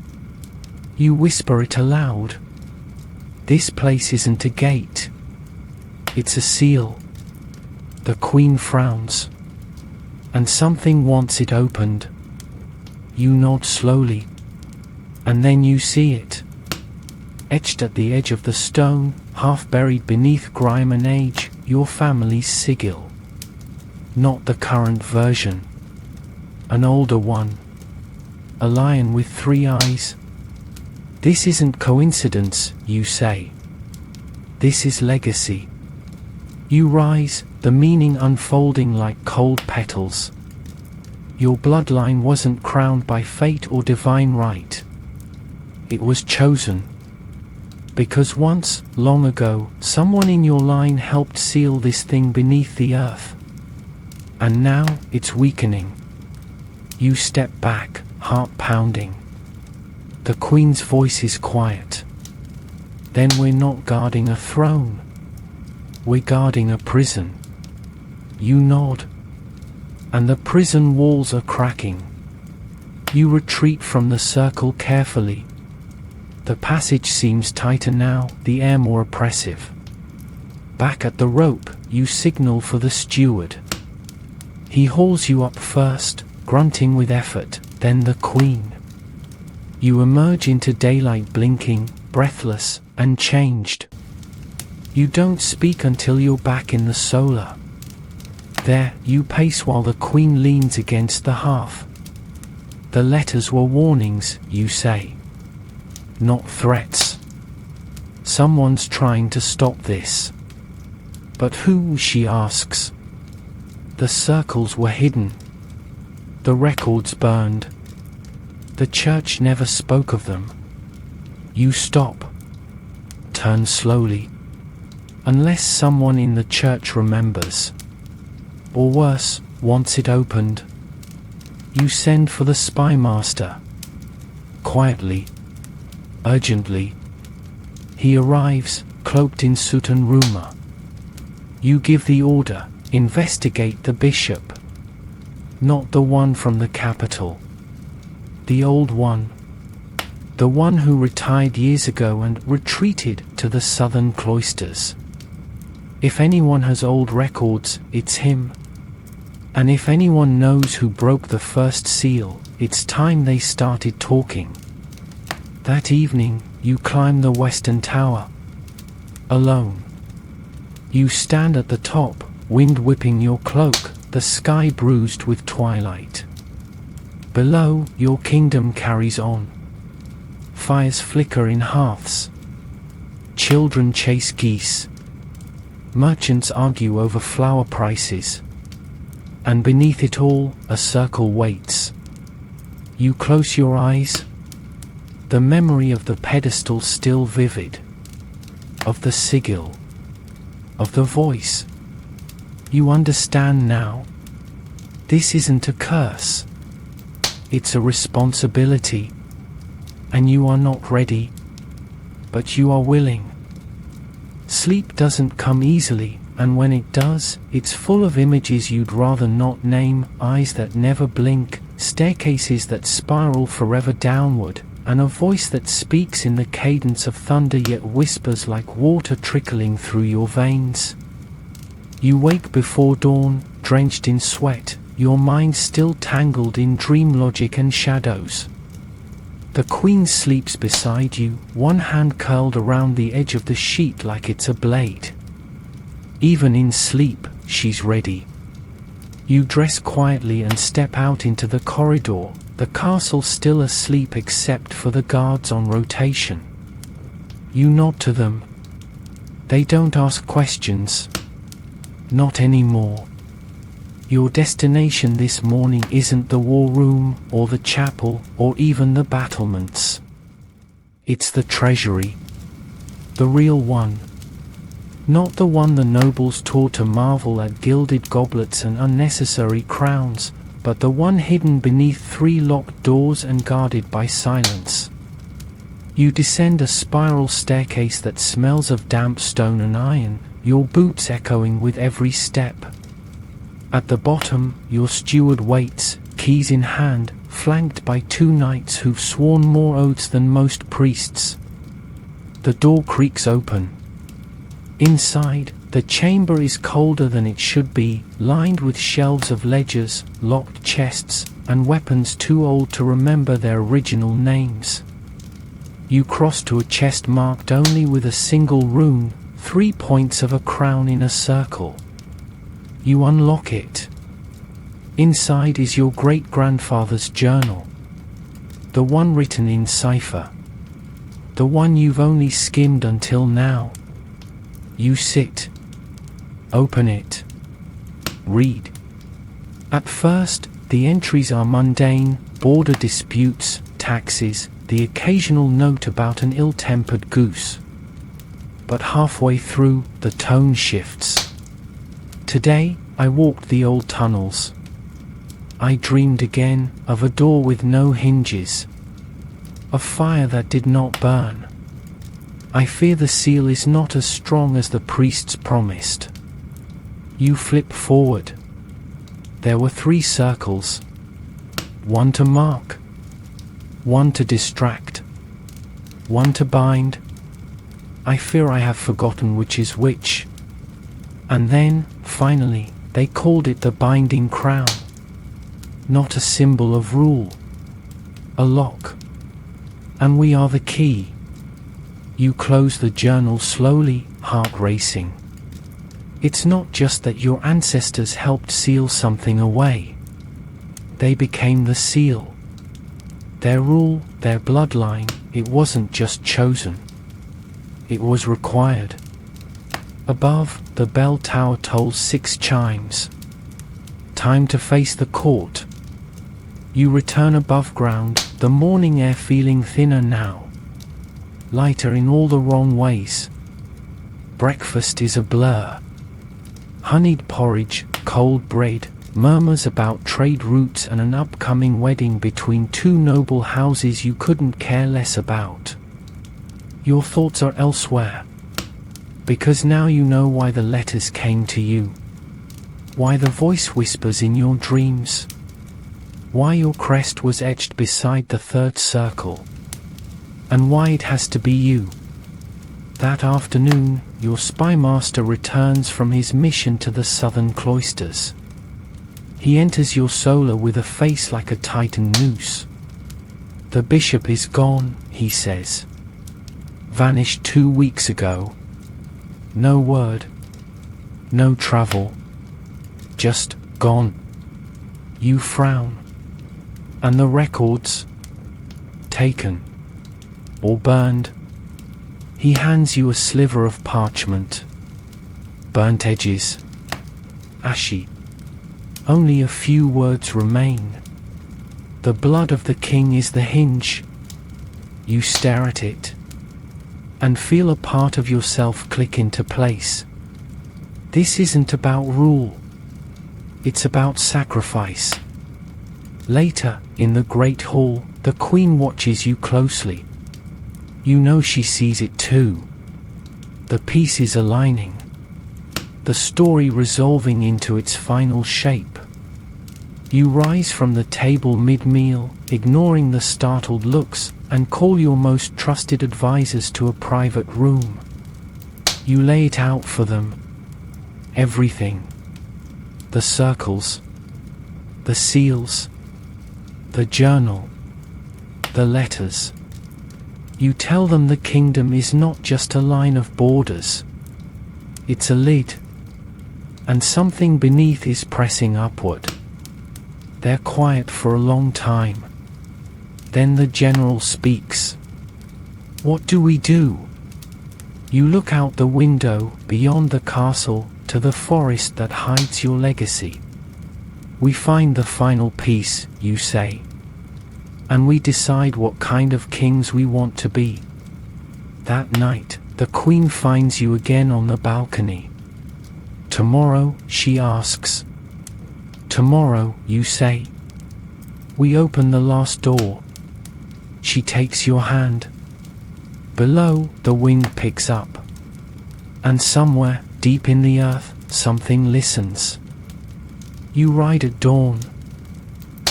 You whisper it aloud. This place isn't a gate. It's a seal. The queen frowns. And something wants it opened. You nod slowly. And then you see it. Etched at the edge of the stone, half buried beneath grime and age, your family's sigil. Not the current version. An older one. A lion with 3 eyes. This isn't coincidence, you say. This is legacy. You rise, the meaning unfolding like cold petals. Your bloodline wasn't crowned by fate or divine right. It was chosen. Because once, long ago, someone in your line helped seal this thing beneath the earth. And now, it's weakening. You step back, heart pounding. The queen's voice is quiet. Then we're not guarding a throne. We're guarding a prison. You nod. And the prison walls are cracking. You retreat from the circle carefully. The passage seems tighter now, the air more oppressive. Back at the rope, you signal for the steward. He hauls you up first, grunting with effort, then the queen. You emerge into daylight blinking, breathless, and changed. You don't speak until you're back in the solar. There, you pace while the queen leans against the hearth. The letters were warnings, you say. Not threats. Someone's trying to stop this. But who, she asks. The circles were hidden. The records burned. The church never spoke of them. You stop. Turn slowly. Unless someone in the church remembers. Or worse, wants it opened. You send for the spy master. Quietly. Urgently. He arrives, cloaked in soot and rumor. You give the order, investigate the bishop. Not the one from the capital. The old one. The one who retired years ago and retreated to the southern cloisters. If anyone has old records, it's him. And if anyone knows who broke the first seal, it's time they started talking. That evening, you climb the western tower. Alone. You stand at the top, wind whipping your cloak, the sky bruised with twilight. Below, your kingdom carries on. Fires flicker in hearths. Children chase geese. Merchants argue over flower prices. And beneath it all, a circle waits. You close your eyes. The memory of the pedestal still vivid. Of the sigil. Of the voice. You understand now. This isn't a curse. It's a responsibility. And you are not ready. But you are willing. Sleep doesn't come easily, and when it does, it's full of images you'd rather not name, eyes that never blink, staircases that spiral forever downward, and a voice that speaks in the cadence of thunder yet whispers like water trickling through your veins. You wake before dawn, drenched in sweat, your mind still tangled in dream logic and shadows. The Queen sleeps beside you, one hand curled around the edge of the sheet like it's a blade. Even in sleep, she's ready. You dress quietly and step out into the corridor, the castle still asleep except for the guards on rotation. You nod to them. They don't ask questions. Not anymore. Your destination this morning isn't the war room, or the chapel, or even the battlements. It's the treasury. The real one. Not the one the nobles taught to marvel at gilded goblets and unnecessary crowns, but the one hidden beneath 3 locked doors and guarded by silence. You descend a spiral staircase that smells of damp stone and iron, your boots echoing with every step. At the bottom, your steward waits, keys in hand, flanked by 2 knights who've sworn more oaths than most priests. The door creaks open. Inside, the chamber is colder than it should be, lined with shelves of ledgers, locked chests, and weapons too old to remember their original names. You cross to a chest marked only with a single rune, 3 points of a crown in a circle. You unlock it. Inside is your great-grandfather's journal. The one written in cipher. The one you've only skimmed until now. You sit. Open it. Read. At first, the entries are mundane: border disputes, taxes, the occasional note about an ill-tempered goose. But halfway through, the tone shifts. Today, I walked the old tunnels. I dreamed again of a door with no hinges. A fire that did not burn. I fear the seal is not as strong as the priests promised. You flip forward. There were 3 circles. 1 to mark. 1 to distract. 1 to bind. I fear I have forgotten which is which. And then, finally, they called it the binding crown. Not a symbol of rule. A lock. And we are the key. You close the journal slowly, heart racing. It's not just that your ancestors helped seal something away. They became the seal. Their rule, their bloodline, it wasn't just chosen. It was required. Above, the bell tower tolls 6 chimes. Time to face the court. You return above ground, the morning air feeling thinner now. Lighter in all the wrong ways. Breakfast is a blur. Honeyed porridge, cold bread, murmurs about trade routes and an upcoming wedding between 2 noble houses you couldn't care less about. Your thoughts are elsewhere. Because now you know why the letters came to you. Why the voice whispers in your dreams. Why your crest was etched beside the 3rd circle. And why it has to be you. That afternoon, your spy master returns from his mission to the southern cloisters. He enters your solar with a face like a tightened noose. The bishop is gone, he says. Vanished 2 weeks ago. No word. No travel. Just gone. You frown. And the records? Taken. Or burned. He hands you a sliver of parchment. Burnt edges. Ashy. Only a few words remain. The blood of the king is the hinge. You stare at it. And feel a part of yourself click into place. This isn't about rule. It's about sacrifice. Later, in the great hall, the queen watches you closely. You know she sees it too. The pieces aligning. The story resolving into its final shape. You rise from the table mid-meal, ignoring the startled looks, and call your most trusted advisors to a private room. You lay it out for them. Everything. The circles. The seals. The journal. The letters. You tell them the kingdom is not just a line of borders. It's a lid. And something beneath is pressing upward. They're quiet for a long time. Then the general speaks. What do we do? You look out the window, beyond the castle, to the forest that hides your legacy. We find the final piece, you say. And we decide what kind of kings we want to be. That night, the queen finds you again on the balcony. Tomorrow, she asks. Tomorrow, you say. We open the last door. She takes your hand. Below, the wind picks up. And somewhere, deep in the earth, something listens. You ride at dawn.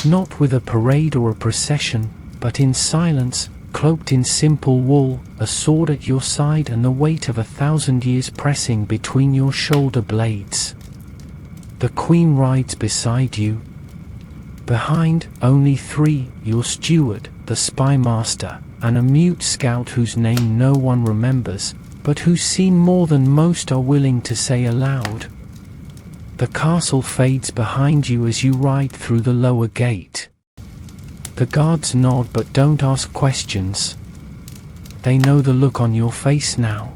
Not with a parade or a procession, but in silence, cloaked in simple wool, a sword at your side and the weight of 1,000 years pressing between your shoulder blades. The queen rides beside you. Behind, only three, your steward, the spy master, and a mute scout whose name no one remembers, but who's seen more than most are willing to say aloud. The castle fades behind you as you ride through the lower gate. The guards nod but don't ask questions. They know the look on your face now.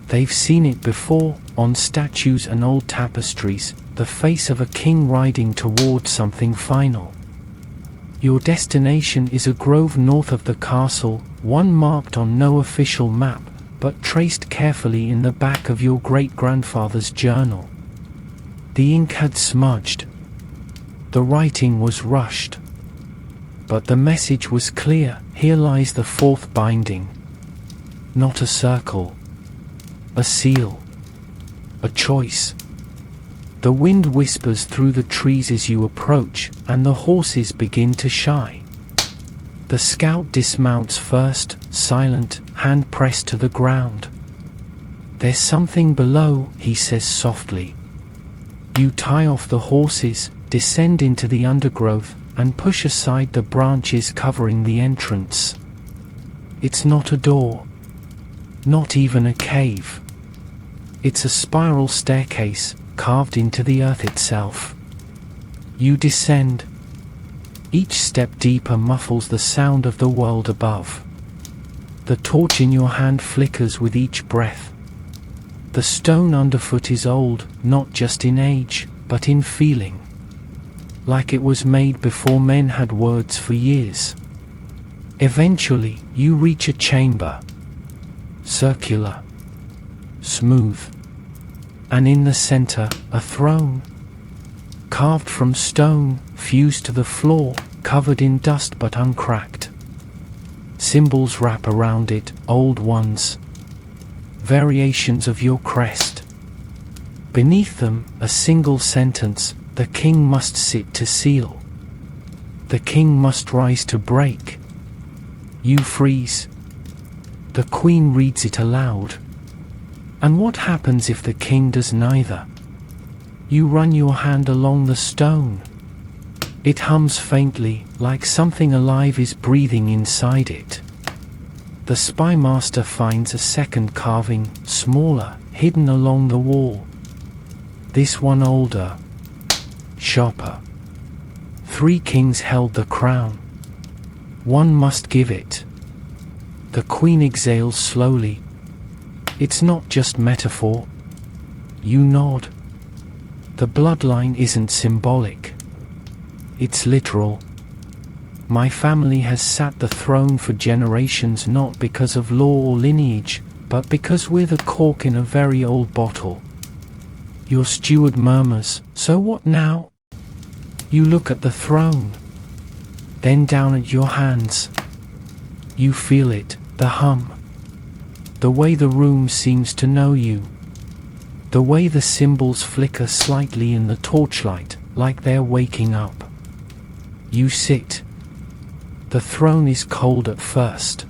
They've seen it before, on statues and old tapestries, the face of a king riding towards something final. Your destination is a grove north of the castle, one marked on no official map, but traced carefully in the back of your great-grandfather's journal. The ink had smudged. The writing was rushed. But the message was clear. Here lies the fourth binding. Not a circle. A seal. A choice. The wind whispers through the trees as you approach, and the horses begin to shy. The scout dismounts first, silent, hand pressed to the ground. There's something below, he says softly. You tie off the horses, descend into the undergrowth, and push aside the branches covering the entrance. It's not a door. Not even a cave. It's a spiral staircase, carved into the earth itself. You descend. Each step deeper muffles the sound of the world above. The torch in your hand flickers with each breath. The stone underfoot is old, not just in age, but in feeling. Like it was made before men had words for years. Eventually, you reach a chamber. Circular. Smooth. And in the center, a throne. Carved from stone, fused to the floor, covered in dust but uncracked. Symbols wrap around it, old ones. Variations of your crest. Beneath them, a single sentence, the king must sit to seal. The king must rise to break. You freeze. The queen reads it aloud. And what happens if the king does neither? You run your hand along the stone. It hums faintly, like something alive is breathing inside it. The spy master finds a second carving, smaller, hidden along the wall. This one older. Sharper. 3 kings held the crown. One must give it. The queen exhales slowly. It's not just metaphor. You nod. The bloodline isn't symbolic. It's literal. My family has sat the throne for generations not because of law or lineage, but because we're the cork in a very old bottle. Your steward murmurs, "So what now?" You look at the throne. Then down at your hands. You feel it, the hum. The way the room seems to know you. The way the symbols flicker slightly in the torchlight, like they're waking up. You sit. The throne is cold at first.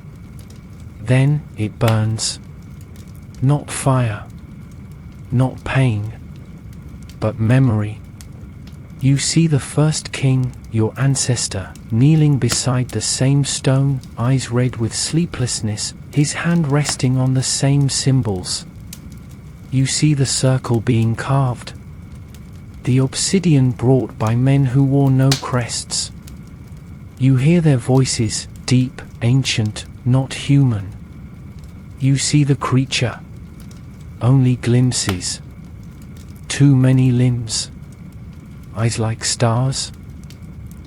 Then it burns. Not fire, not pain, but memory. You see the first king, your ancestor, kneeling beside the same stone, eyes red with sleeplessness, his hand resting on the same symbols. You see the circle being carved, the obsidian brought by men who wore no crests. You hear their voices, deep, ancient, not human. You see the creature. Only glimpses. Too many limbs. Eyes like stars.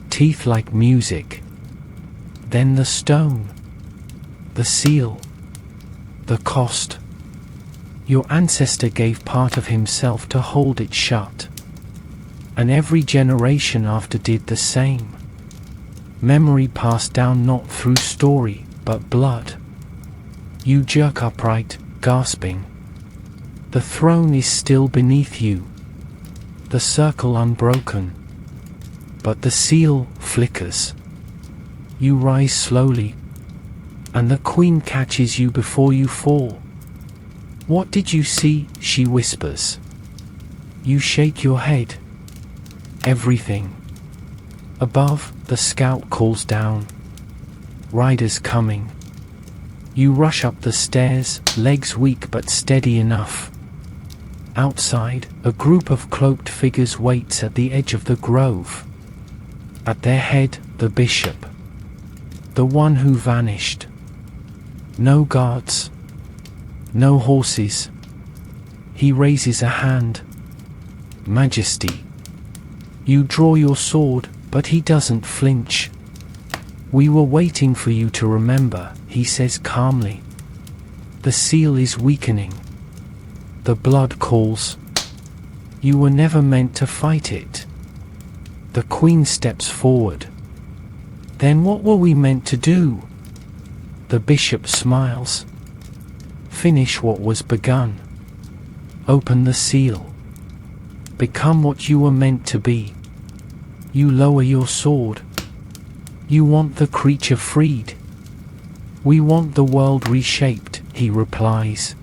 Teeth like music. Then the stone. The seal. The cost. Your ancestor gave part of himself to hold it shut. And every generation after did the same. Memory passed down not through story, but blood. You jerk upright, gasping. The throne is still beneath you. The circle unbroken. But the seal flickers. You rise slowly. And the queen catches you before you fall. "What did you see?" she whispers. You shake your head. Everything. Above, the scout calls down. Riders coming. You rush up the stairs, legs weak but steady enough. Outside, a group of cloaked figures waits at the edge of the grove. At their head, the bishop. The one who vanished. No guards. No horses. He raises a hand. "Majesty." You draw your sword, but he doesn't flinch. "We were waiting for you to remember," he says calmly. The seal is weakening. The blood calls. You were never meant to fight it. The queen steps forward. "Then what were we meant to do?" The bishop smiles. "Finish what was begun. Open the seal. Become what you were meant to be." You lower your sword. "You want the creature freed." "We want the world reshaped," he replies.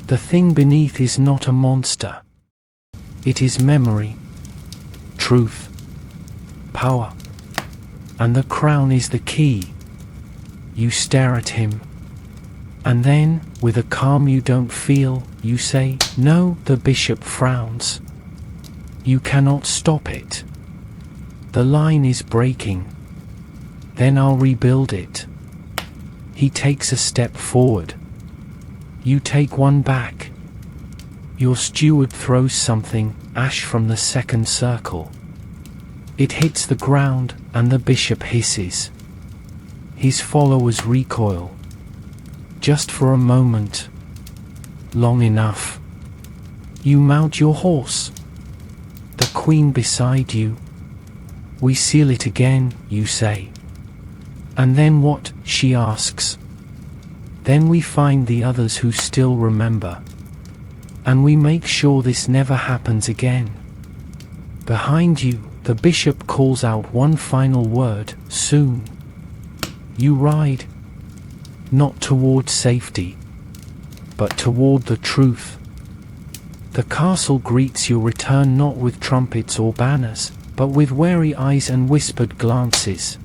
"The thing beneath is not a monster. It is memory, truth, power, and the crown is the key." You stare at him. And then, with a calm you don't feel, you say, "No." The bishop frowns. "You cannot stop it. The line is breaking. Then I'll rebuild it." He takes a step forward. You take one back. Your steward throws something, ash from the second circle. It hits the ground, and the bishop hisses. His followers recoil. Just for a moment. Long enough. You mount your horse. The queen beside you. "We seal it again," you say. "And then what?" she asks. "Then we find the others who still remember. And we make sure this never happens again." Behind you, the bishop calls out one final word, "Soon." You ride. Not toward safety, but toward the truth. The castle greets your return not with trumpets or banners, but with wary eyes and whispered glances.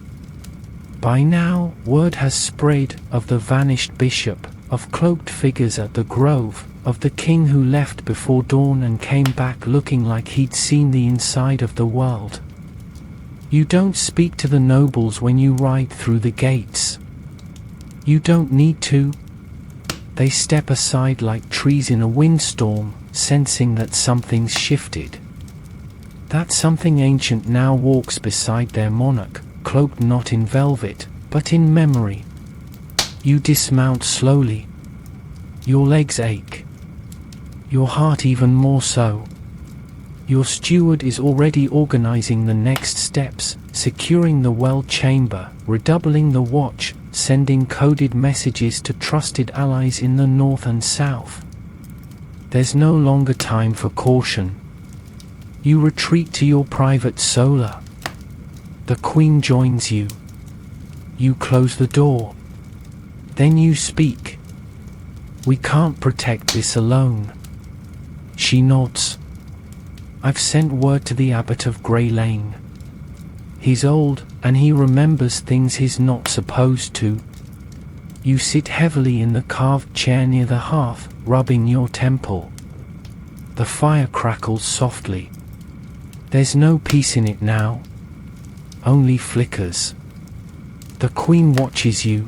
By now, word has spread of the vanished bishop, of cloaked figures at the grove, of the king who left before dawn and came back looking like he'd seen the inside of the world. You don't speak to the nobles when you ride through the gates. You don't need to. They step aside like trees in a windstorm, sensing that something's shifted. That something ancient now walks beside their monarch, cloaked not in velvet, but in memory. You dismount slowly. Your legs ache. Your heart even more so. Your steward is already organizing the next steps, securing the well chamber, redoubling the watch, sending coded messages to trusted allies in the north and south. There's no longer time for caution. You retreat to your private solar. The queen joins you. You close the door. Then you speak. We can't protect this alone. She nods. I've sent word to the abbot of Grey Lane. He's old, and he remembers things he's not supposed to. You sit heavily in the carved chair near the hearth, rubbing your temple. The fire crackles softly. There's no peace in it now. Only flickers. The queen watches you.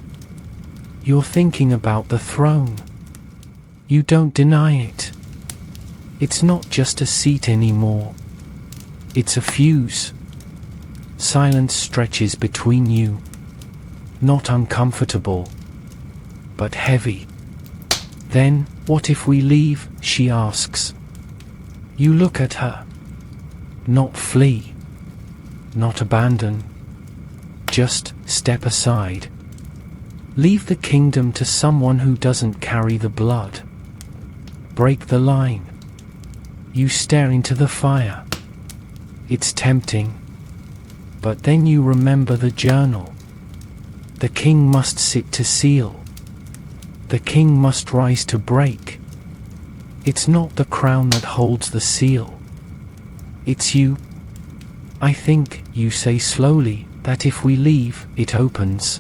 You're thinking about the throne. You don't deny it. It's not just a seat anymore. It's a fuse. Silence stretches between you. Not uncomfortable, but heavy. Then, what if we leave? She asks. You look at her. Not flee. Not abandon. Just step aside. Leave the kingdom to someone who doesn't carry the blood. Break the line. You stare into the fire. It's tempting. But then you remember the journal. The king must sit to seal. The king must rise to break. It's not the crown that holds the seal. It's you. I think, you say slowly, that if we leave, it opens.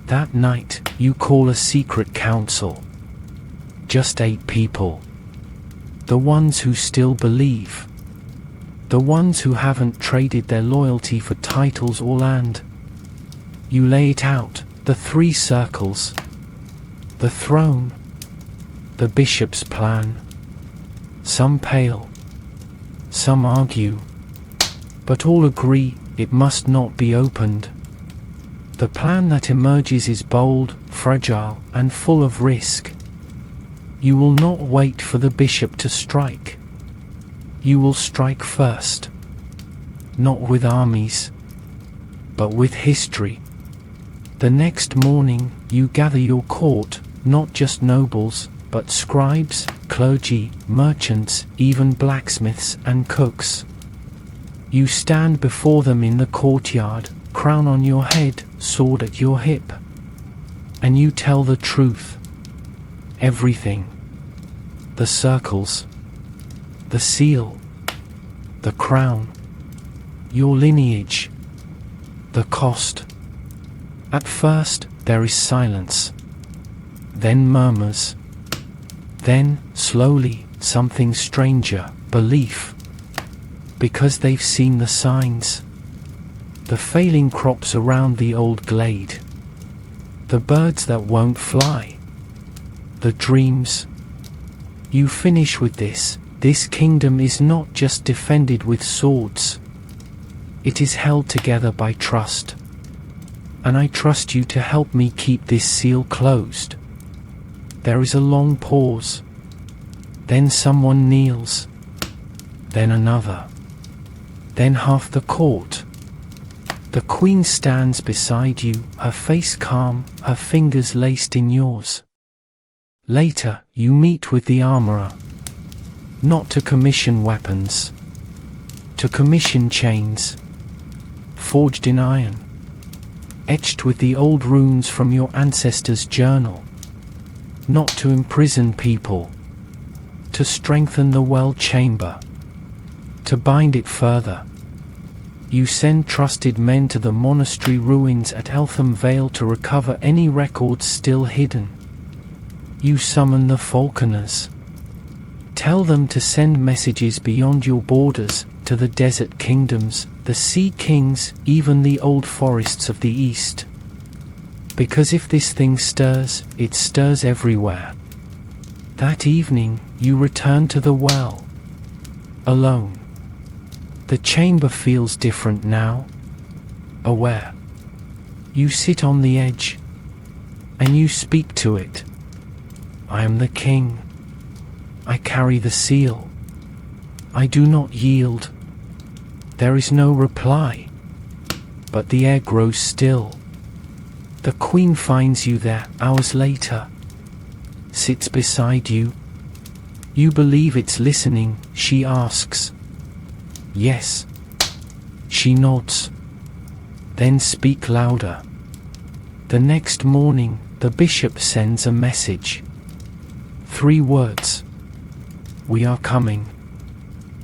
That night, you call a secret council. Just 8 people. The ones who still believe. The ones who haven't traded their loyalty for titles or land. You lay it out, the 3 circles. The throne. The bishop's plan. Some pale. Some argue. But all agree it must not be opened. The plan that emerges is bold, fragile, and full of risk. You will not wait for the bishop to strike. You will strike first. Not with armies, but with history. The next morning, you gather your court, not just nobles, but scribes, clergy, merchants, even blacksmiths and cooks. You stand before them in the courtyard, crown on your head, sword at your hip. And you tell the truth. Everything. The circles. The seal. The crown. Your lineage. The cost. At first, there is silence. Then murmurs. Then, slowly, something stranger, belief. Because they've seen the signs. The failing crops around the old glade. The birds that won't fly. The dreams. You finish with this. This kingdom is not just defended with swords. It is held together by trust. And I trust you to help me keep this seal closed. There is a long pause. Then someone kneels. Then another. Then half the court. The queen stands beside you, her face calm, her fingers laced in yours. Later, you meet with the armorer. Not to commission weapons. To commission chains. Forged in iron. Etched with the old runes from your ancestors' journal. Not to imprison people. To strengthen the well chamber. To bind it further. You send trusted men to the monastery ruins at Eltham Vale to recover any records still hidden. You summon the falconers. Tell them to send messages beyond your borders, to the desert kingdoms, the sea kings, even the old forests of the east. Because if this thing stirs, it stirs everywhere. That evening, you return to the well. Alone. The chamber feels different now. Aware. You sit on the edge. And you speak to it. I am the king. I carry the seal. I do not yield. There is no reply. But the air grows still. The queen finds you there hours later. Sits beside you. You believe it's listening, she asks. Yes. She nods. Then speak louder. The next morning, the bishop sends a message. 3 words. We are coming.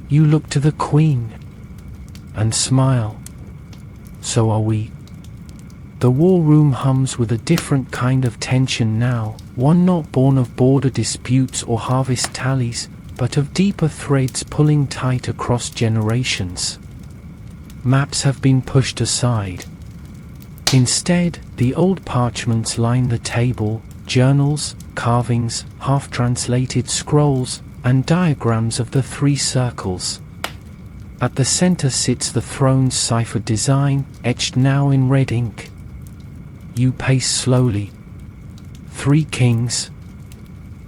You look to the queen and smile. So are we. The war room hums with a different kind of tension now, one not born of border disputes or harvest tallies, but of deeper threads pulling tight across generations. Maps have been pushed aside. Instead, the old parchments line the table, journals, carvings, half-translated scrolls, and diagrams of the 3 circles. At the center sits the throne's ciphered design, etched now in red ink. You pace slowly. 3 kings.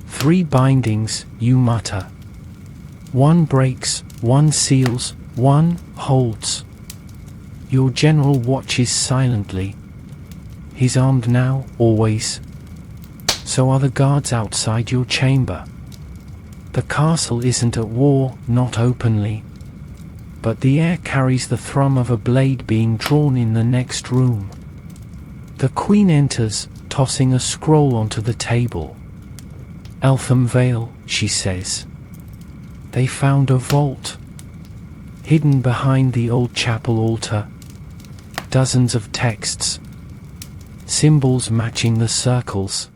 3 bindings, you mutter. 1 breaks, 1 seals, 1 holds. Your general watches silently. He's armed now, always. So are the guards outside your chamber. The castle isn't at war, not openly. But the air carries the thrum of a blade being drawn in the next room. The queen enters, tossing a scroll onto the table. Eltham Vale, she says. They found a vault. Hidden behind the old chapel altar. Dozens of texts. Symbols matching the circles.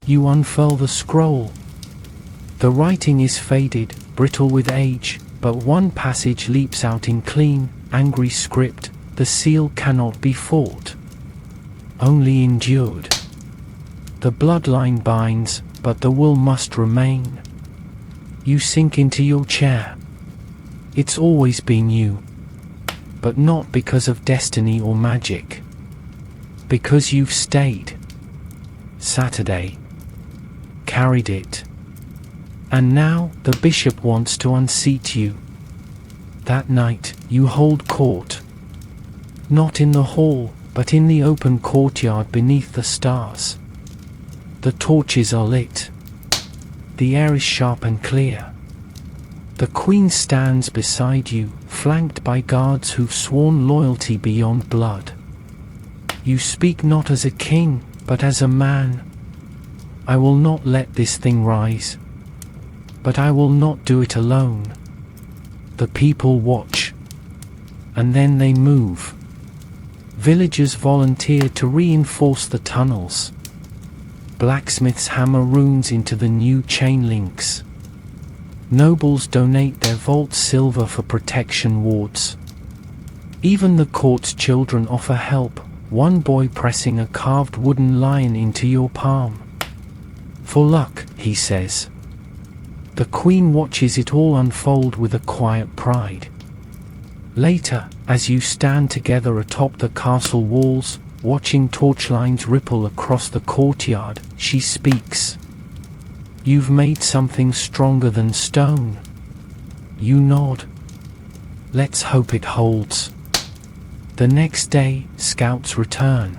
You unfurl the scroll. The writing is faded, brittle with age, but one passage leaps out in clean, angry script. The seal cannot be fought, only endured. The bloodline binds, but the will must remain. You sink into your chair. It's always been you, but not because of destiny or magic. Because you've stayed. Saturday. Carried it. And now, the bishop wants to unseat you. That night, you hold court. Not in the hall, but in the open courtyard beneath the stars. The torches are lit. The air is sharp and clear. The queen stands beside you, flanked by guards who've sworn loyalty beyond blood. You speak not as a king, but as a man. I will not let this thing rise. But I will not do it alone. The people watch. And then they move. Villagers volunteer to reinforce the tunnels. Blacksmiths hammer runes into the new chain links. Nobles donate their vault silver for protection wards. Even the court's children offer help, one boy pressing a carved wooden lion into your palm. For luck, he says. The queen watches it all unfold with a quiet pride. Later, as you stand together atop the castle walls, watching torchlines ripple across the courtyard, she speaks. You've made something stronger than stone. You nod. Let's hope it holds. The next day, scouts return.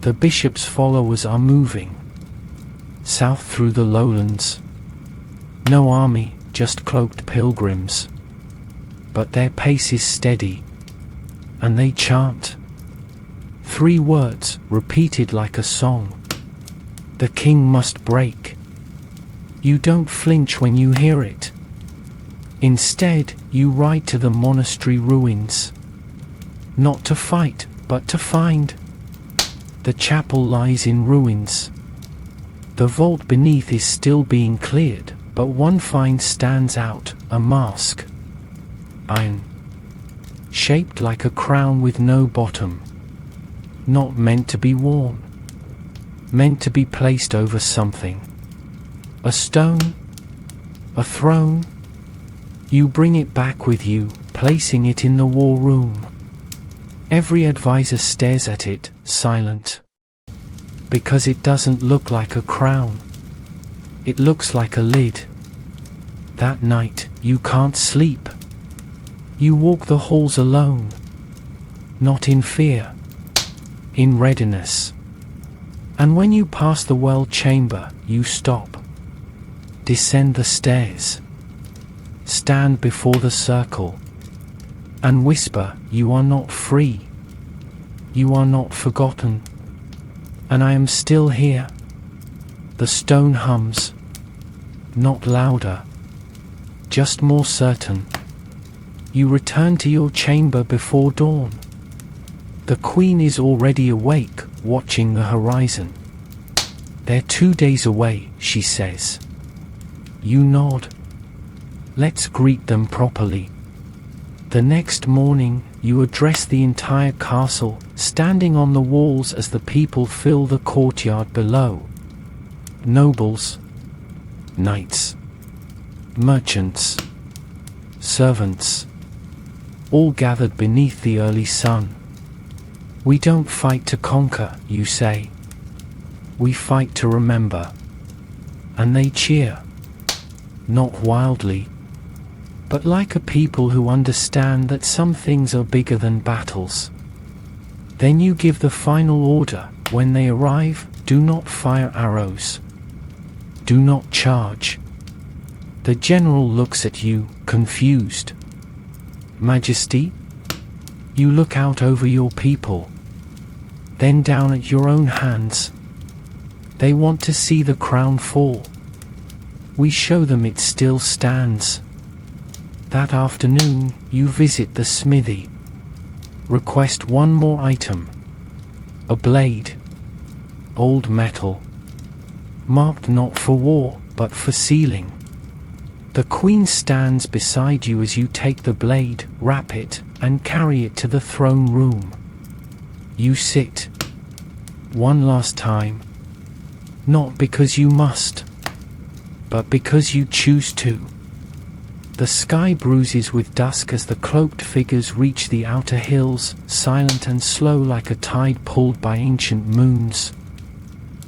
The bishop's followers are moving. South through the lowlands. No army, just cloaked pilgrims. But their pace is steady. And they chant. 3 words, repeated like a song. The king must break. You don't flinch when you hear it. Instead, you ride to the monastery ruins. Not to fight, but to find. The chapel lies in ruins. The vault beneath is still being cleared, but one find stands out, a mask. Iron. Shaped like a crown with no bottom. Not meant to be worn. Meant to be placed over something. A stone? A throne? You bring it back with you, placing it in the war room. Every advisor stares at it, silent. Because it doesn't look like a crown. It looks like a lid. That night, you can't sleep. You walk the halls alone. Not in fear. In readiness. And when you pass the well chamber, you stop. Descend the stairs. stand before the circle, and whisper, "You are not free. You are not forgotten. And I am still here." The stone hums, not louder, just more certain. You return to your chamber before dawn. The queen is already awake, watching the horizon. "They're 2 days away," she says. You nod. "Let's greet them properly." The next morning, you address the entire castle, standing on the walls as the people fill the courtyard below. Nobles, knights, merchants, servants, all gathered beneath the early sun. "We don't fight to conquer," you say. "We fight to remember." And they cheer. Not wildly, but like a people who understand that some things are bigger than battles. Then you give the final order. When they arrive, do not fire arrows. Do not charge. The general looks at you, confused. "Majesty?" You look out over your people, then down at your own hands. They want to see the crown fall. We show them it still stands. That afternoon, you visit the smithy. Request one more item. A blade. Old metal. Marked not for war, but for sealing. The queen stands beside you as you take the blade, wrap it, and carry it to the throne room. You sit. One last time. Not because you must, but because you choose to. The sky bruises with dusk as the cloaked figures reach the outer hills, silent and slow like a tide pulled by ancient moons.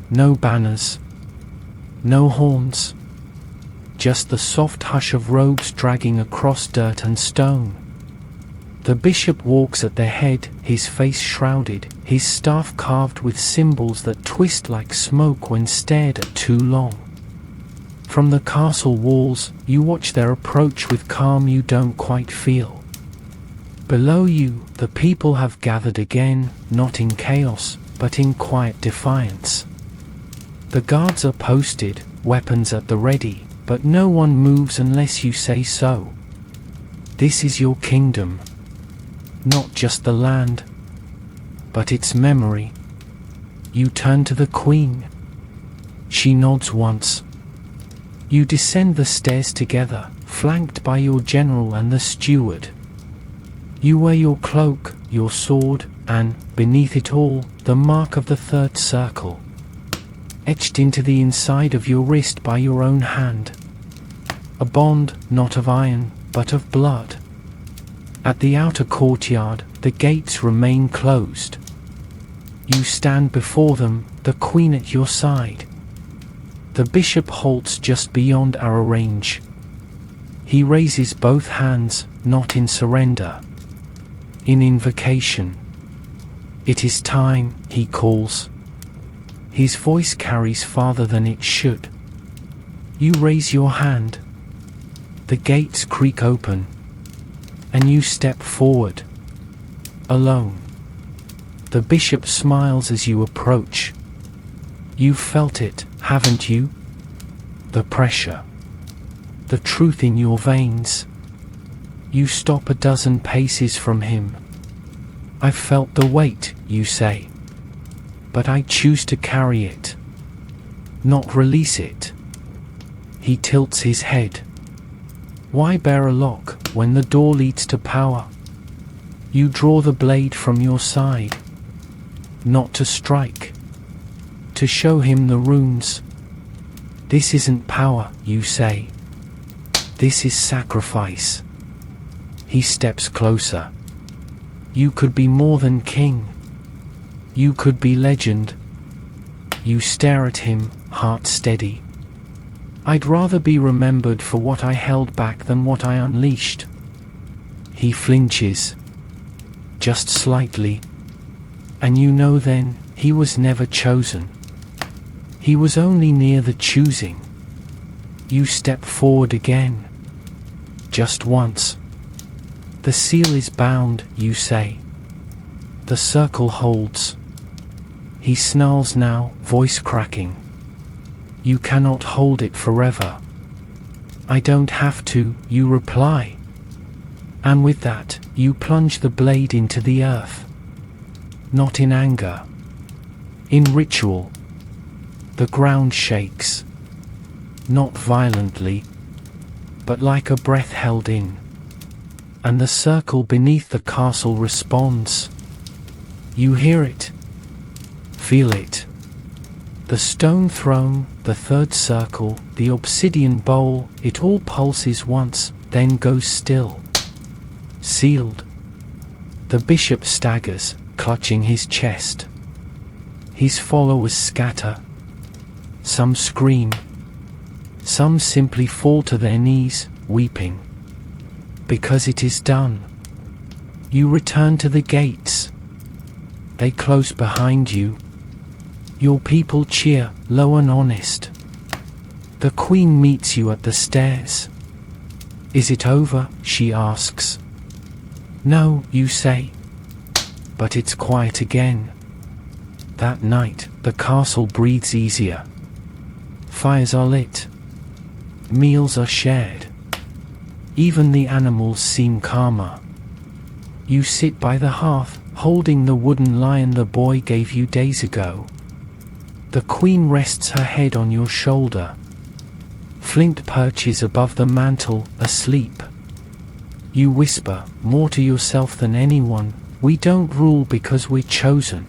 No banners. No horns. Just the soft hush of robes dragging across dirt and stone. The bishop walks at their head, his face shrouded, his staff carved with symbols that twist like smoke when stared at too long. From the castle walls, you watch their approach with calm you don't quite feel. Below you, the people have gathered again, not in chaos, but in quiet defiance. The guards are posted, weapons at the ready, but no one moves unless you say so. This is your kingdom. Not just the land, but its memory. You turn to the queen. She nods once. You descend the stairs together, flanked by your general and the steward. You wear your cloak, your sword, and, beneath it all, the mark of the third circle, etched into the inside of your wrist by your own hand. A bond, not of iron, but of blood. At the outer courtyard, the gates remain closed. You stand before them, the queen at your side. The bishop halts just beyond arrow range. He raises both hands, not in surrender, in invocation. "It is time," he calls. His voice carries farther than it should. You raise your hand. The gates creak open, and you step forward, alone. The bishop smiles as you approach. You've felt it, haven't you? The pressure. The truth in your veins. You stop a dozen paces from him. "I've felt the weight," you say. "But I choose to carry it, not release it." He tilts his head. Why bear a lock when the door leads to power? You draw the blade from your side, not to strike, to show him the runes. "This isn't power," you say. "This is sacrifice." He steps closer. You could be more than king. You could be legend. You stare at him, heart steady. "I'd rather be remembered for what I held back than what I unleashed." He flinches, just slightly, and you know then, he was never chosen. He was only near the choosing. You step forward again. just once. The seal is bound, you say. The circle holds. He snarls now, voice cracking. You cannot hold it forever. I don't have to, you reply. And with that, you plunge the blade into the earth. Not in anger. In ritual. The ground shakes. Not violently, but like a breath held in. And the circle beneath the castle responds. You hear it. Feel it. The stone throne, the third circle, the obsidian bowl, it all pulses once, then goes still. Sealed. The bishop staggers, clutching his chest. His followers scatter. Some scream. Some simply fall to their knees, weeping. Because it is done. You return to the gates. They close behind you. Your people cheer, low and honest. The queen meets you at the stairs. Is it over? She asks. No, you say. But it's quiet again. That night, the castle breathes easier. Fires are lit. Meals are shared. Even the animals seem calmer. You sit by the hearth, holding the wooden lion the boy gave you days ago. The queen rests her head on your shoulder. Flint perches above the mantle, asleep. You whisper, more to yourself than anyone, we don't rule because we're chosen.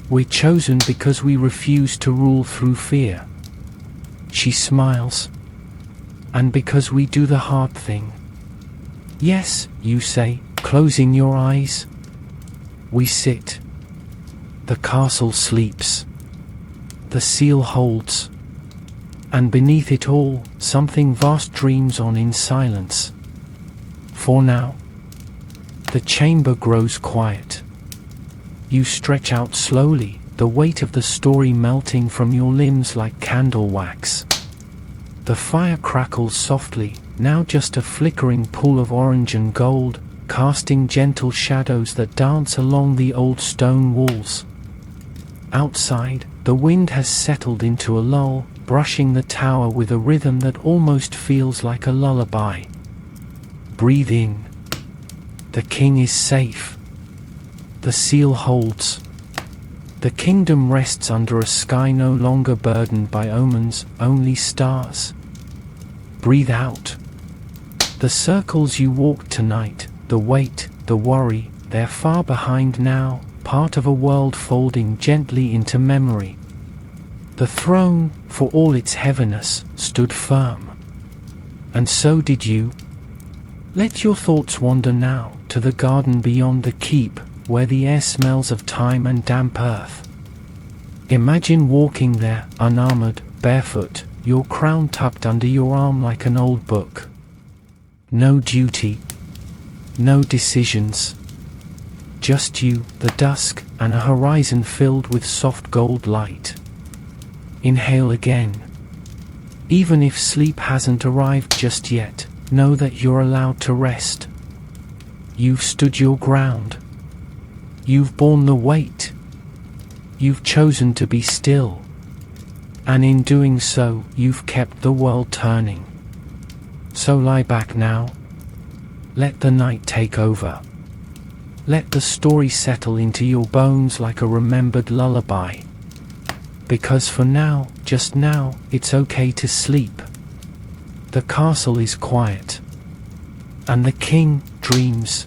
We're chosen because we refuse to rule through fear. She smiles. And because we do the hard thing. Yes, you say, closing your eyes. We sit. The castle sleeps. The seal holds. And beneath it all, something vast dreams on in silence. For now. The chamber grows quiet. You stretch out slowly, the weight of the story melting from your limbs like candle wax. The fire crackles softly, now just a flickering pool of orange and gold, casting gentle shadows that dance along the old stone walls. Outside, the wind has settled into a lull, brushing the tower with a rhythm that almost feels like a lullaby. Breathe in. The king is safe. The seal holds. The kingdom rests under a sky no longer burdened by omens, only stars. Breathe out. The circles you walked tonight, the weight, the worry, they're far behind now, part of a world folding gently into memory. The throne, for all its heaviness, stood firm. And so did you. Let your thoughts wander now, to the garden beyond the keep, where the air smells of time and damp earth. Imagine walking there, unarmored, barefoot, your crown tucked under your arm like an old book. No duty. No decisions. Just you, the dusk, and a horizon filled with soft gold light. Inhale again. Even if sleep hasn't arrived just yet, know that you're allowed to rest. You've stood your ground. You've borne the weight. You've chosen to be still. And in doing so, you've kept the world turning. So lie back now. Let the night take over. Let the story settle into your bones like a remembered lullaby. Because for now, just now, it's okay to sleep. The castle is quiet. And the king dreams.